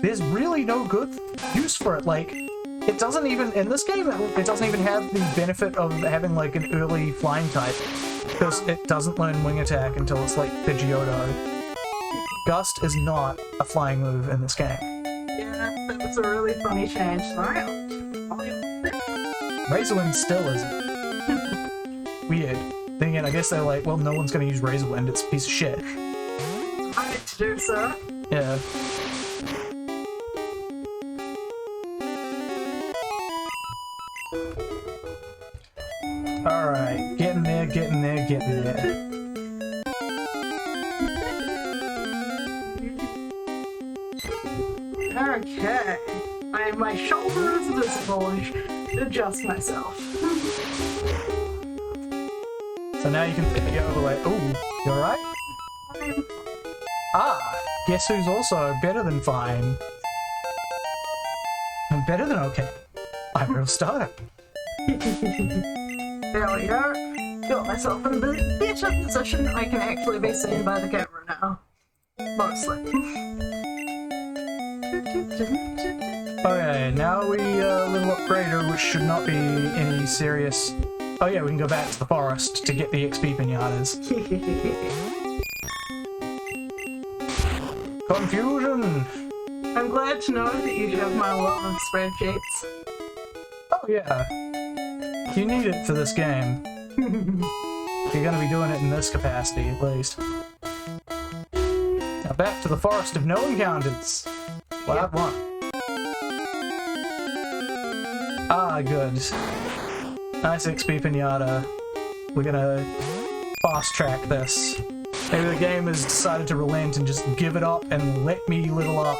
There's really no good use for it. Like, it doesn't even, in this game, it doesn't even have the benefit of having like an early flying type, because it doesn't learn wing attack until it's like Pidgeotto. Gust is not a flying move in this game. Yeah, that was a really funny change. Sorry. Razor Wind still isn't. Weird. Then again, I guess they're like, well, no one's gonna use Razor Wind, it's a piece of shit. I need to do so. Yeah. Alright, getting there, getting there, getting there. Okay. My shoulder is visible. I should adjust myself. So now you can flip it over like, ooh, you alright? Ah, guess who's also better than fine? And better than okay. I'm real starter. There we go. Got myself in a bit better position. I can actually be seen by the camera now. Mostly. Okay, now we level up Greater, which should not be any serious... Oh yeah, we can go back to the forest to get the XP pinatas. Confusion! I'm glad to know that you have my love of spreadsheets. Oh yeah. You need it for this game. You're gonna be doing it in this capacity, at least. Now back to the Forest of No Encounters. Lab 1. Ah, good. Nice XP pinata. We're gonna fast track this. Maybe the game has decided to relent and just give it up and let me level up.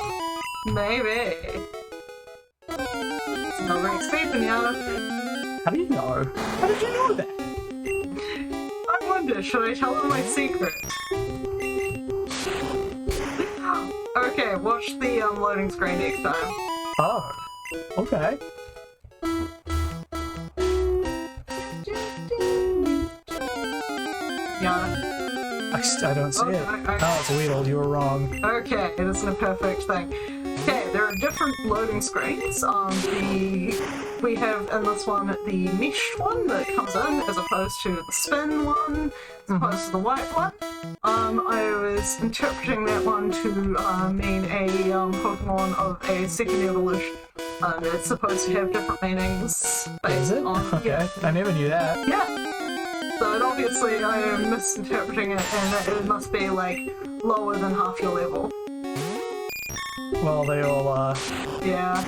Maybe. It's another XP pinata. How do you know? How did you know that? I wonder, should I tell them my secret? Okay, watch the loading screen next time. Oh, okay. Yeah. I don't see it. Oh, it's a Weedle, you were wrong. Okay, it isn't a perfect thing. Okay, there are different loading screens. We have in this one the meshed one that comes in as opposed to the spin one, as opposed to the white one. I was interpreting that one to mean a Pokemon of a second evolution. It's supposed to have different meanings based Is it? on... Okay, Yeah. I never knew that. Yeah. So it obviously I am misinterpreting it, and it must be like lower than half your level. Well, they all are. Yeah.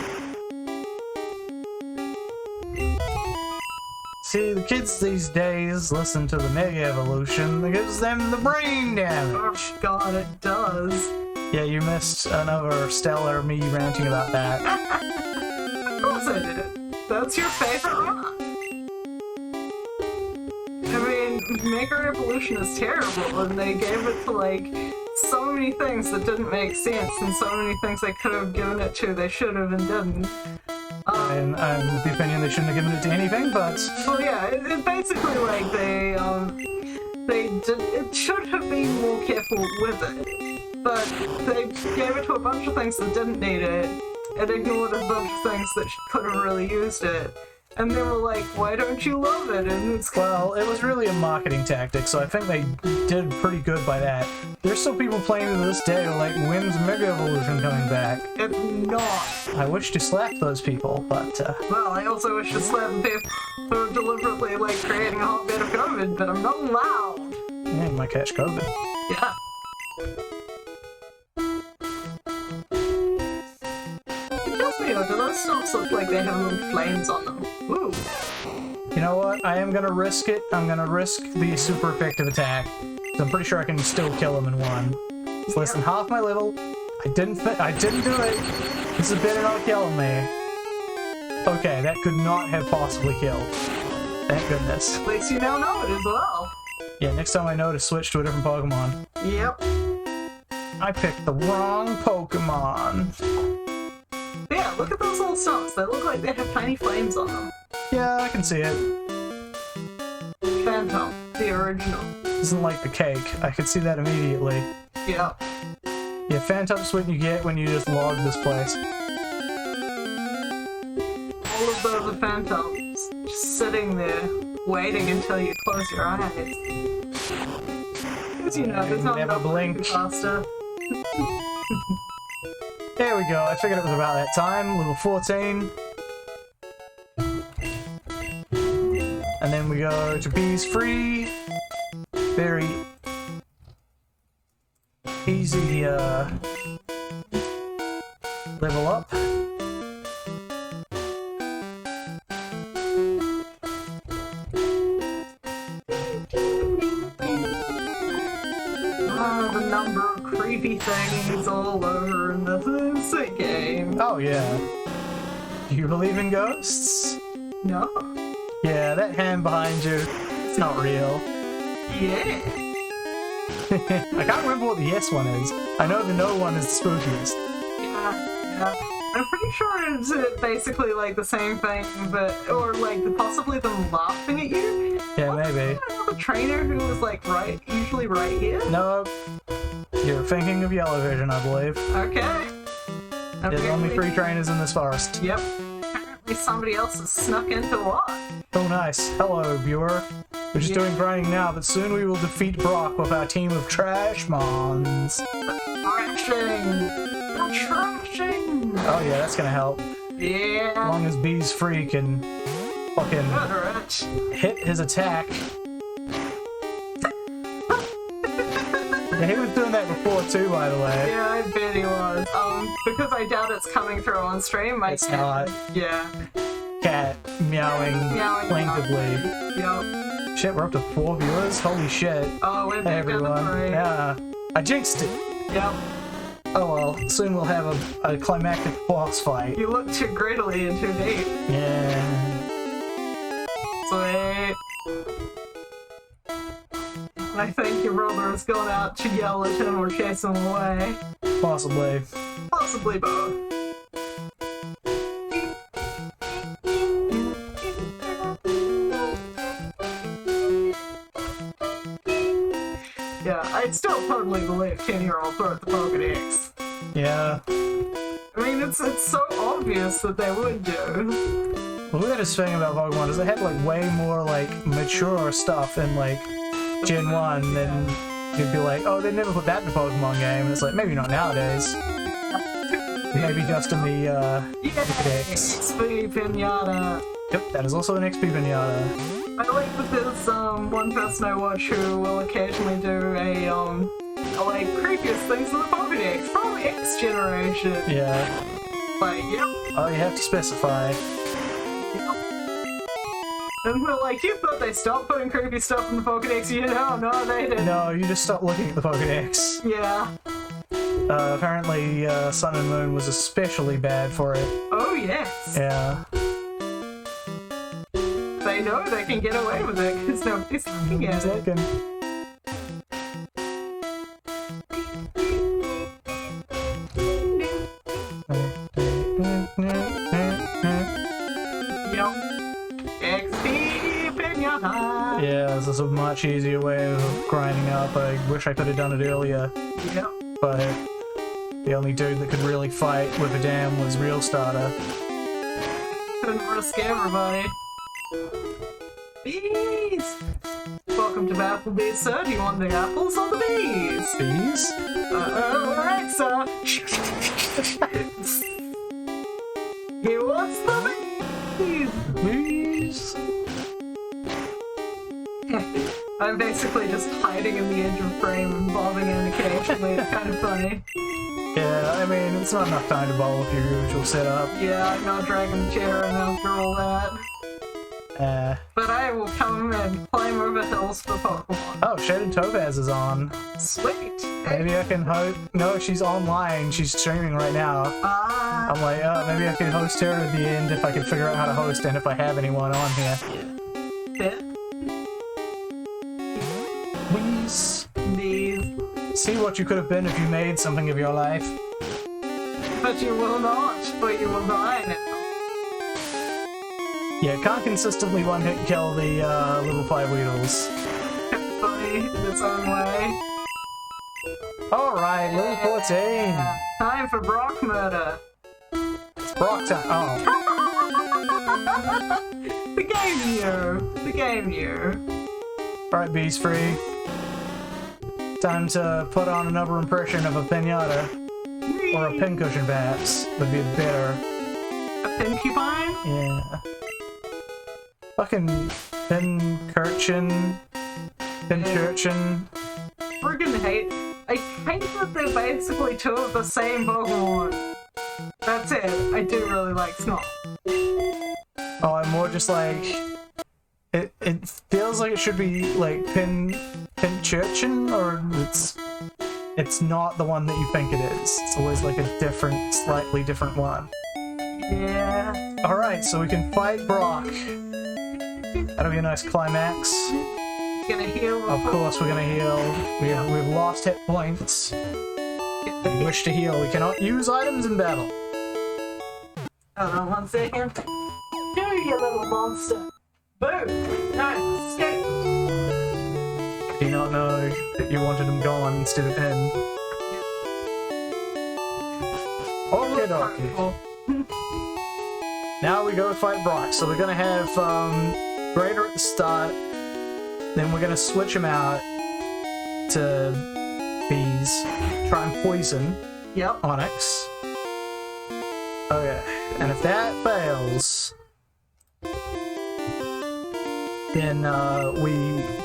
See, the kids these days listen to the Mega Evolution that gives them the brain damage. Oh god, it does. Yeah, you missed another stellar me ranting about that. Of course I did. That's your favorite rock. I mean, Mega Evolution is terrible, and they gave it to like so many things that didn't make sense, and so many things they could have given it to they should have and didn't. And I'm of the opinion they shouldn't have given it to anything, but... Well, yeah, it basically like they did. It should have been more careful with it, but they gave it to a bunch of things that didn't need it, and ignored a bunch of things that could have really used it. And they were like, why don't you love it? And it's Well, it was really a marketing tactic, so I think they did pretty good by that. There's still people playing to this day who are like, when's Mega Evolution coming back? it's not. I wish to slap those people, but, Well, I also wish to slap people who are deliberately like creating a hotbed of COVID, but I'm not allowed. yeah, you might catch COVID. Yeah. It kills me though, do those stumps look like they have little flames on them? Ooh. You know what? I am gonna risk it. I'm gonna risk the super effective attack. So I'm pretty sure I can still kill him in one. It's less than half my level. I didn't do it. This is better not killing me. Okay, that could not have possibly killed. Thank goodness. At least you now know it as well. Yeah, next time I know to switch to a different Pokemon. Yep. I picked the wrong Pokemon. Yeah, look at those little stumps. They look like they have tiny flames on them. Yeah, I can see it. Phantom, the original. Isn't like the cake. I could see that immediately. Yep. Yeah, Phantom's what you get when you just log this place. All of those are phantoms, just sitting there, waiting until you close your eyes. Because you know, there's not Never enough blink. faster. There we go. I figured it was about that time. Level 14. And then we go to Bees Free. Very easy level up. The number of creepy things all over in this game. Oh yeah. Do you believe in ghosts? No. Yeah, that hand behind you, it's not real. Yeah. I can't remember what the yes one is. I know the no one is the spookiest. Yeah. I'm pretty sure it's basically like the same thing, but or like possibly them laughing at you. Yeah, maybe. The trainer who was like usually right here. No, you're thinking of Yellow Vision, I believe. Okay. There's only 3 trainers in this forest. Yep. Apparently somebody else has snuck into what? Oh, nice. Hello, viewer. We're just doing grinding now, but soon we will defeat Brock with our team of trash mons. Trashing! Trashing! Oh yeah, that's gonna help. Yeah. As long as Bees Free can fucking hit his attack. Yeah, he was doing that before too, by the way. Yeah, I bet he was. Because I doubt it's coming through on stream. It's not. Yeah. Cat meowing plaintively. Yep. Shit, we're up to 4 viewers? Holy shit. Oh, we're Hey back down to everyone. 3. Yeah. I jinxed it. Yep. Oh well, soon we'll have a climactic boss fight. You look too grittily and too deep. Yeah. Sweet. I think your brother has gone out to yell at him or chase him away. Possibly. Possibly both. Yeah, I'd still totally believe 10-year-old throw at the Pokedex. Yeah. I mean, it's so obvious that they would do. The weirdest thing about Pokemon is they had like way more like mature stuff in like Gen 1 than you'd be like, oh, they never put that in a Pokemon game. And it's like, maybe not nowadays. Maybe just in the Pokedex. XP Pinata. Yep, that is also an XP Pinata. I like that there's one person I watch who will occasionally do a like creepiest things in the Pokedex from X generation. Yeah. Like, yep. Oh, you have to specify. Yep. And we're like, you thought they stopped putting creepy stuff in the Pokedex? You know, no, they didn't. No, you just stop looking at the Pokedex. Yeah. Apparently, Sun and Moon was especially bad for it. Oh, yes. Yeah. They know they can get away with it because nobody's looking at it. Looking. Yep. XP Pinata. Yeah, this is a much easier way of grinding up. I wish I could have done it earlier. Yep. But the only dude that could really fight with a dam was Real Starter. Couldn't risk everybody. Bees! Welcome to Applebee's, sir. Do you want the apples or the bees? Bees? Alright, sir. He wants the bees! Bees? I'm basically just hiding in the edge of frame and bobbing in occasionally. It's kind of funny. Yeah, I mean, it's not enough time to bowl with your usual setup. Yeah, I'm not dragging the chair in after all that. But I will come and climb over hills for Pokemon. Oh, Shaded Topaz is on. Sweet! Maybe I can host... No, she's online. She's streaming right now. I'm like, maybe I can host her at the end if I can figure out how to host and if I have anyone on here. Yeah. Please. These. See what you could have been if you made something of your life. But you will not, but you will die now. Yeah, can't consistently one-hit kill the level 5 Weedles. Funny in its own way. Alright, level 14. Time for Brock murder. It's Brock time. Oh. The game knew. The game knew. Alright, Beast Free. Time to put on another impression of a pinata. Or a pincushion, perhaps. Would be better. A pincupine? Yeah. Fucking pincurchin. Pincurchin. Friggin' hate. I hate that they're basically two of the same Pokemon. That's it. I do really like Snot. Oh, I'm more just like... It feels like it should be like Pincurchin, or it's not the one that you think it is. It's always like a different, slightly different one. Yeah. Alright, so we can fight Brock. That'll be a nice climax. Gonna heal. Of course we're gonna heal. We've lost hit points. We wish to heal. We cannot use items in battle. Hold on 1 second. Do you little monster. Boom! No, escape! Do you not know that you wanted him gone instead of him? Okay, dokie. Now we go fight Brock. So we're gonna have Greater at the start. Then we're gonna switch him out to Bees. Try and poison Onyx. Okay, and if that fails, then we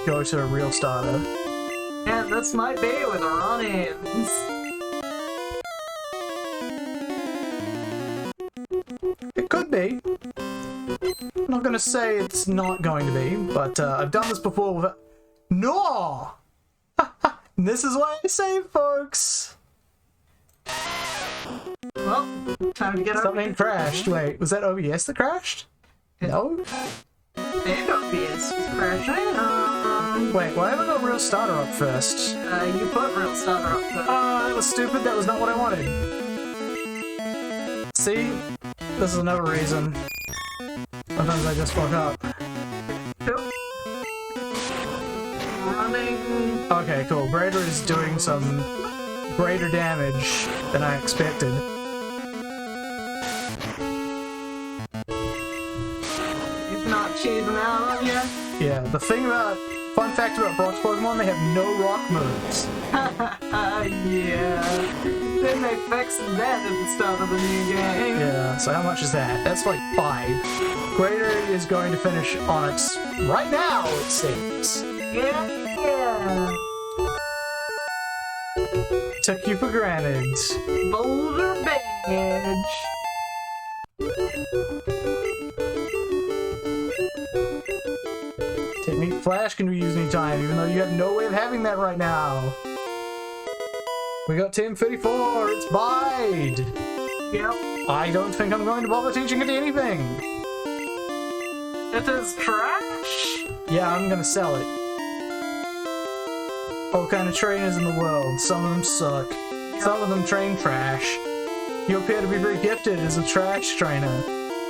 go to a real starter. And this might be with run-ins. It could be. I'm not gonna say it's not going to be, but I've done this before with... No! This is what I say, folks! Well, time to get over. Something crashed. Wait, was that OBS that crashed? No? And OBS was crashing. Wait, why haven't I got real starter up first? You put real starter up first. That was stupid. That was not what I wanted. See? This is another reason. Sometimes I just fuck up. Running. Okay, cool. Greater is doing some greater damage than I expected. He's not cheesing out on you. Yeah, the thing about... Fun fact about Brock's Pokemon, they have no rock moves. Yeah. Then they fixed that at the start of the new game. Yeah, so how much is that? That's like 5. Greater is going to finish Onyx right now, it seems. Yeah. Took you for granted. Boulder badge. Technique Flash can be used anytime, even though you have no way of having that right now. We got Team 54, it's Bide! Yep. I don't think I'm going to bother teaching it anything. It is trash. Yeah, I'm gonna sell it. All kind of trainers in the world. Some of them suck. Yep. Some of them train trash. You appear to be very gifted as a trash trainer.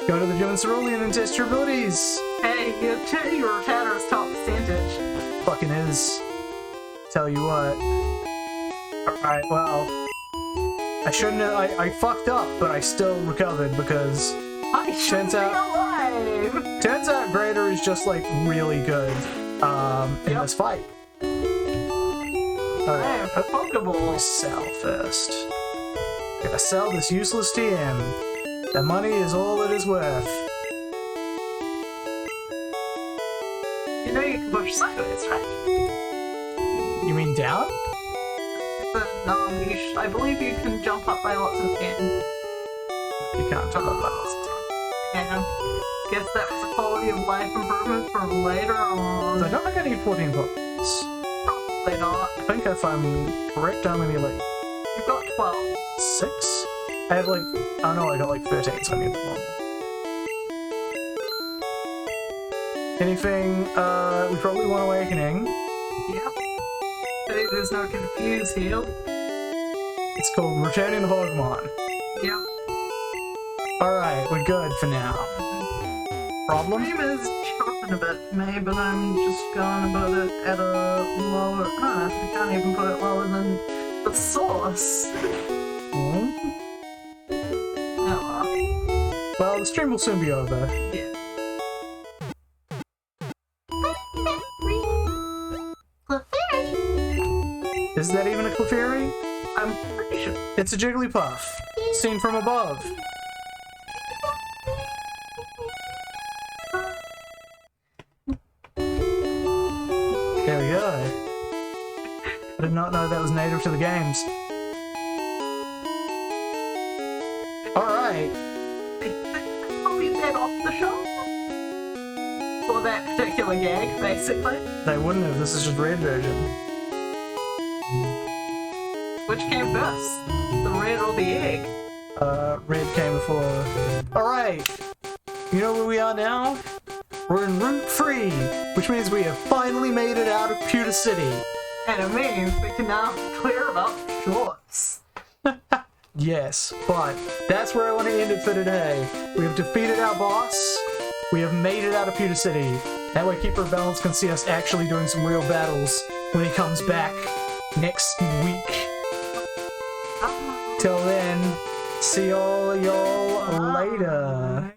Go to the gym in Cerulean and test your abilities. Hey, your Tatter's top percentage. Fucking is. Tell you what. Alright, well. I shouldn't have. I fucked up, but I still recovered because. I should be alive! Turns out Greater is just like really good in this fight. I am Pokeball. Sell first. Gotta sell this useless TM. The money is all it is worth. You know you can push sideways, right? You mean down? But I believe you can jump up by lots of 10. You can't jump up by lots of 10. And guess that was a quality of life improvement for later on. I don't think I need 14 points. Probably not. I think if I'm correct, I'm gonna be like... You've got 12. 6? I have like... Oh no, I got like 13, so I need one. Anything, we probably want Awakening. Yep. Okay, there's no confuse here. It's called Returning the Pokemon. Yep. Alright, we're good for now. Problem? Stream is chopping a bit for me, but I'm just going about it at a lower... I can't even put it lower than the source. Hmm? Oh Well, the stream will soon be over. well. Yeah. Is that even a Clefairy? I'm pretty sure. It's a Jigglypuff, seen from above. There we go. I did not know that was native to the games. Alright. Probably that off the show. For that particular gag, basically. They wouldn't have, this is just red version. Which came first? The red or the egg? Red came before. Alright. You know where we are now? We're in Route 3, which means we have finally made it out of Pewter City. And it means we can now clear about shorts. Yes, but that's where I want to end it for today. We have defeated our boss. We have made it out of Pewter City. That way Keeper of Balance can see us actually doing some real battles when he comes back next week. Till then, see all y'all later.